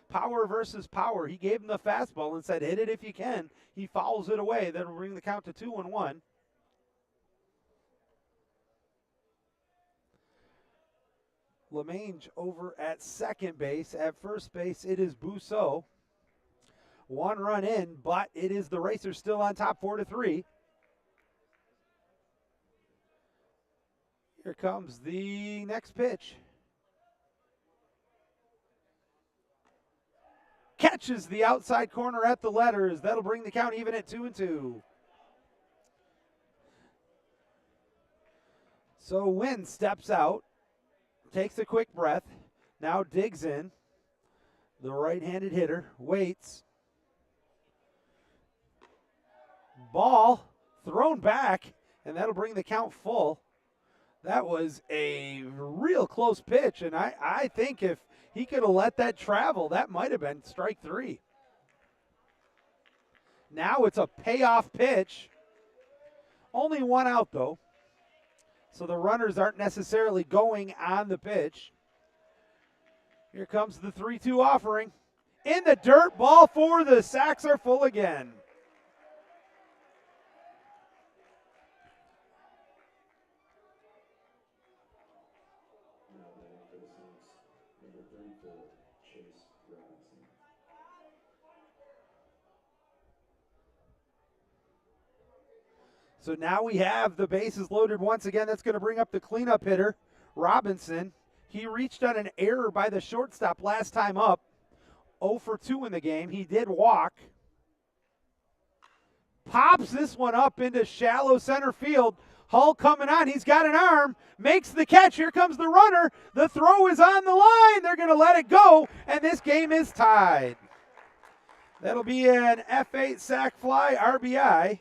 power versus power. He gave him the fastball and said, hit it if you can. He fouls it away. That'll bring the count to 2-1. LeMange over at second base. At first base, it is Bousseau. 1 run in, but it is the Racers still on top 4-3. Here comes the next pitch. Catches the outside corner at the letters. That'll bring the count even at 2-2. So Wynn steps out, takes a quick breath, now digs in. The right-handed hitter waits. Ball thrown back, and that'll bring the count full. That was a real close pitch, and I think if he could have let that travel, that might have been strike 3. Now it's a payoff pitch. Only 1 out, though. So the runners aren't necessarily going on the pitch. Here comes the 3-2 offering. In the dirt, ball 4. The sacks are full again. So now we have the bases loaded once again. That's going to bring up the cleanup hitter, Robinson. He reached on an error by the shortstop last time up. 0 for 2 in the game. He did walk. Pops this one up into shallow center field. Hull coming on. He's got an arm. Makes the catch. Here comes the runner. The throw is on the line. They're going to let it go, and this game is tied. That'll be an F8 sac fly RBI.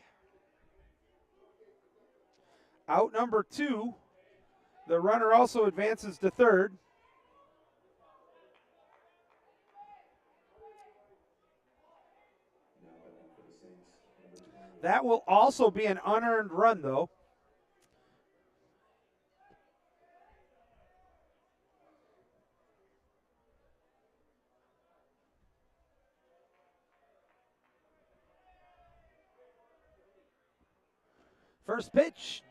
Out number 2. The runner also advances to third. That will also be an unearned run, though. First pitch,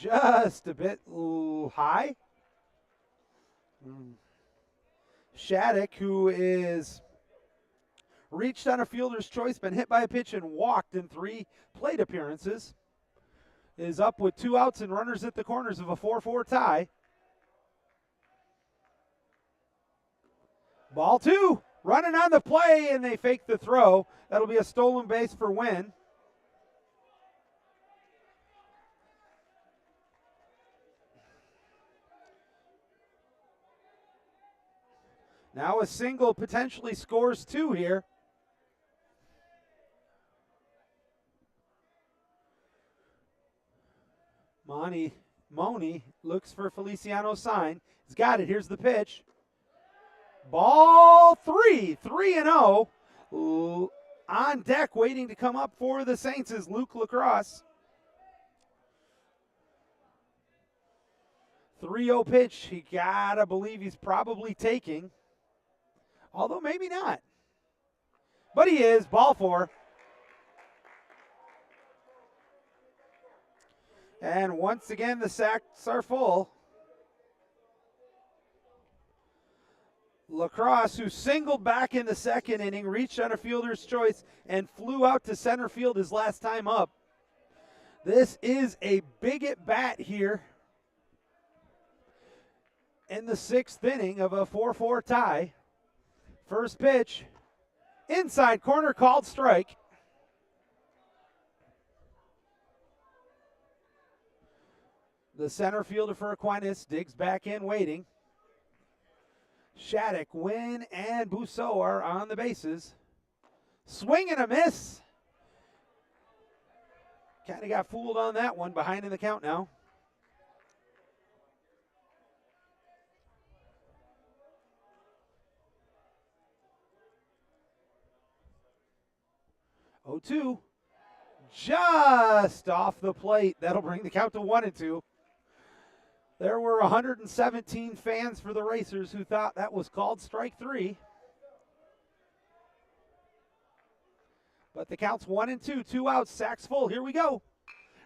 just a bit high. Shattuck, who is reached on a fielder's choice, been hit by a pitch and walked in 3 plate appearances, is up with 2 outs and runners at the corners of a 4-4 tie. Ball 2, running on the play, and they fake the throw. That'll be a stolen base for Wynn. Now a single potentially scores 2 here. Moni looks for Feliciano's sign. He's got it. Here's the pitch. Ball 3, 3-0. On deck waiting to come up for the Saints is Luke Lacrosse. 3-0 pitch. He gotta believe he's probably taking. Although maybe not. But he is. Ball 4. And once again, the sacks are full. Lacrosse, who singled back in the second inning, reached on a fielder's choice and flew out to center field his last time up. This is a big at bat here in the 6th inning of a 4-4 tie. First pitch, inside corner, called strike. The center fielder for Aquinas digs back in, waiting. Shattuck, Wynn, and Bousseau are on the bases. Swing and a miss. Kind of got fooled on that one, behind in the count now. Oh, 2. Just off the plate. That'll bring the count to 1-2. There were 117 fans for the Racers who thought that was called strike 3. But the count's 1-2. 2 outs, sacks full. Here we go.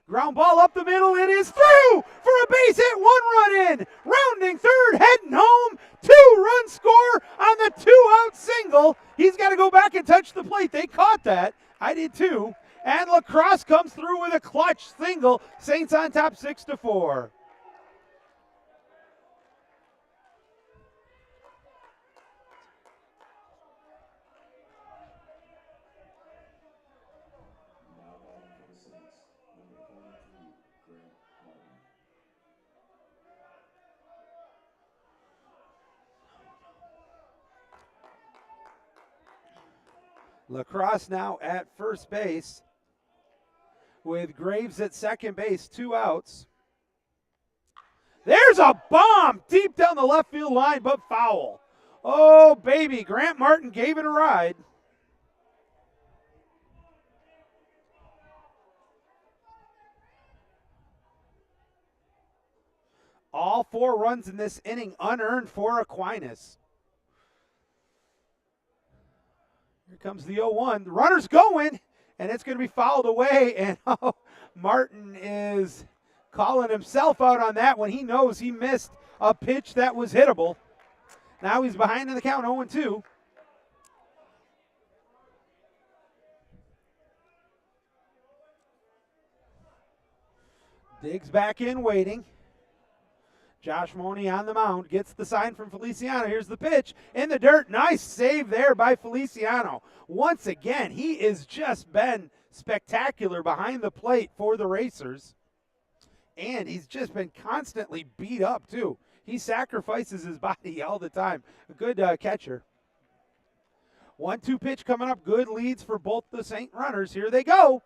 Ground ball up the middle. It is through for a base hit. 1 run in. Rounding third, heading home. 2-run score on the 2-out single. He's got to go back and touch the plate. They caught that. I did too. And Lacrosse comes through with a clutch single. Saints on top 6-4. Now batting for the Saints, number 43, Grant Martin. Lacrosse now at first base with Graves at second base, 2 outs. There's a bomb deep down the left field line, but foul. Oh, baby, Grant Martin gave it a ride. All 4 runs in this inning unearned for Aquinas. Here comes the 0-1. The runner's going, and it's going to be fouled away. And Martin is calling himself out on that one. He knows he missed a pitch that was hittable. Now he's behind in the count, 0-2. Digs back in, waiting. Josh Money on the mound, gets the sign from Feliciano. Here's the pitch in the dirt. Nice save there by Feliciano. Once again, he has just been spectacular behind the plate for the Racers. And he's just been constantly beat up, too. He sacrifices his body all the time. A good catcher. 1-2 pitch coming up. Good leads for both the Saint runners. Here they go.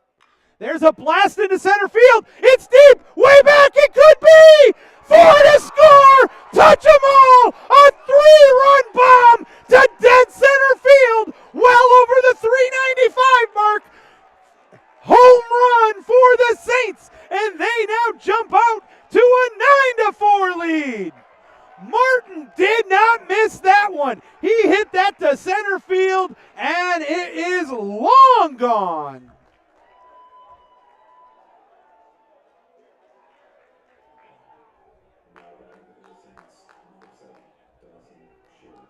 There's a blast into center field. It's deep, way back. It could be 4 to score. Touch them all. A 3-run bomb to dead center field, well over the 395 mark. Home run for the Saints, and they now jump out to a 9-4 lead. Martin did not miss that one. He hit that to center field, and it is long gone. Now batting for the Saints, number 7, Dawson Shearer.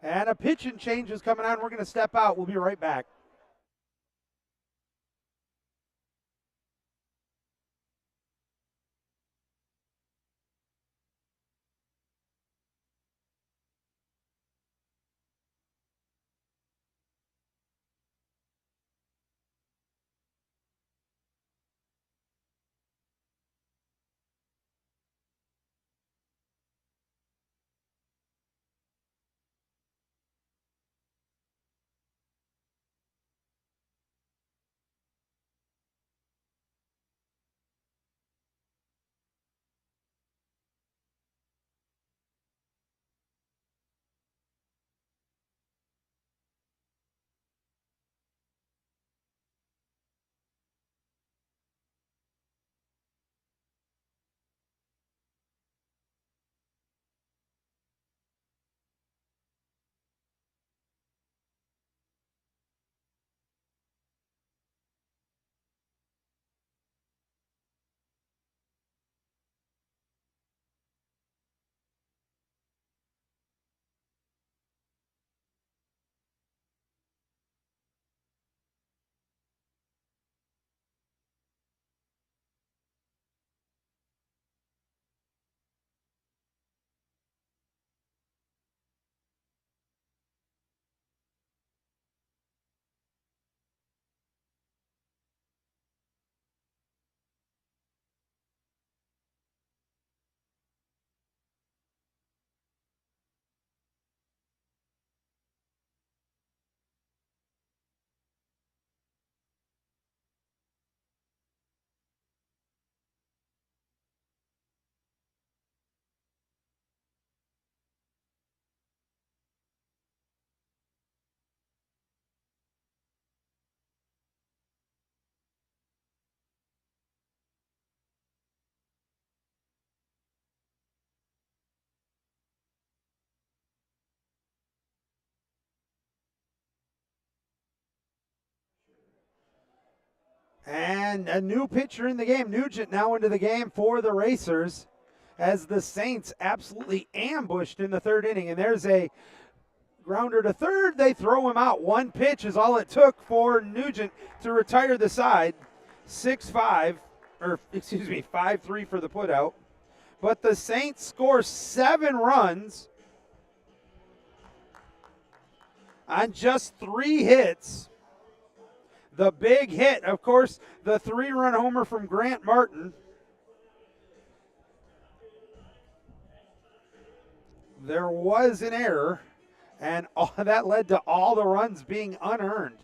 And a pitching change is coming on. We're going to step out. We'll be right back. And a new pitcher in the game, Nugent, now into the game for the Racers, as the Saints absolutely ambushed in the third inning. And there's a grounder to third. They throw him out. One pitch is all it took for Nugent to retire the side. 5-3 for the putout. But the Saints score 7 runs on just 3 hits. The big hit, of course, the 3-run homer from Grant Martin. There was an error, and that led to all the runs being unearned.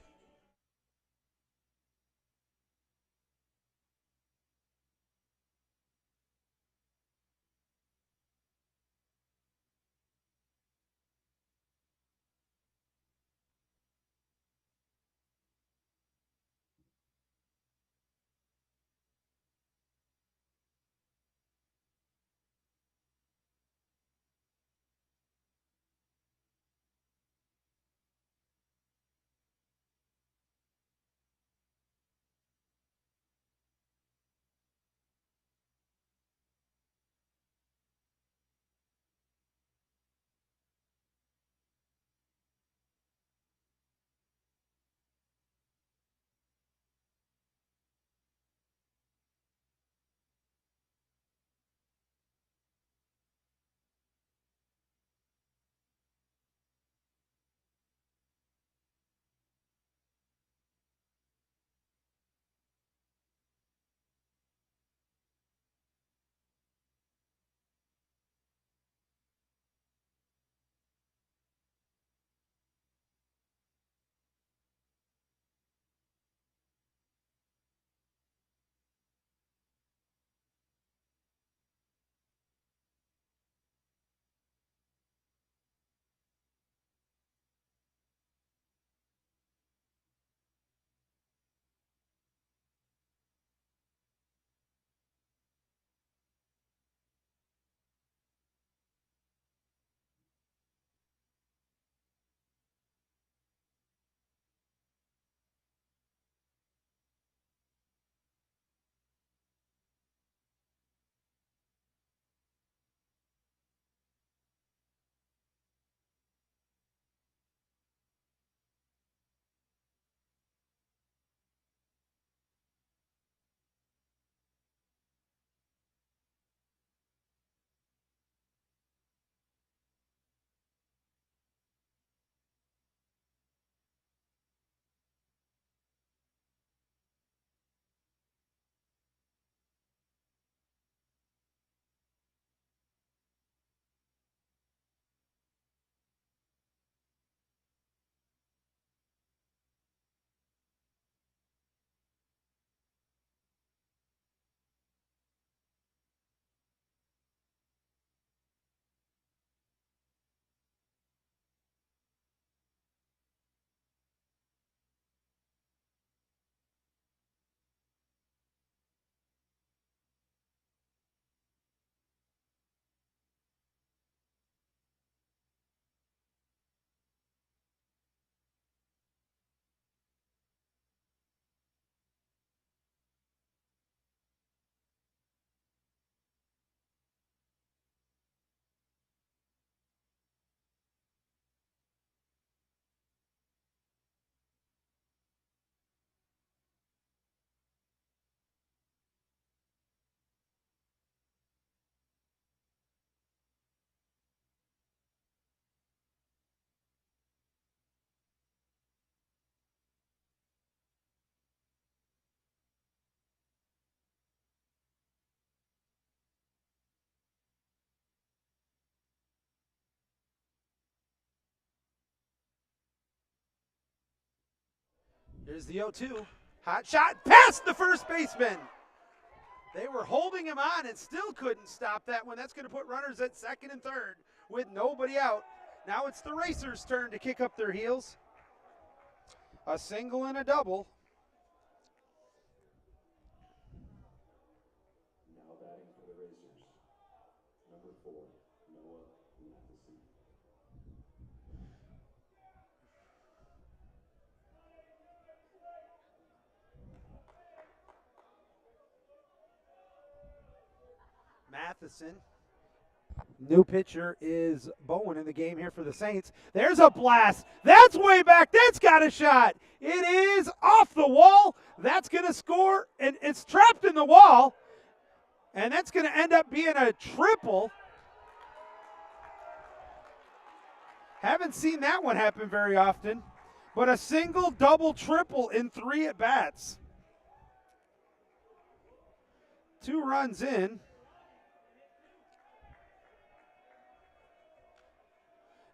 Here's the 0-2. Hot shot past the first baseman. They were holding him on and still couldn't stop that one. That's going to put runners at second and third with nobody out. Now it's the Racers' turn to kick up their heels. A single and a double. Now batting for the Racers, number 4, Noah Matheson. Matheson. New pitcher is Bowen in the game here for the Saints. There's a blast. That's way back. That's got a shot. It is off the wall. That's going to score, and it's trapped in the wall. And that's going to end up being a triple. Haven't seen that one happen very often. But a single, double, triple in 3 at-bats. 2 runs in.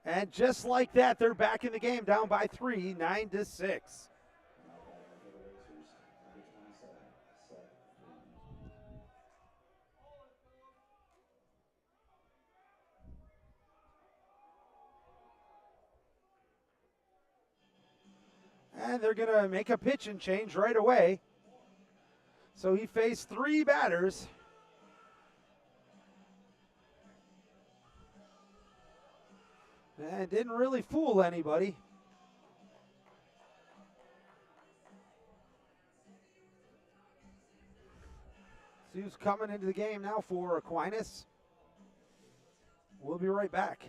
And just like that, they're back in the game, down by 3, 9-6. And they're going to make a pitch and change right away. So he faced 3 batters. And didn't really fool anybody. See who's coming into the game now for Aquinas. We'll be right back.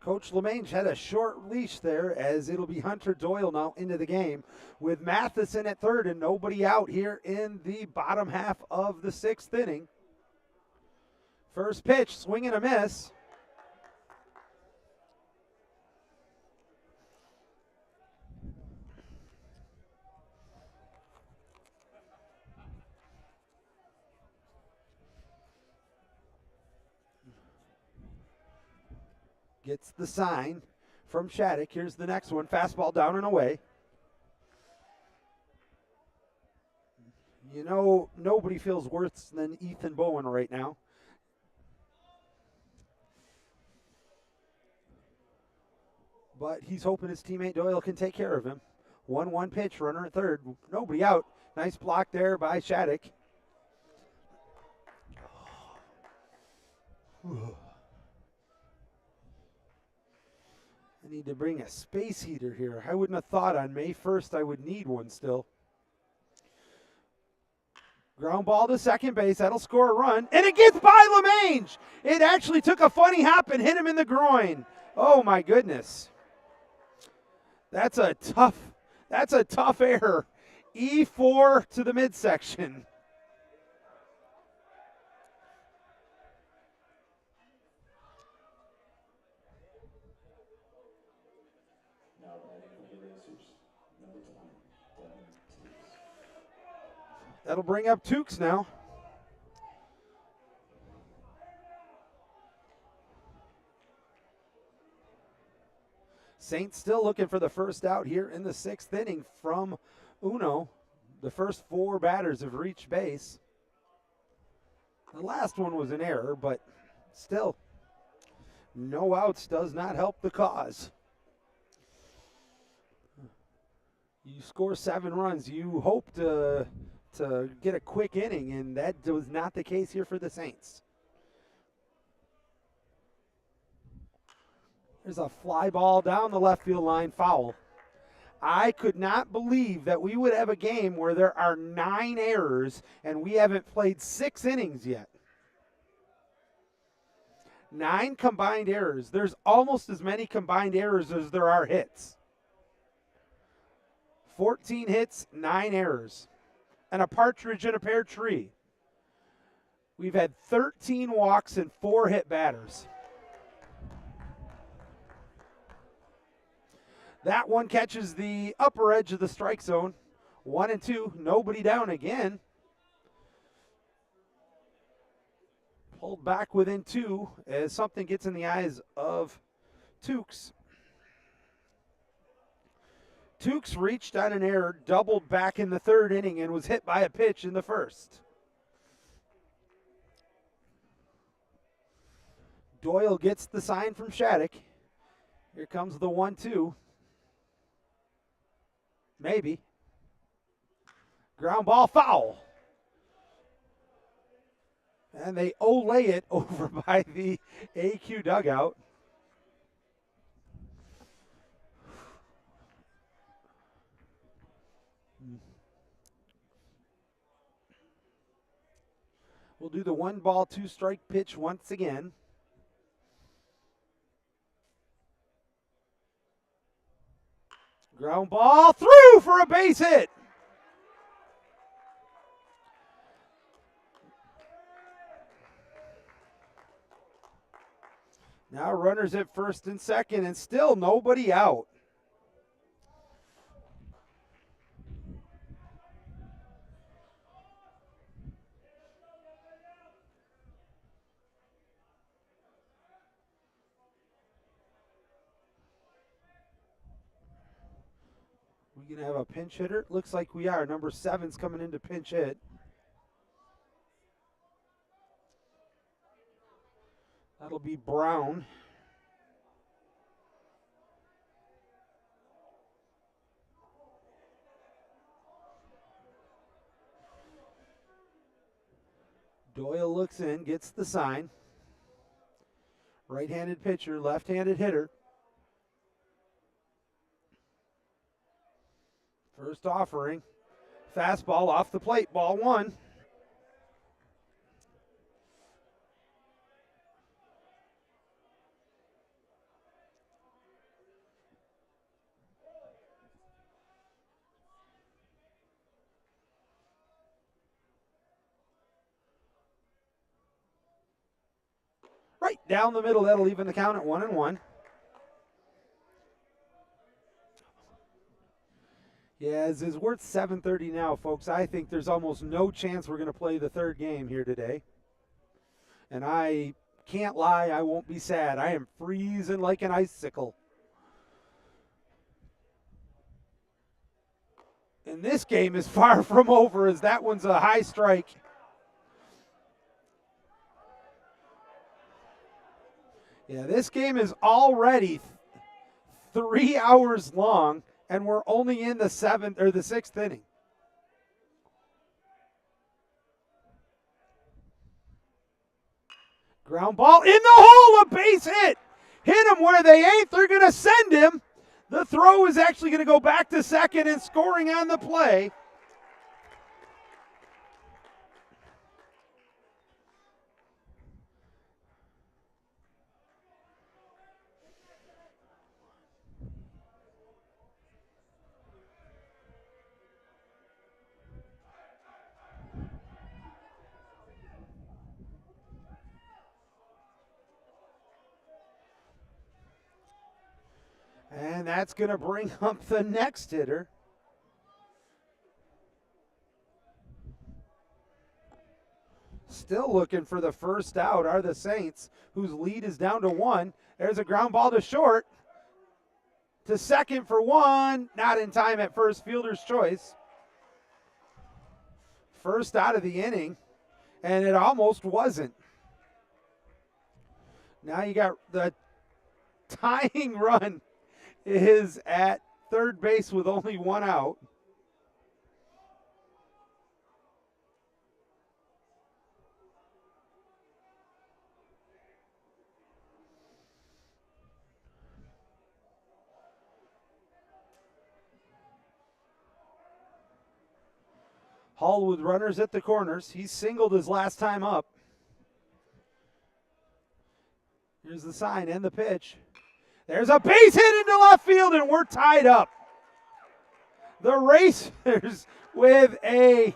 Coach LeMange had a short leash there, as it'll be Hunter Doyle now into the game with Matheson at third and nobody out here in the bottom half of the 6th inning. First pitch, swing and a miss. Gets the sign from Shattuck. Here's the next one. Fastball down and away. You know, nobody feels worse than Ethan Bowen right now. But he's hoping his teammate Doyle can take care of him. 1-1 pitch, runner at third. Nobody out. Nice block there by Shattuck. I need to bring a space heater here. I wouldn't have thought on May 1st I would need one still. Ground ball to second base. That'll score a run. And it gets by LeMange. It actually took a funny hop and hit him in the groin. Oh, my goodness. That's a tough error. E4 to the midsection. That'll bring up Tukes now. Saints still looking for the first out here in the 6th inning from UNOH. The first 4 batters have reached base. The last one was an error, but still, no outs does not help the cause. You score 7 runs, you hope to get a quick inning, and that was not the case here for the Saints. There's a fly ball down the left field line, foul. I could not believe that we would have a game where there are 9 errors and we haven't played 6 innings yet. 9 combined errors. There's almost as many combined errors as there are hits. 14 hits, 9 errors, and a partridge in a pear tree. We've had 13 walks and 4 hit batters. That one catches the upper edge of the strike zone. 1-2, nobody down again. Pulled back within 2 as something gets in the eyes of Tukes. Tukes reached on an error, doubled back in the 3rd inning, and was hit by a pitch in the 1st. Doyle gets the sign from Shattuck. Here comes the 1-2. Maybe. Ground ball, foul. And they olay it over by the AQ dugout. We'll do the 1 ball, 2 strike pitch once again. Ground ball through for a base hit. Now runners at first and second, and still nobody out. We gonna have a pinch hitter? Looks like we are. Number 7's coming in to pinch hit. That'll be Brown. Doyle looks in, gets the sign. Right-handed pitcher, left-handed hitter. First offering. Fastball off the plate, ball 1. Right down the middle, that'll even the count at 1-1. Yeah, it's worth 7:30 now, folks. I think there's almost no chance we're going to play the 3rd game here today. And I can't lie, I won't be sad. I am freezing like an icicle. And this game is far from over, as that one's a high strike. Yeah, this game is already 3 hours long, and we're only in the 7th or the 6th inning. Ground ball in the hole, a base hit. Hit him where they ain't. They're going to send him. The throw is actually going to go back to second, and scoring on the play. And that's going to bring up the next hitter. Still looking for the first out are the Saints, whose lead is down to 1. There's a ground ball to short. To second for 1. Not in time at first, fielder's choice. first out of the inning, and it almost wasn't. Now you got the tying run is at third base with only one out. Hall with runners at the corners. He singled his last time up. Here's the sign and the pitch. There's a base hit into left field, and we're tied up. The Racers with a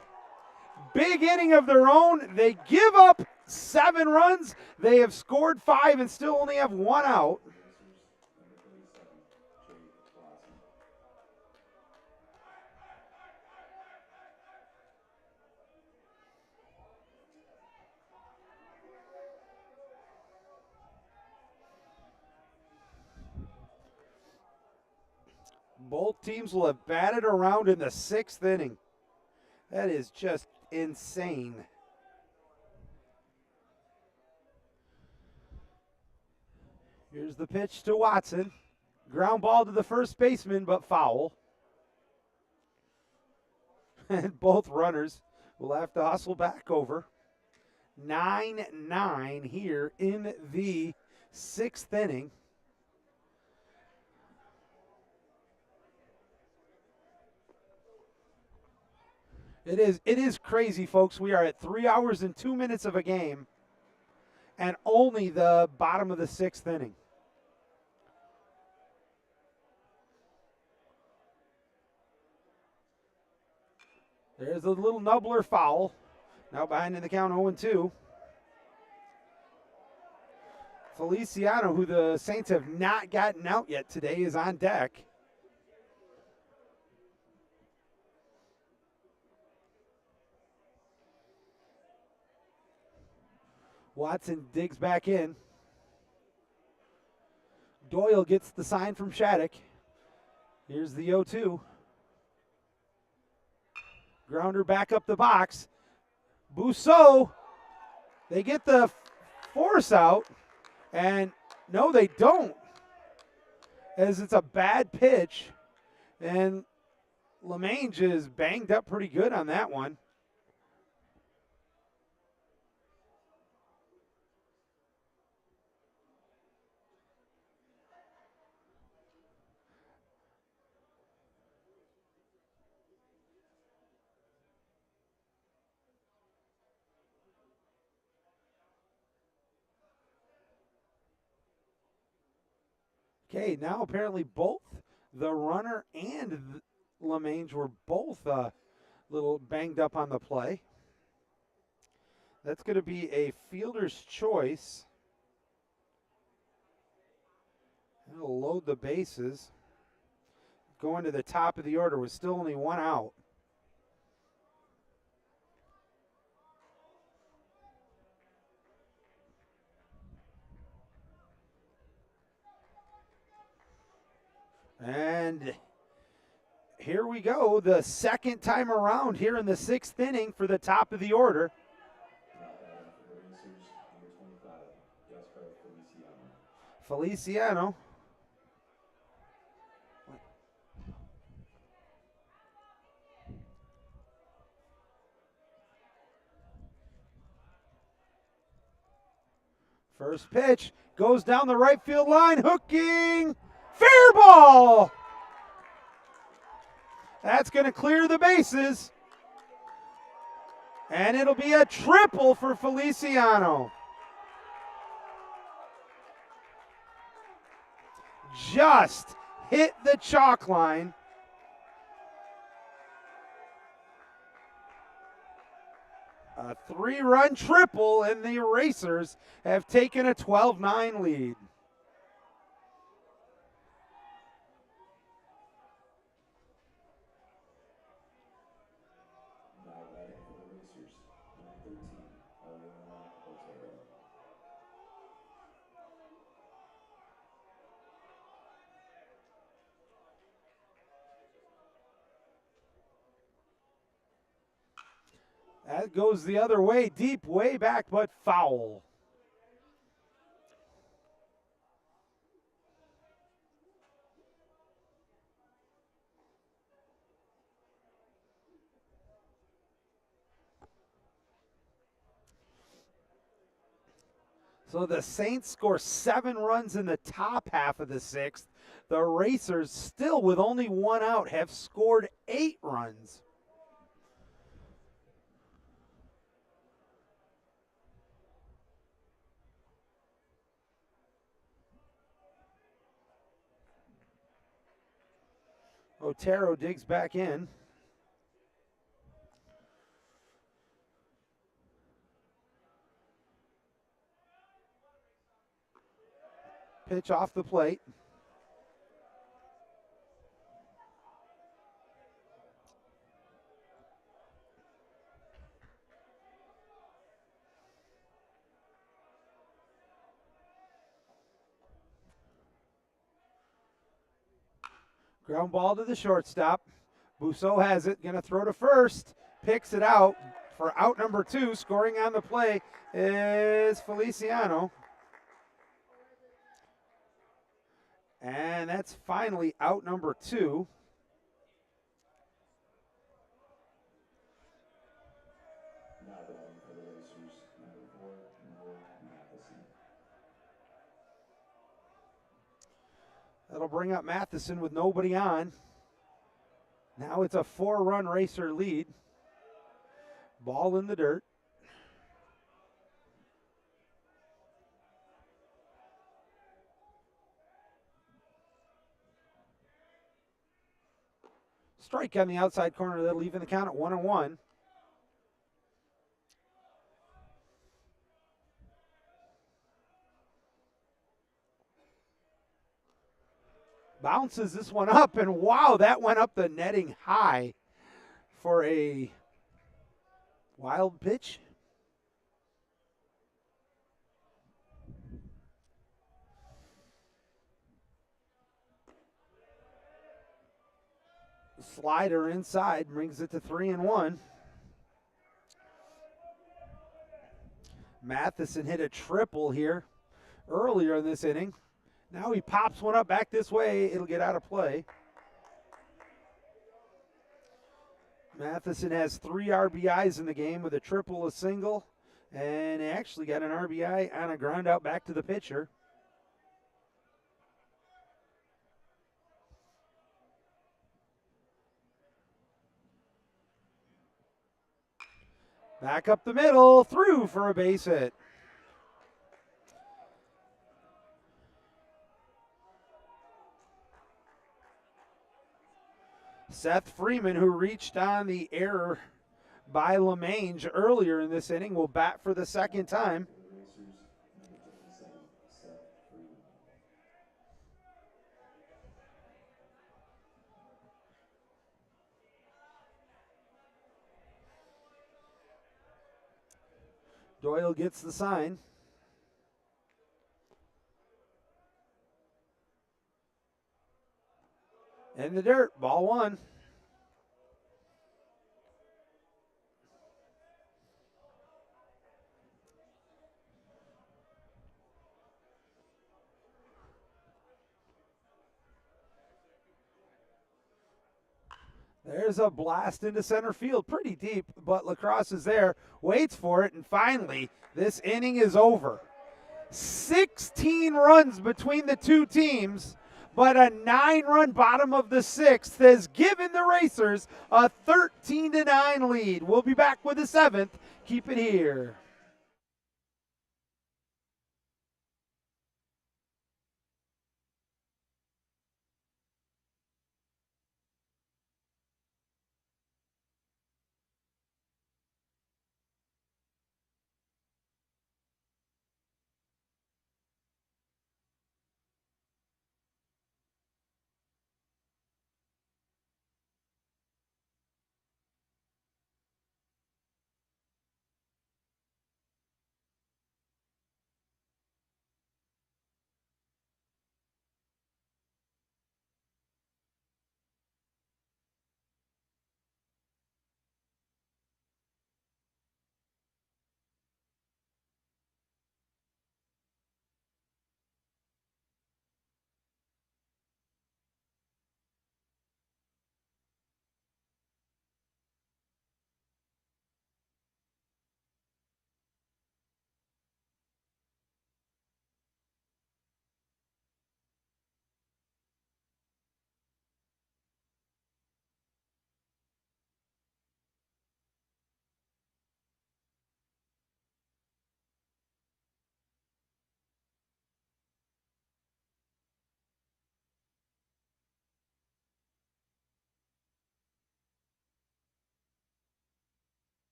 big inning of their own. They give up 7 runs. They have scored 5 and still only have 1 out. Both teams will have batted around in the 6th inning. That is just insane. Here's the pitch to Watson. Ground ball to the first baseman, but foul. And both runners will have to hustle back over. 9-9 here in the 6th inning. It is crazy, folks. We are at 3 hours and 2 minutes of a game and only the bottom of the 6th inning. There's a little nubbler foul. Now behind in the count 0-2. Feliciano, who the Saints have not gotten out yet today, is on deck. Watson digs back in. Doyle gets the sign from Shattuck. Here's the 0-2. Grounder back up the box. Bousseau, they get the force out, and no, they don't, as it's a bad pitch, and LeMange is banged up pretty good on that one. Okay, now apparently both the runner and LeMange were both a little banged up on the play. That's going to be a fielder's choice. It'll load the bases. Going to the top of the order with still only 1 out. And here we go, the second time around here in the 6th inning for the top of the order. Feliciano. First pitch goes down the right field line, hooking. Fair ball. That's going to clear the bases. And it'll be a triple for Feliciano. Just hit the chalk line. A 3-run triple, and the Racers have taken a 12-9 lead. That goes the other way, deep, way back, but foul. So the Saints score 7 runs in the top half of the sixth. The Racers, still with only 1 out, have scored 8 runs. Otero digs back in. Pitch off the plate. Ground ball to the shortstop. Bousseau has it, going to throw to first. Picks it out for out number 2. Scoring on the play is Feliciano. And that's finally out number 2. Now batting for the Racers, number 4, Noah Matheson. That'll bring up Matheson with nobody on. Now it's a 4-run Racer lead. Ball in the dirt. Strike on the outside corner, they're leaving the count at 1-1. Bounces this one up, and wow, that went up the netting high for a wild pitch. Slider inside brings it to 3-1. Matheson hit a triple here earlier in this inning. Now he pops one up back this way. It'll get out of play. Matheson has 3 RBIs in the game with a triple, a single, and actually got an RBI on a ground out back to the pitcher. Back up the middle, through for a base hit. Seth Freeman, who reached on the error by LeMange earlier in this inning, will bat for the second time. For the Racers, number 27, Seth Freeman. Doyle gets the sign. In the dirt, ball 1. There's a blast into center field, pretty deep, but Lacrosse is there, waits for it, and finally, this inning is over. 16 runs between the two teams, but a 9-run bottom of the 6th has given the Racers a 13-9 lead. We'll be back with the 7th. Keep it here.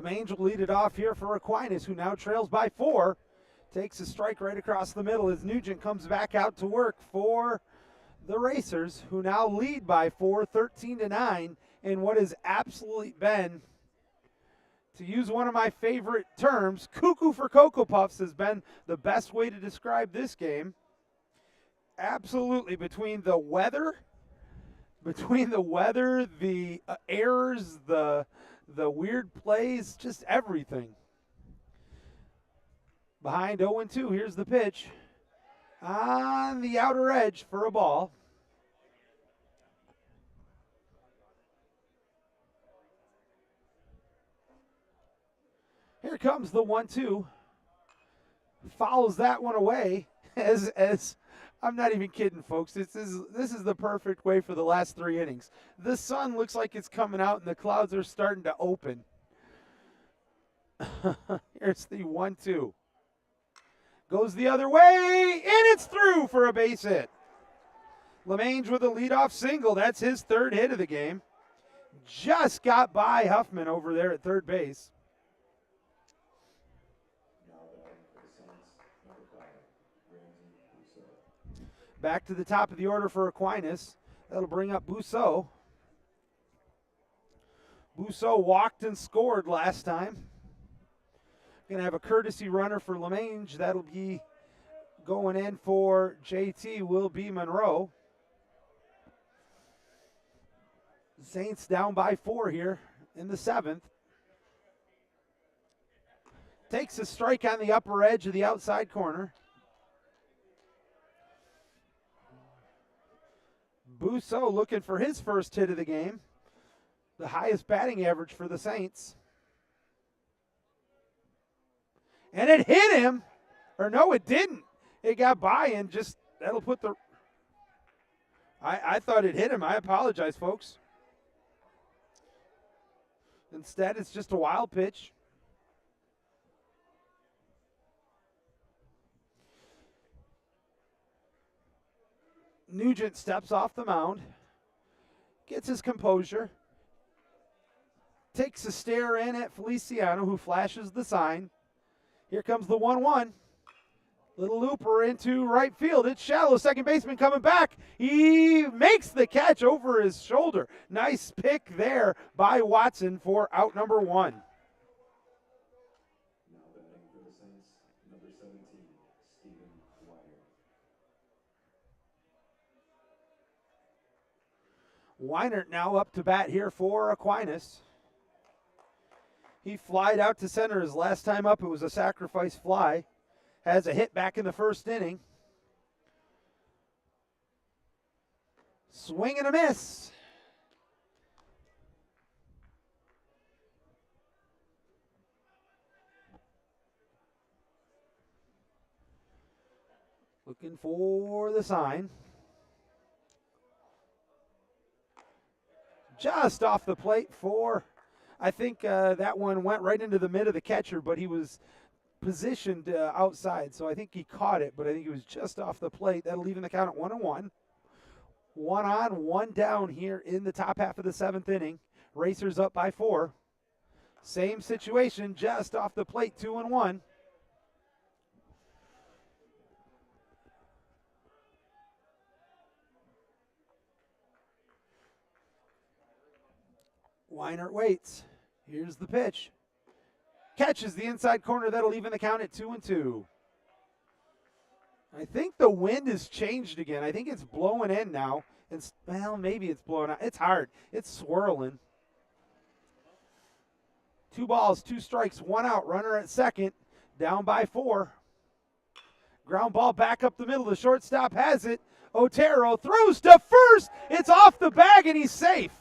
LeMange will lead it off here for Aquinas, who now trails by 4. Takes a strike right across the middle as Nugent comes back out to work for the Racers, who now lead by 4, 13-9, in what has absolutely been, to use one of my favorite terms, cuckoo for Cocoa Puffs has been the best way to describe this game. Absolutely, between the weather, the errors, the weird plays, just everything. Behind 0-2, here's the pitch. On the outer edge for a ball. Here comes the 1-2. Fouls that one away as I'm not even kidding, folks. This is the perfect way for the last 3 innings. The sun looks like it's coming out and the clouds are starting to open. Here's the 1-2. Goes the other way, and it's through for a base hit. LeMange with a leadoff single. That's his 3rd hit of the game. Just got by Huffman over there at third base. Back to the top of the order for Aquinas. That'll bring up Bousseau. Bousseau walked and scored last time. Going to have a courtesy runner for LeMange. That'll be going in for JT, will be Monroe. Saints down by 4 here in the 7th. Takes a strike on the upper edge of the outside corner. Bousseau looking for his first hit of the game. The highest batting average for the Saints. And it hit him. Or no, it didn't. It got by and just, that'll put the, I thought it hit him. I apologize, folks. Instead, it's just a wild pitch. Nugent steps off the mound, gets his composure, takes a stare in at Feliciano, who flashes the sign. Here comes the 1-1. Little looper into right field. It's shallow. Second baseman coming back. He makes the catch over his shoulder. Nice pick there by Watson for out number 1. Now batting for the Saints, number 17, Stephen Weiner. Weinert now up to bat here for Aquinas. He flied out to center his last time up. It was a sacrifice fly. Has a hit back in the 1st inning. Swing and a miss. Looking for the sign. Just off the plate for, I think that one went right into the mid of the catcher, but he was positioned outside, so I think he caught it, but I think it was just off the plate. That'll leave in the count at 1-1. 1 on, 1 down here in the top half of the 7th inning. Racers up by 4. Same situation, just off the plate, 2-1. Weinert waits. Here's the pitch. Catches the inside corner. That'll even the count at 2-2. I think the wind has changed again. I think it's blowing in now. Well, maybe it's blowing out. It's hard. It's swirling. 2 balls, 2 strikes, 1 out. Runner at second. Down by 4. Ground ball back up the middle. The shortstop has it. Otero throws to first. It's off the bag and he's safe.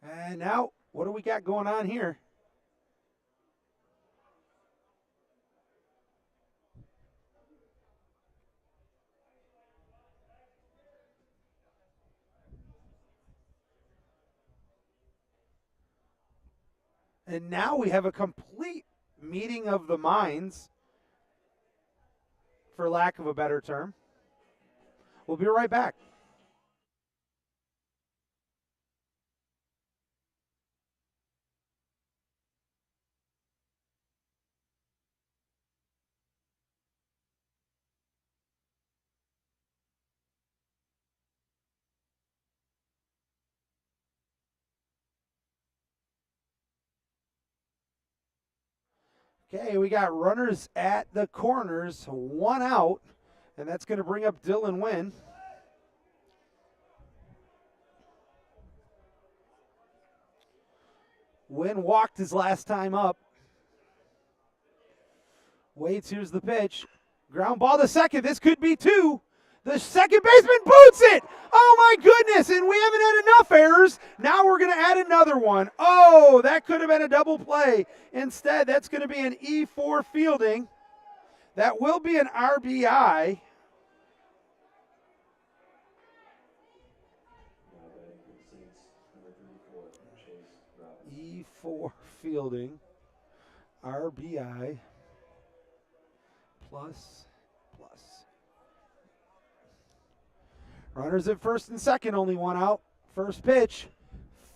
And now, what do we got going on here? And now we have a complete meeting of the minds, for lack of a better term. We'll be right back. Okay, we got runners at the corners, 1 out, and that's going to bring up Dylan Wynn. Wynn walked his last time up. Waits, here's the pitch. Ground ball to second. This could be 2. The second baseman boots it. Oh my goodness, and we haven't had enough errors. Now we're going to add another one. Oh, that could have been a double play. Instead, that's going to be an E4 fielding. That will be an RBI. E4 fielding. RBI. Plus. Runners at first and second, only 1 out. First pitch,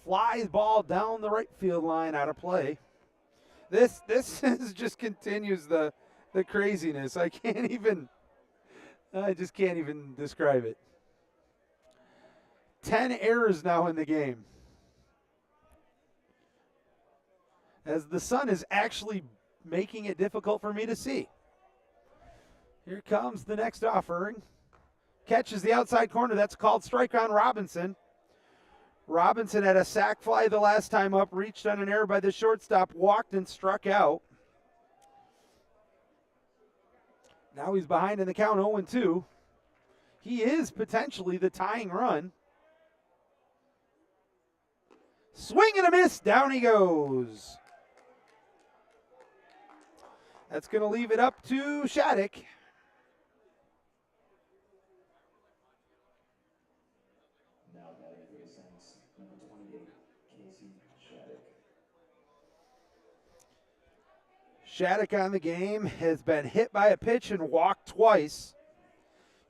flies ball down the right field line, out of play. This just continues the craziness. I just can't even describe it. 10 errors now in the game, as the sun is actually making it difficult for me to see. Here comes the next offering. Catches the outside corner. That's called strike on Robinson. Robinson had a sac fly the last time up, reached on an error by the shortstop, walked and struck out. Now he's behind in the count, 0-2. He is potentially the tying run. Swing and a miss. Down he goes. That's going to leave it up to Shattuck. Shattuck on the game has been hit by a pitch and walked twice.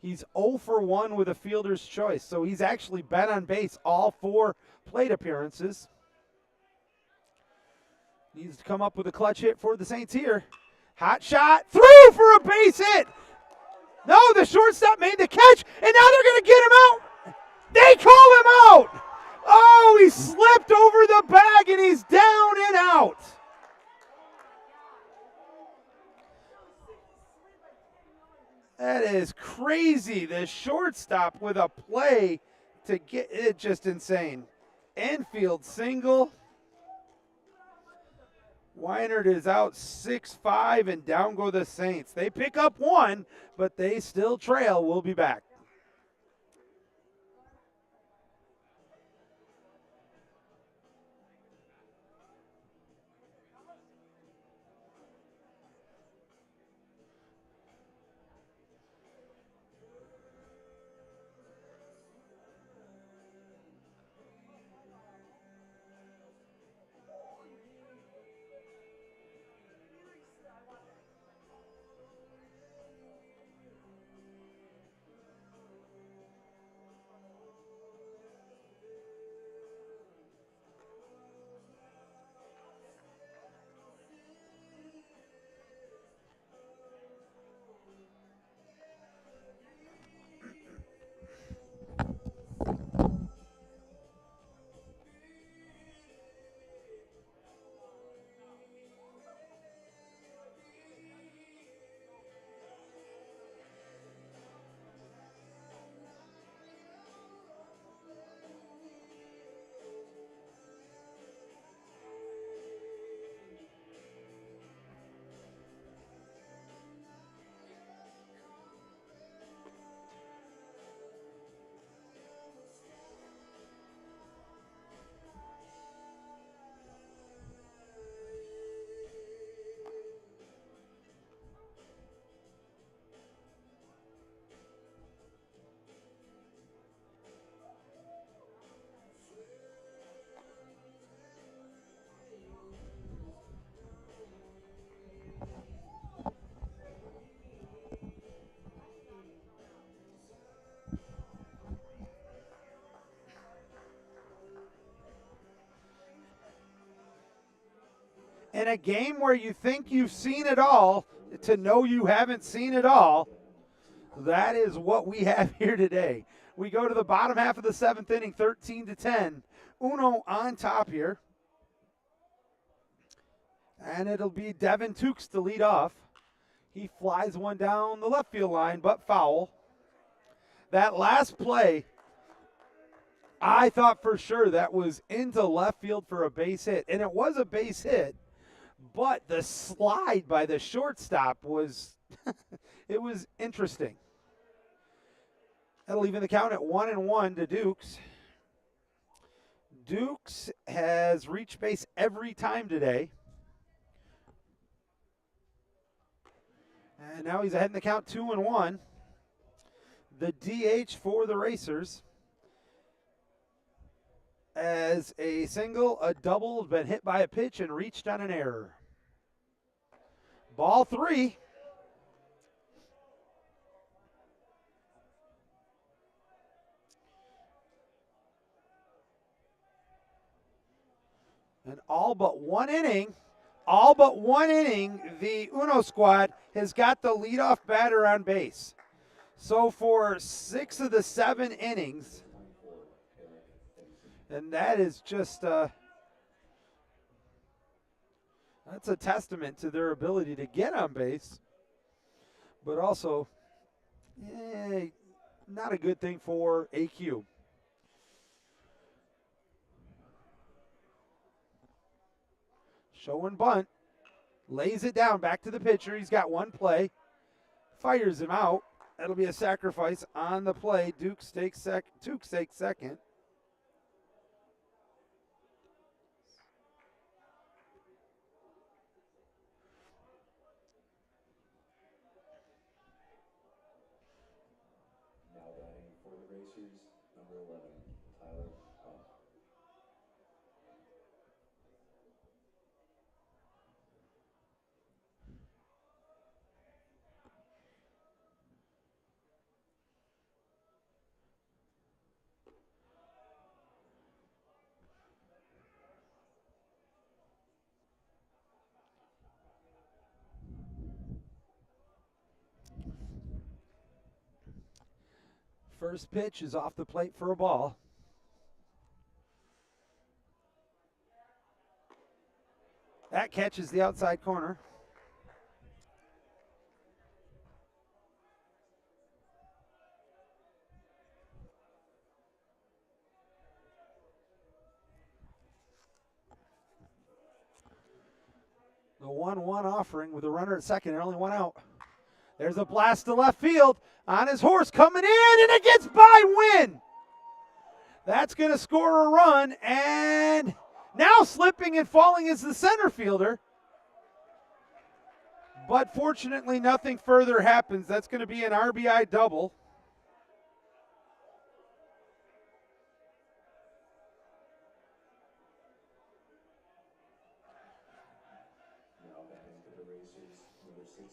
He's 0 for 1 with a fielder's choice, so he's actually been on base all 4 plate appearances. Needs to come up with a clutch hit for the Saints here. Hot shot, through for a base hit. No, the shortstop made the catch, and now they're going to get him out. They call him out. Oh, he slipped over the bag, and he's down and out. That is crazy. The shortstop with a play to get it, just insane. Infield single. Weinert is out 6-5, and down go the Saints. They pick up 1, but they still trail. We'll be back. in a game where you think you've seen it all to know you haven't seen it all. That is what we have here today. We go to the bottom half of the 7th inning, 13-10. UNO on top here. And it'll be Devin Tukes to lead off. He flies one down the left field line, but foul. That last play, I thought for sure that was into left field for a base hit. And it was a base hit, but the slide by the shortstop was, it was interesting. That'll even the count at 1-1 to Dukes. Dukes has reached base every time today. And now he's ahead in the count 2-1. The DH for the Racers. As a single, a double has been hit by a pitch and reached on an error. Ball 3. And all but one inning, the UNO squad has got the leadoff batter on base. So for 6 of the 7 innings, and that is just, that's a testament to their ability to get on base, but also not a good thing for AQ. Show and bunt. Lays it down back to the pitcher. He's got one play. Fires him out. That'll be a sacrifice on the play. Tukes takes second. Now batting for the Racers, number 11, Tyler Hunt. First pitch is off the plate for a ball. That catches the outside corner. The 1-1 offering with a runner at second and only one out. There's a blast to left field on his horse coming in, and it gets by Wynn. That's going to score a run, and now slipping and falling is the center fielder. But fortunately, nothing further happens. That's going to be an RBI double. Now batting for the Racers, number 16,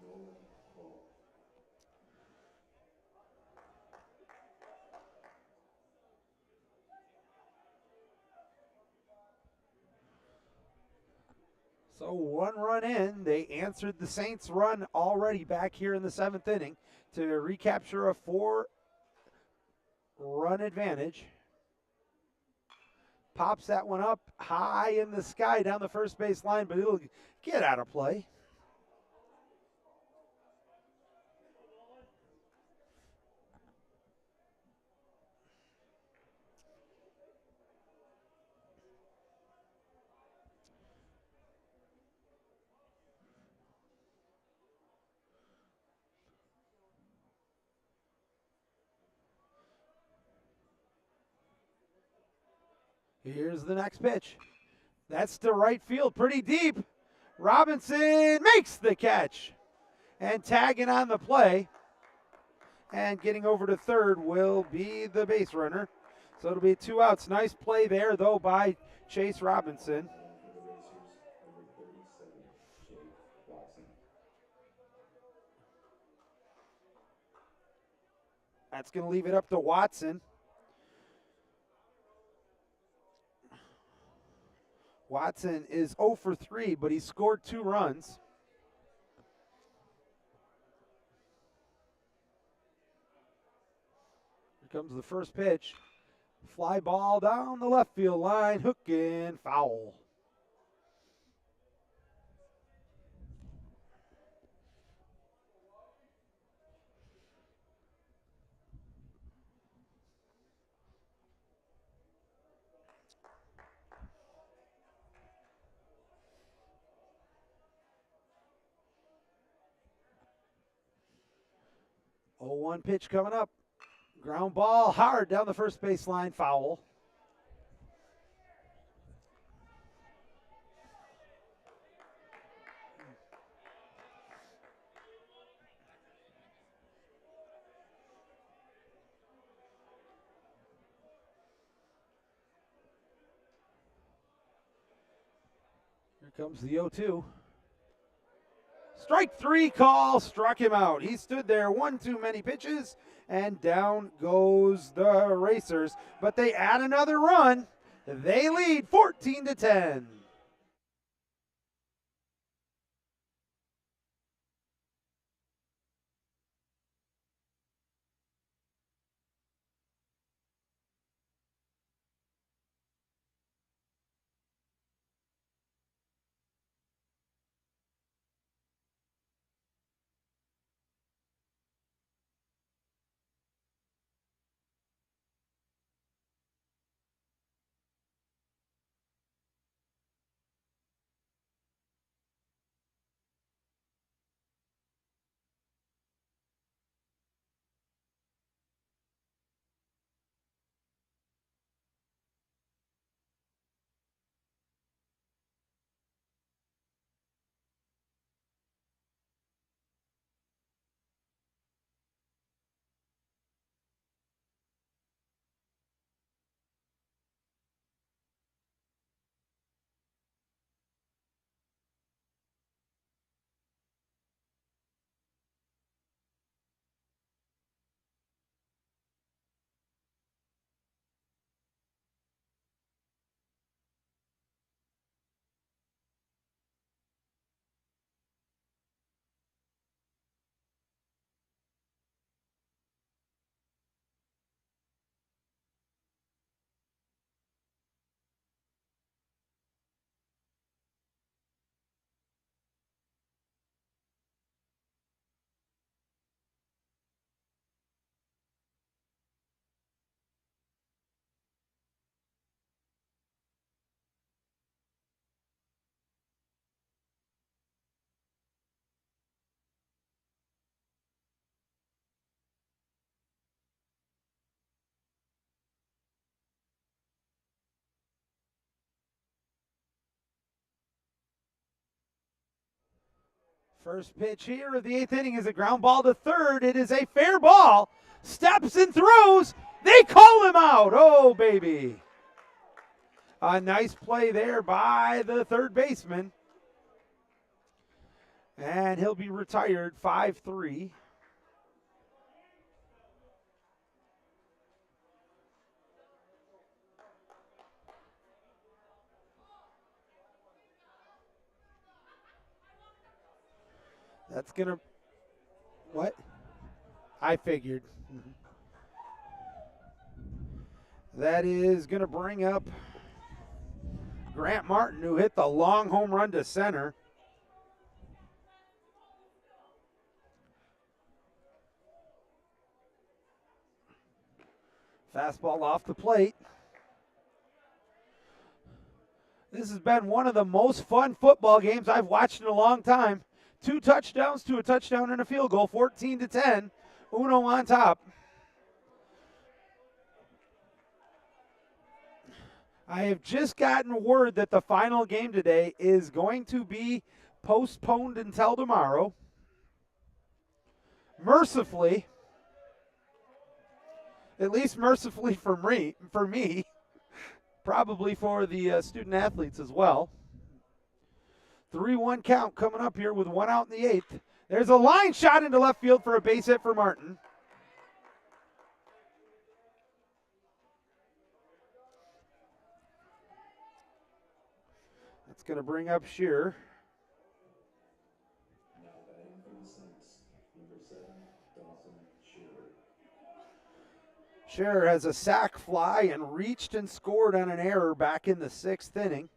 Nolan Hall. So 1 run in. They answered the Saints' run already back here in the 7th inning to recapture a 4-run advantage. Pops that one up high in the sky down the first base line, but it'll get out of play. Here's the next pitch. That's to right field, pretty deep. Robinson makes the catch. And tagging on the play and getting over to third will be the base runner. So it'll be 2 outs. Nice play there, though, by Chase Robinson. For the Racers, number 37, Jake Watson. That's going to leave it up to Watson. Watson is 0 for 3, but he scored 2 runs. Here comes the first pitch. Fly ball down the left field line, hook and foul. Oh, 1 pitch coming up. Ground ball hard down the first baseline, foul. Here comes the 0-2. Strike 3 call, struck him out. He stood there 1 too many pitches, and down goes the Racers. But they add another run. They lead 14-10. First pitch here of the 8th inning is a ground ball to third. It is a fair ball. Steps and throws. They call him out. Oh, baby. A nice play there by the third baseman. And he'll be retired 5-3. That's going to, what? I figured. That is going to bring up Grant Martin, who hit the long home run to center. Fastball off the plate. This has been one of the most fun football games I've watched in a long time. 2 touchdowns to a touchdown and a field goal, 14-10. Uno on top. I have just gotten word that the final game today is going to be postponed until tomorrow. Mercifully, at least mercifully for me, probably for the student athletes as well. 3-1 count coming up here with 1 out in the 8th. There's a line shot into left field for a base hit for Martin. going to bring up Shearer. Now batting for the Saints, number 7, Dawson Shearer. Shearer has a sac fly and reached and scored on an error back in the 6th inning.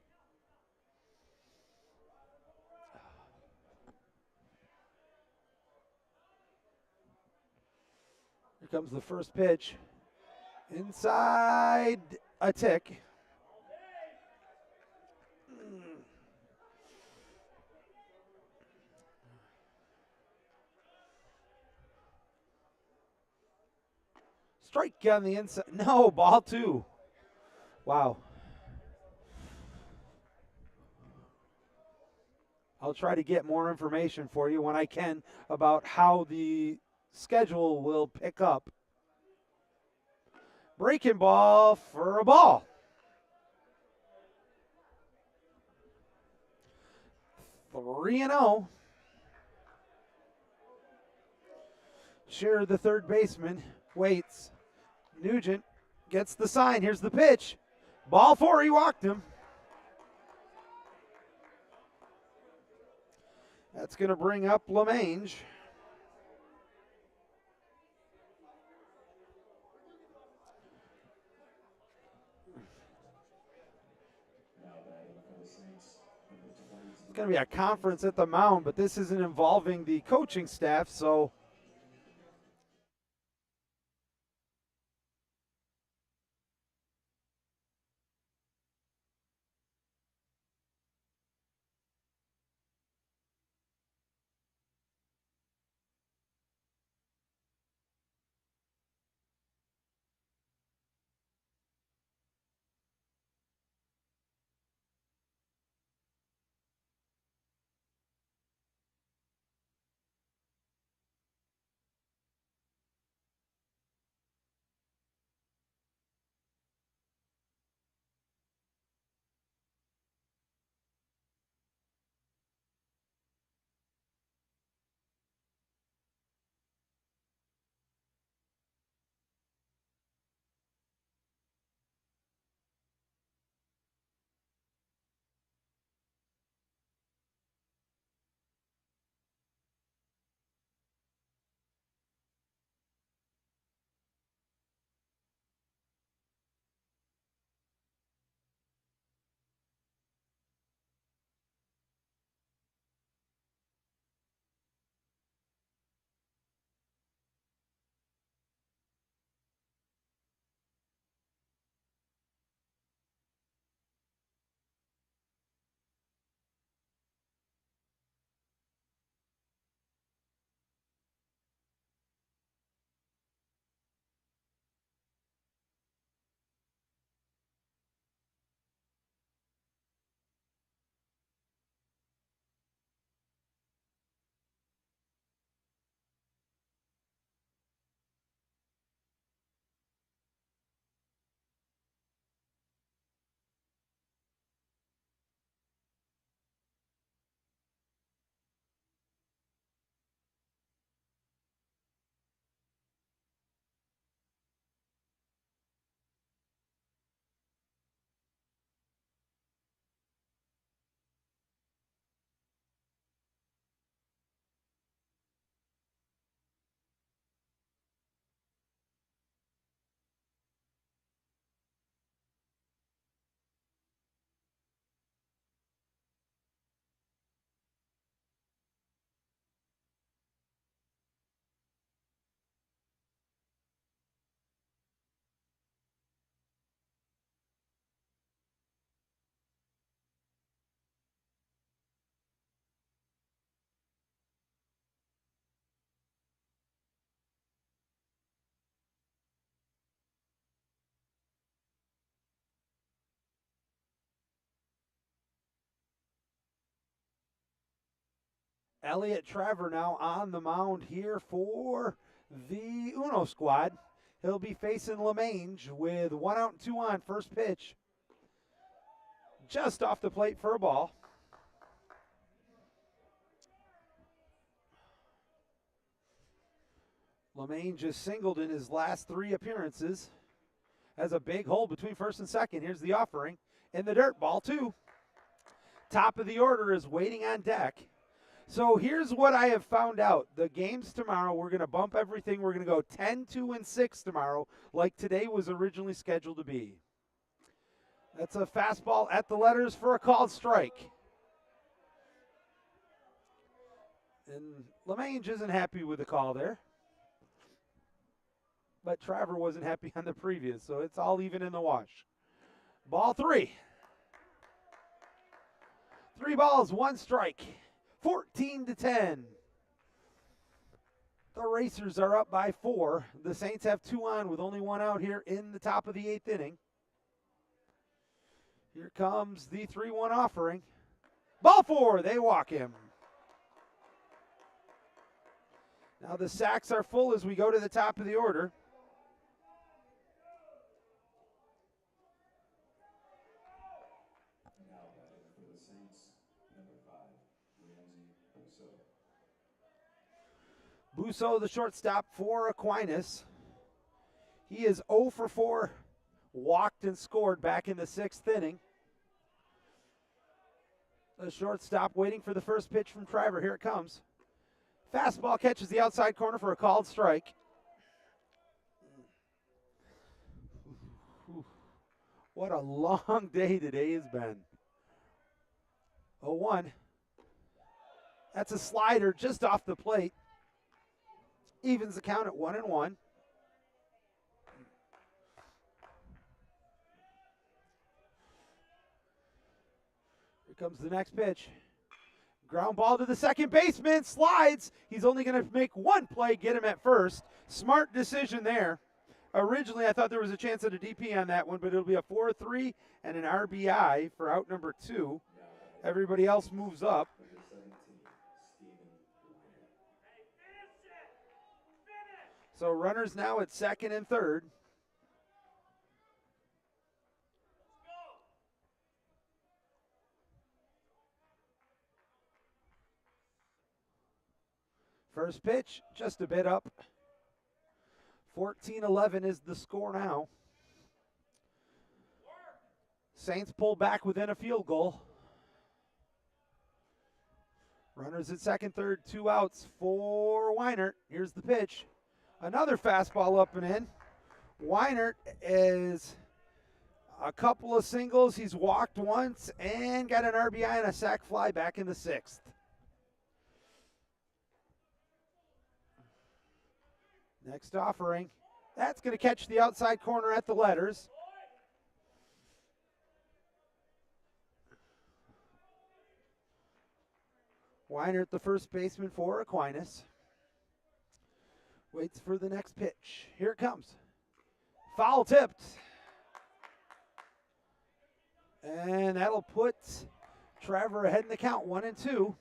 Here comes the first pitch. Inside a tick. Strike on the inside. No, ball 2. Wow. I'll try to get more information for you when I can about how the schedule will pick up. Breaking ball for a ball. Three and 0. Shearer, the third baseman, waits. Nugent gets the sign. Here's the pitch. Ball 4. He walked him. That's going to bring up LeMange. It's going to be a conference at the mound, but this isn't involving the coaching staff, so Elliott Traver now on the mound here for the UNO squad. He'll be facing LeMange with 1 out and 2 on. First pitch just off the plate for a ball. LeMange just singled in his last 3 appearances. Has a big hole between first and second. Here's the offering. In the dirt, ball 2. Top of the order is waiting on deck. So here's what I have found out. The games tomorrow, we're going to bump everything. We're going to go 10, 2, and 6 tomorrow, like today was originally scheduled to be. That's a fastball at the letters for a called strike. And LeMange isn't happy with the call there. But Traver wasn't happy on the previous, so it's all even in the wash. Ball 3. 3 balls, 1 strike. 14-10. The Racers are up by 4. The Saints have 2 on with only 1 out here in the top of the 8th inning. Here comes the 3-1 offering. Ball 4, they walk him. Now the sacks are full as we go to the top of the order. Now batting for the Saints, number 5, Busso, the shortstop for Aquinas. He is 0 for 4, walked and scored back in the 6th inning. The shortstop waiting for the first pitch from Traver. Here it comes. Fastball catches the outside corner for a called strike. What a long day today has been. 0-1. That's a slider just off the plate. Evens the count at 1-1. Here comes the next pitch. Ground ball to the second baseman, slides. He's only going to make one play, get him at first. Smart decision there. Originally, I thought there was a chance at a DP on that one, but it'll be a 4-3 and an RBI for out number 2. Everybody else moves up. So runners now at second and third. First pitch, just a bit up. 14-11 is the score now. Saints pull back within a field goal. Runners at second, third, 2 outs for Weinert. Here's the pitch. Another fastball up and in. Weinert is a couple of singles. He's walked once and got an RBI and a sac fly back in the 6th. Next offering. That's going to catch the outside corner at the letters. Weinert, the first baseman for Aquinas. Waits for the next pitch. Here it comes. Foul tipped. And that'll put Traver ahead in the count, 1-2.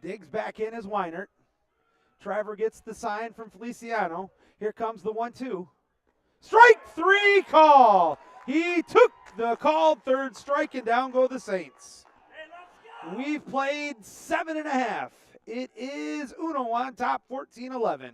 Digs back in as Weinert. Traver gets the sign from Feliciano. Here comes the 1-2. Strike 3 call. He took the called third strike, and down go the Saints. We've played 7.5. It is UNO on top, 14-11.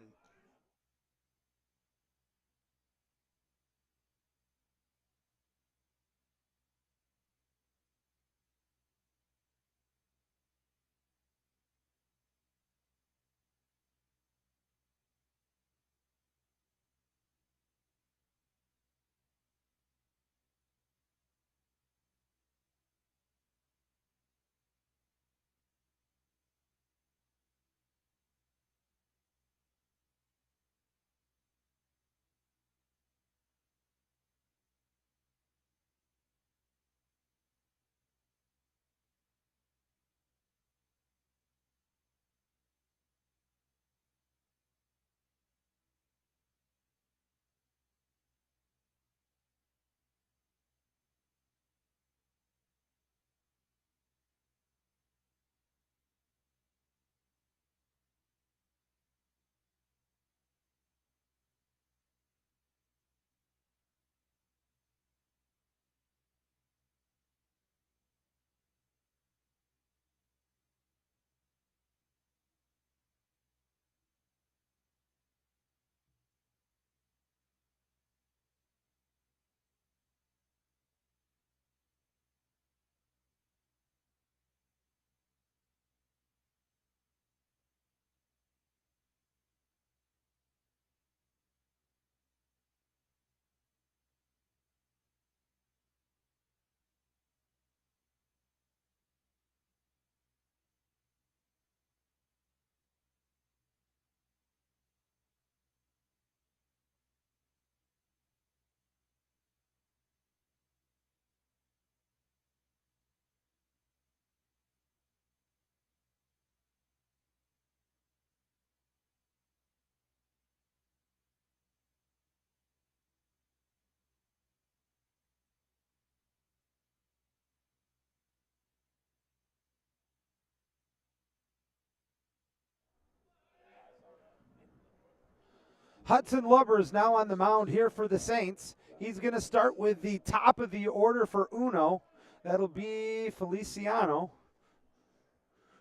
Hudson Lubbers now on the mound here for the Saints. He's going to start with the top of the order for UNO. That'll be Feliciano,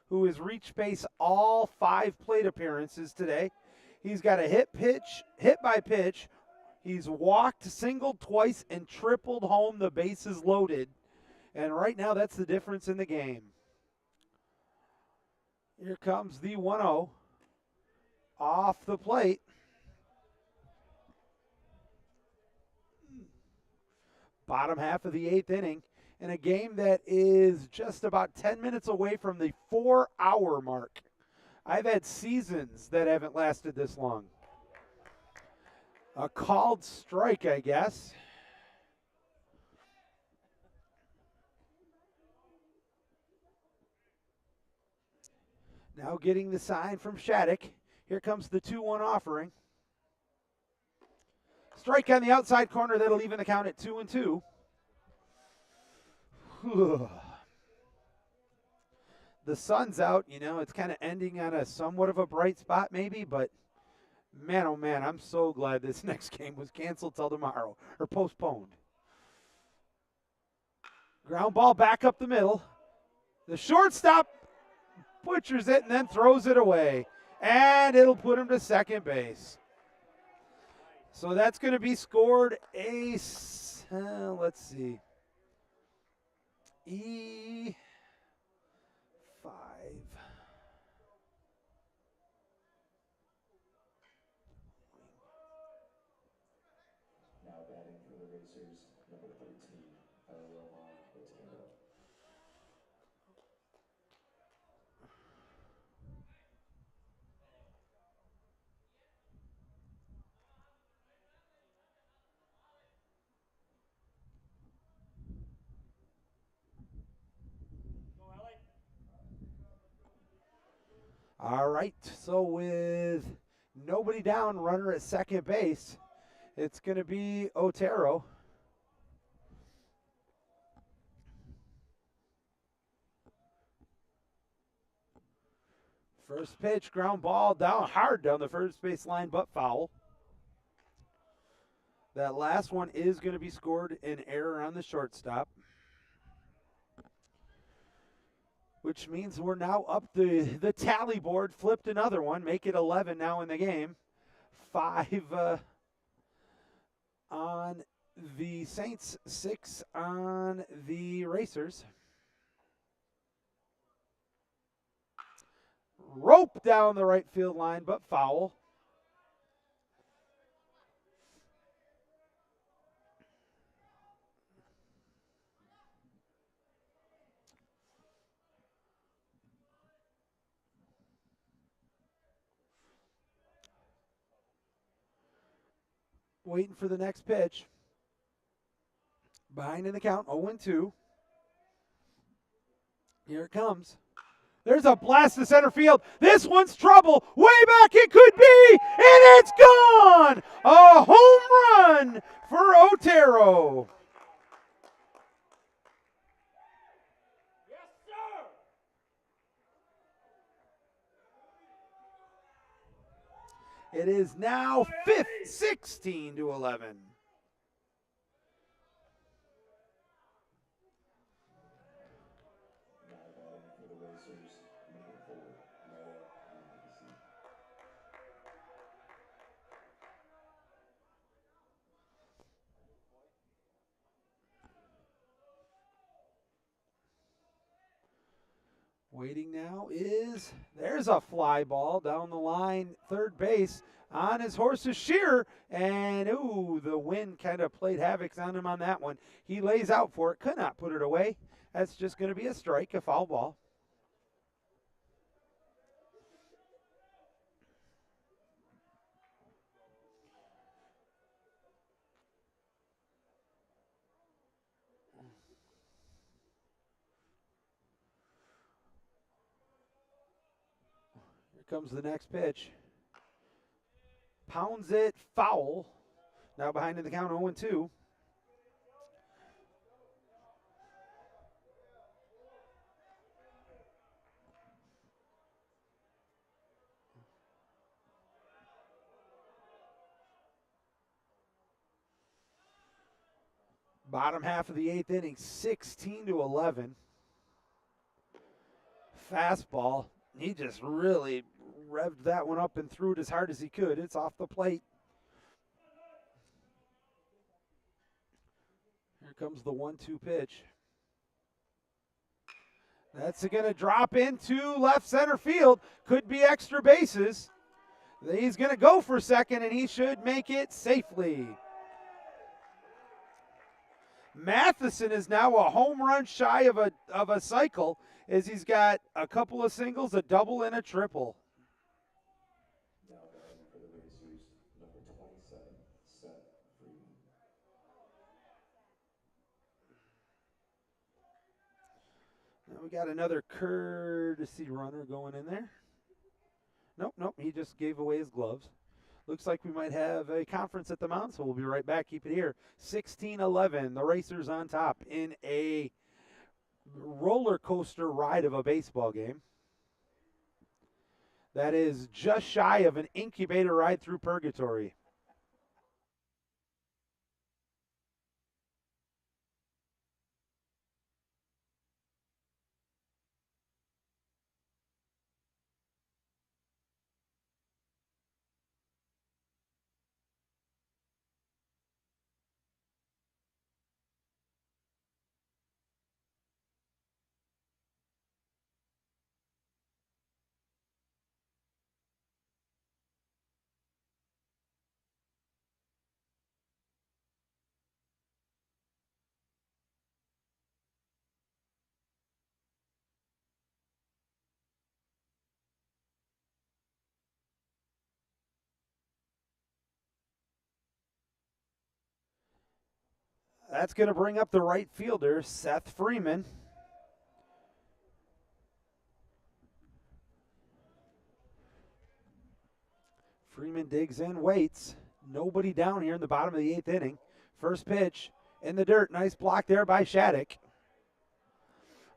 who has reached base all 5 plate appearances today. He's got a hit by pitch. He's walked, singled twice, and tripled home the bases loaded. And right now, that's the difference in the game. Here comes the 1-0 off the plate. Bottom half of the 8th inning in a game that is just about 10 minutes away from the 4-hour mark. I've had seasons that haven't lasted this long. A called strike, I guess. Now getting the sign from Shattuck. Here comes the 2-1 offering. Strike on the outside corner. That'll even the count at 2-2. The sun's out. You know, it's kind of ending on a somewhat of a bright spot maybe, but man, oh man, I'm so glad this next game was canceled till tomorrow, or postponed. Ground ball back up the middle. The shortstop butchers it and then throws it away. And it'll put him to second base. So that's going to be scored let's see. E5. Now batting for the Racers, number 13, Otero. All right, so with nobody down, runner at second base, it's going to be Otero. First pitch, ground ball down hard down the first base line, but foul. That last one is going to be scored in error on the shortstop, which means we're now up the tally board, flipped another one, make it 11 now in the game. 5 on the Saints, 6 on the Racers. Rope down the right field line, but foul. Waiting for the next pitch. Behind in the count, 0-2. Here it comes. There's a blast to center field. This one's trouble. Way back it could be, and it's gone. A home run for Otero. Yes, sir. It is now 16-11. Waiting now is, there's a fly ball down the line, third base on his horse's sheer, and the wind kind of played havoc on him on that one. He lays out for it, could not put it away. That's just going to be a strike, a foul ball. Comes the next pitch. Pounds it, foul. Now behind in the count, 0-2. Bottom half of the 8th inning, 16-11. Fastball. He just really revved that one up and threw it as hard as he could. It's off the plate. Here comes the 1-2 pitch. That's going to drop into left center field. Could be extra bases. He's going to go for second, and he should make it safely. Matheson is now a home run shy of a cycle, as he's got a couple of singles, a double, and a triple. Now batting for the Racers, number 27, Seth Freeman. Now we got another courtesy runner going in there. Nope, he just gave away his gloves. Looks like we might have a conference at the mound, so we'll be right back. Keep it here. 16-11, the Racers on top in a roller coaster ride of a baseball game. That is just shy of an incubator ride through purgatory. That's going to bring up the right fielder, Seth Freeman. Freeman digs in, waits. Nobody down here in the bottom of the 8th inning. First pitch in the dirt. Nice block there by Shattuck.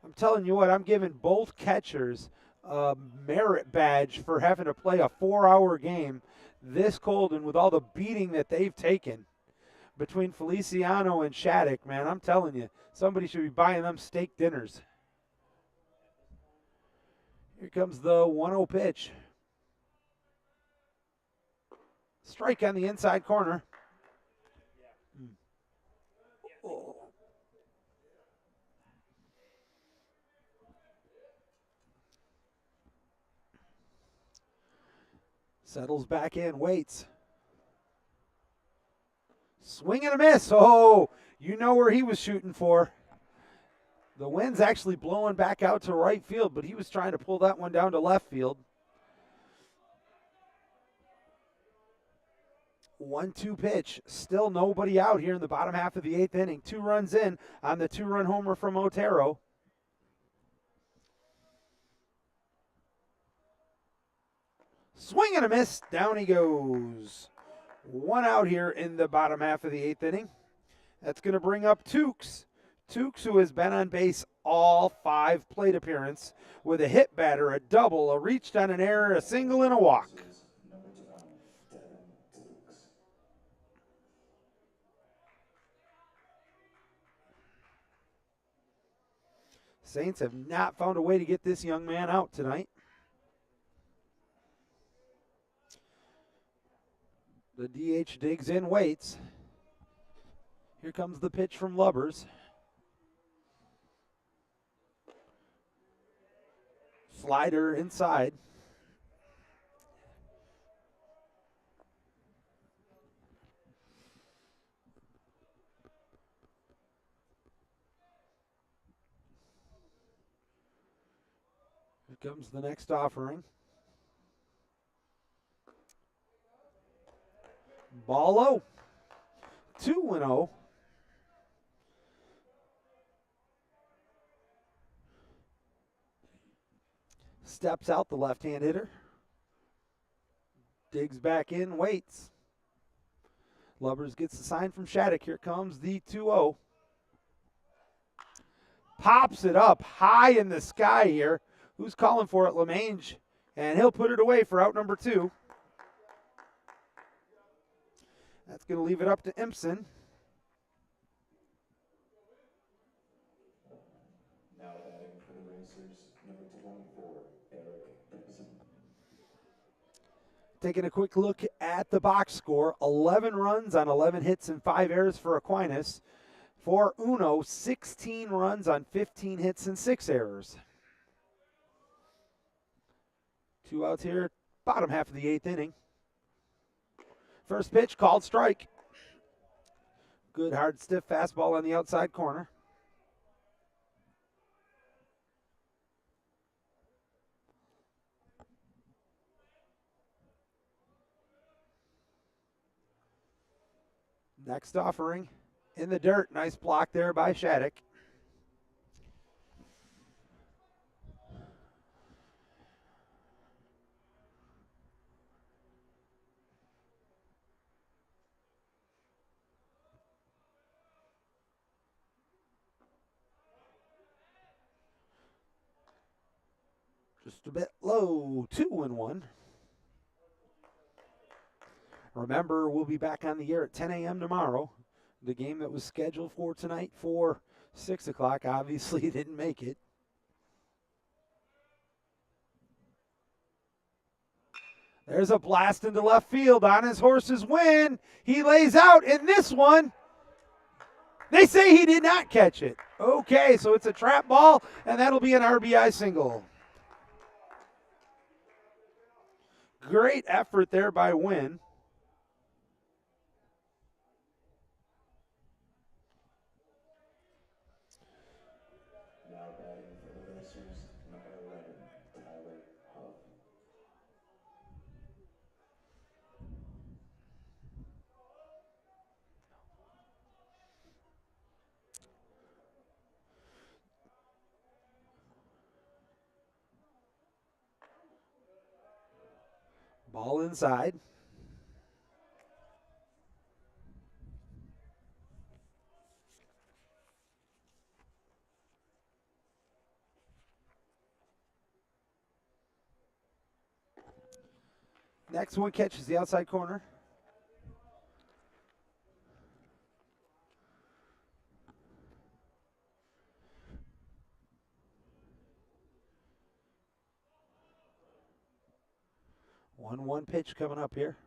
I'm telling you what, I'm giving both catchers a merit badge for having to play a 4-hour game this cold and with all the beating that they've taken. Between Feliciano and Shattuck, man, I'm telling you, somebody should be buying them steak dinners. Here comes the 1-0 pitch. Strike on the inside corner. Oh. Settles back in, waits. Swing and a miss. Oh, you know where he was shooting for. The wind's actually blowing back out to right field, but he was trying to pull that one down to left field. 1-2 pitch. Still nobody out here in the bottom half of the 8th inning. 2 runs in on the 2-run homer from Otero. Swing and a miss. Down he goes. 1 out here in the bottom half of the 8th inning. That's going to bring up Tukes. Tukes, who has been on base all 5 plate appearances with a hit batter, a double, a reached on an error, a single, and a walk. Number 20, Devin Tukes. Saints have not found a way to get this young man out tonight. The DH digs in, waits. Here comes the pitch from Lubbers. Slider inside. Here comes the next offering. Ball low. 2-0. Steps out the left-hand hitter. Digs back in, waits. Lubbers gets the sign from Shattuck. Here comes the 2-0. Pops it up high in the sky here. Who's calling for it? LeMange. And he'll put it away for out number 2. That's going to leave it up to Impson. Taking a quick look at the box score, 11 runs on 11 hits and 5 errors for Aquinas. For UNOH, 16 runs on 15 hits and 6 errors. 2 outs here, bottom half of the 8th inning. First pitch, called strike. Good, hard, stiff fastball on the outside corner. Next offering in the dirt. Nice block there by Shattuck. Just a bit low, 2-1. Remember, we'll be back on the air at 10 a.m. tomorrow. The game that was scheduled for tonight for 6 o'clock obviously didn't make it. There's a blast into left field on his horse's win. He lays out in this one. They say he did not catch it. Okay, so it's a trap ball, and that'll be an RBI single. Great effort there by Wynn. Now batting for the Racers, number 11, Tyler Huff. Ball inside. Next one catches the outside corner. One pitch coming up here.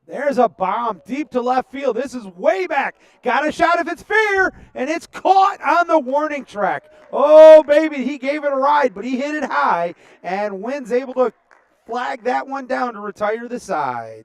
There's a bomb deep to left field. This is way back. Got a shot if it's fair, and it's caught on the warning track. Oh, baby, he gave it a ride, but he hit it high, and Wynn's able to flag that one down to retire the side.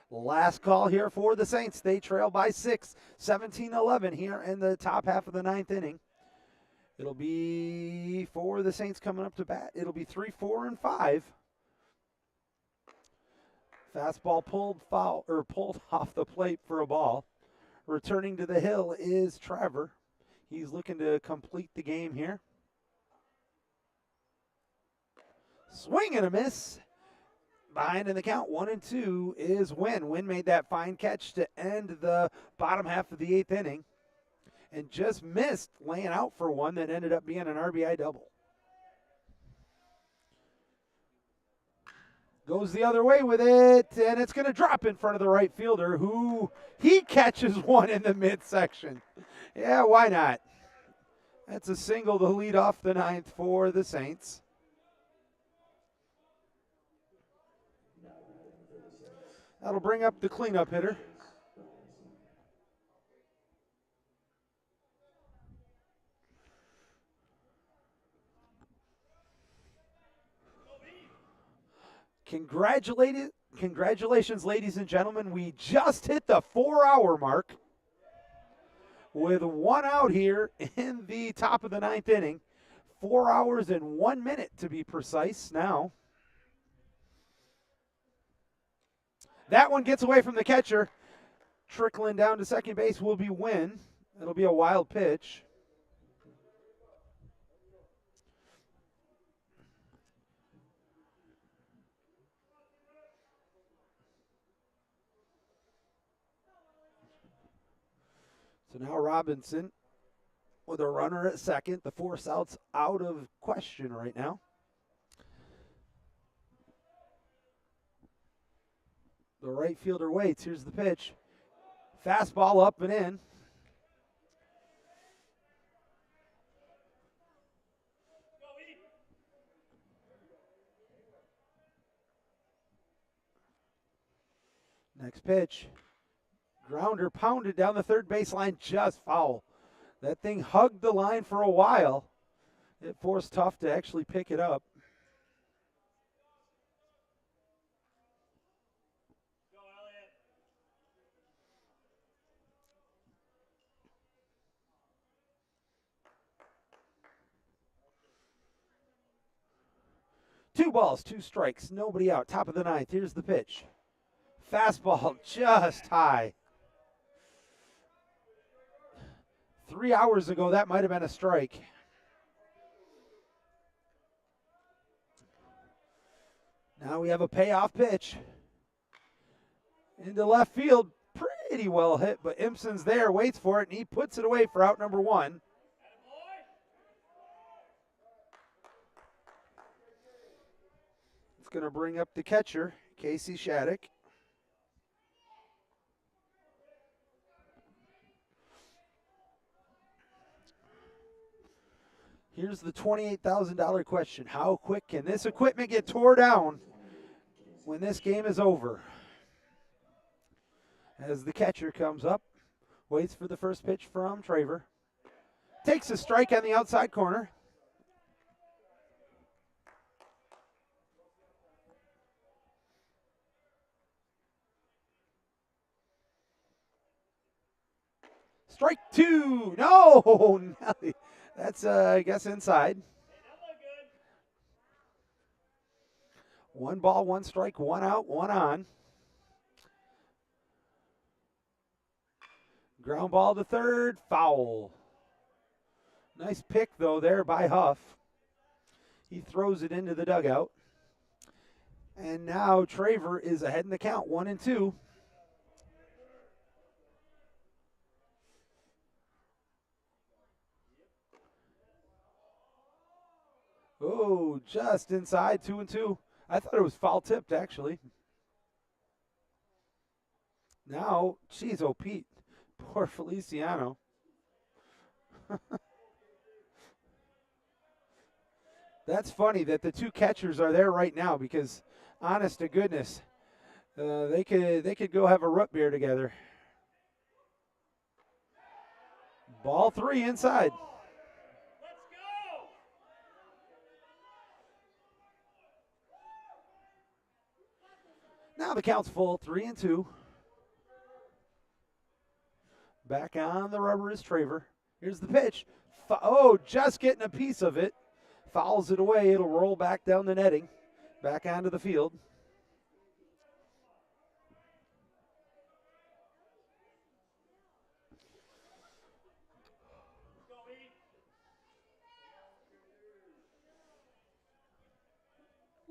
Last call here for the Saints. They trail by 6, 17-11 here in the top half of the 9th inning. It'll be for the Saints coming up to bat. It'll be 3, 4, and 5. Fastball pulled off the plate for a ball. Returning to the hill is Trevor. He's looking to complete the game here. Swing and a miss. Behind in the count, 1-2 is Wynn. Wynn made that fine catch to end the bottom half of the 8th inning and just missed laying out for one that ended up being an RBI double. Goes the other way with it, and it's going to drop in front of the right fielder, who he catches one in the midsection. Yeah, why not? That's a single to lead off the 9th for the Saints. That'll bring up the cleanup hitter. Congratulations, ladies and gentlemen. We just hit the 4-hour mark with 1 out here in the top of the 9th inning. 4 hours and 1 minute to be precise now. That one gets away from the catcher. Trickling down to second base will be Wynn. It'll be a wild pitch. So now Robinson with a runner at second. The 4 outs out of question right now. The right fielder waits. Here's the pitch. Fastball up and in. Next pitch. Grounder pounded down the third baseline, just foul. That thing hugged the line for a while. It forced Tough to actually pick it up. Two balls, 2 strikes, nobody out. Top of the 9th. Here's the pitch. Fastball just high. 3 hours ago, that might have been a strike. Now we have a payoff pitch. Into left field, pretty well hit, but Impson's there, waits for it, and he puts it away for out number 1. It's going to bring up the catcher, Casey Shattuck. Here's the $28,000 question. How quick can this equipment get tore down when this game is over? As the catcher comes up, waits for the first pitch from Traver. Takes a strike on the outside corner. Strike 2. No, Nelly. That's, I guess, inside. 1 ball, 1 strike, 1 out, 1 on. Ground ball to third, foul. Nice pick, though, there by Huff. He throws it into the dugout. And now Traver is ahead in the count, 1-2. Oh, just inside, 2-2. I thought it was foul tipped, actually. Now, geez, oh, Pete. Poor Feliciano. That's funny that the 2 catchers are there right now because, honest to goodness, they could go have a root beer together. Ball 3 inside. Now the count's full, 3-2. Back on the rubber is Traver. Here's the pitch. Oh, just getting a piece of it. Fouls it away. It'll roll back down the netting. Back onto the field.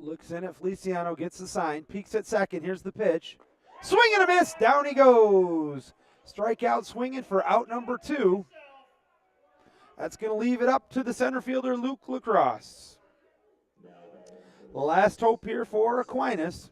Looks in at Feliciano, gets the sign, peeks at second. Here's the pitch. Swing and a miss. Down he goes. Strikeout swinging for out number 2. That's going to leave it up to the center fielder, Luke Lacrosse. Last hope here for Aquinas.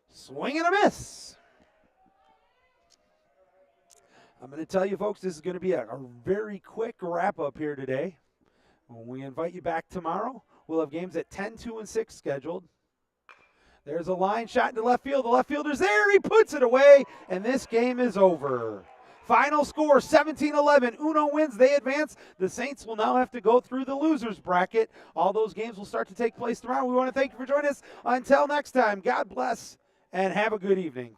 Swing and a miss. I'm going to tell you, folks, this is going to be a very quick wrap-up here today. When we invite you back tomorrow, we'll have games at 10, 2, and 6 scheduled. There's a line shot into left field. The left fielder's there. He puts it away, and this game is over. Final score, 17-11. UNO wins. They advance. The Saints will now have to go through the losers bracket. All those games will start to take place tomorrow. We want to thank you for joining us. Until next time, God bless, and have a good evening.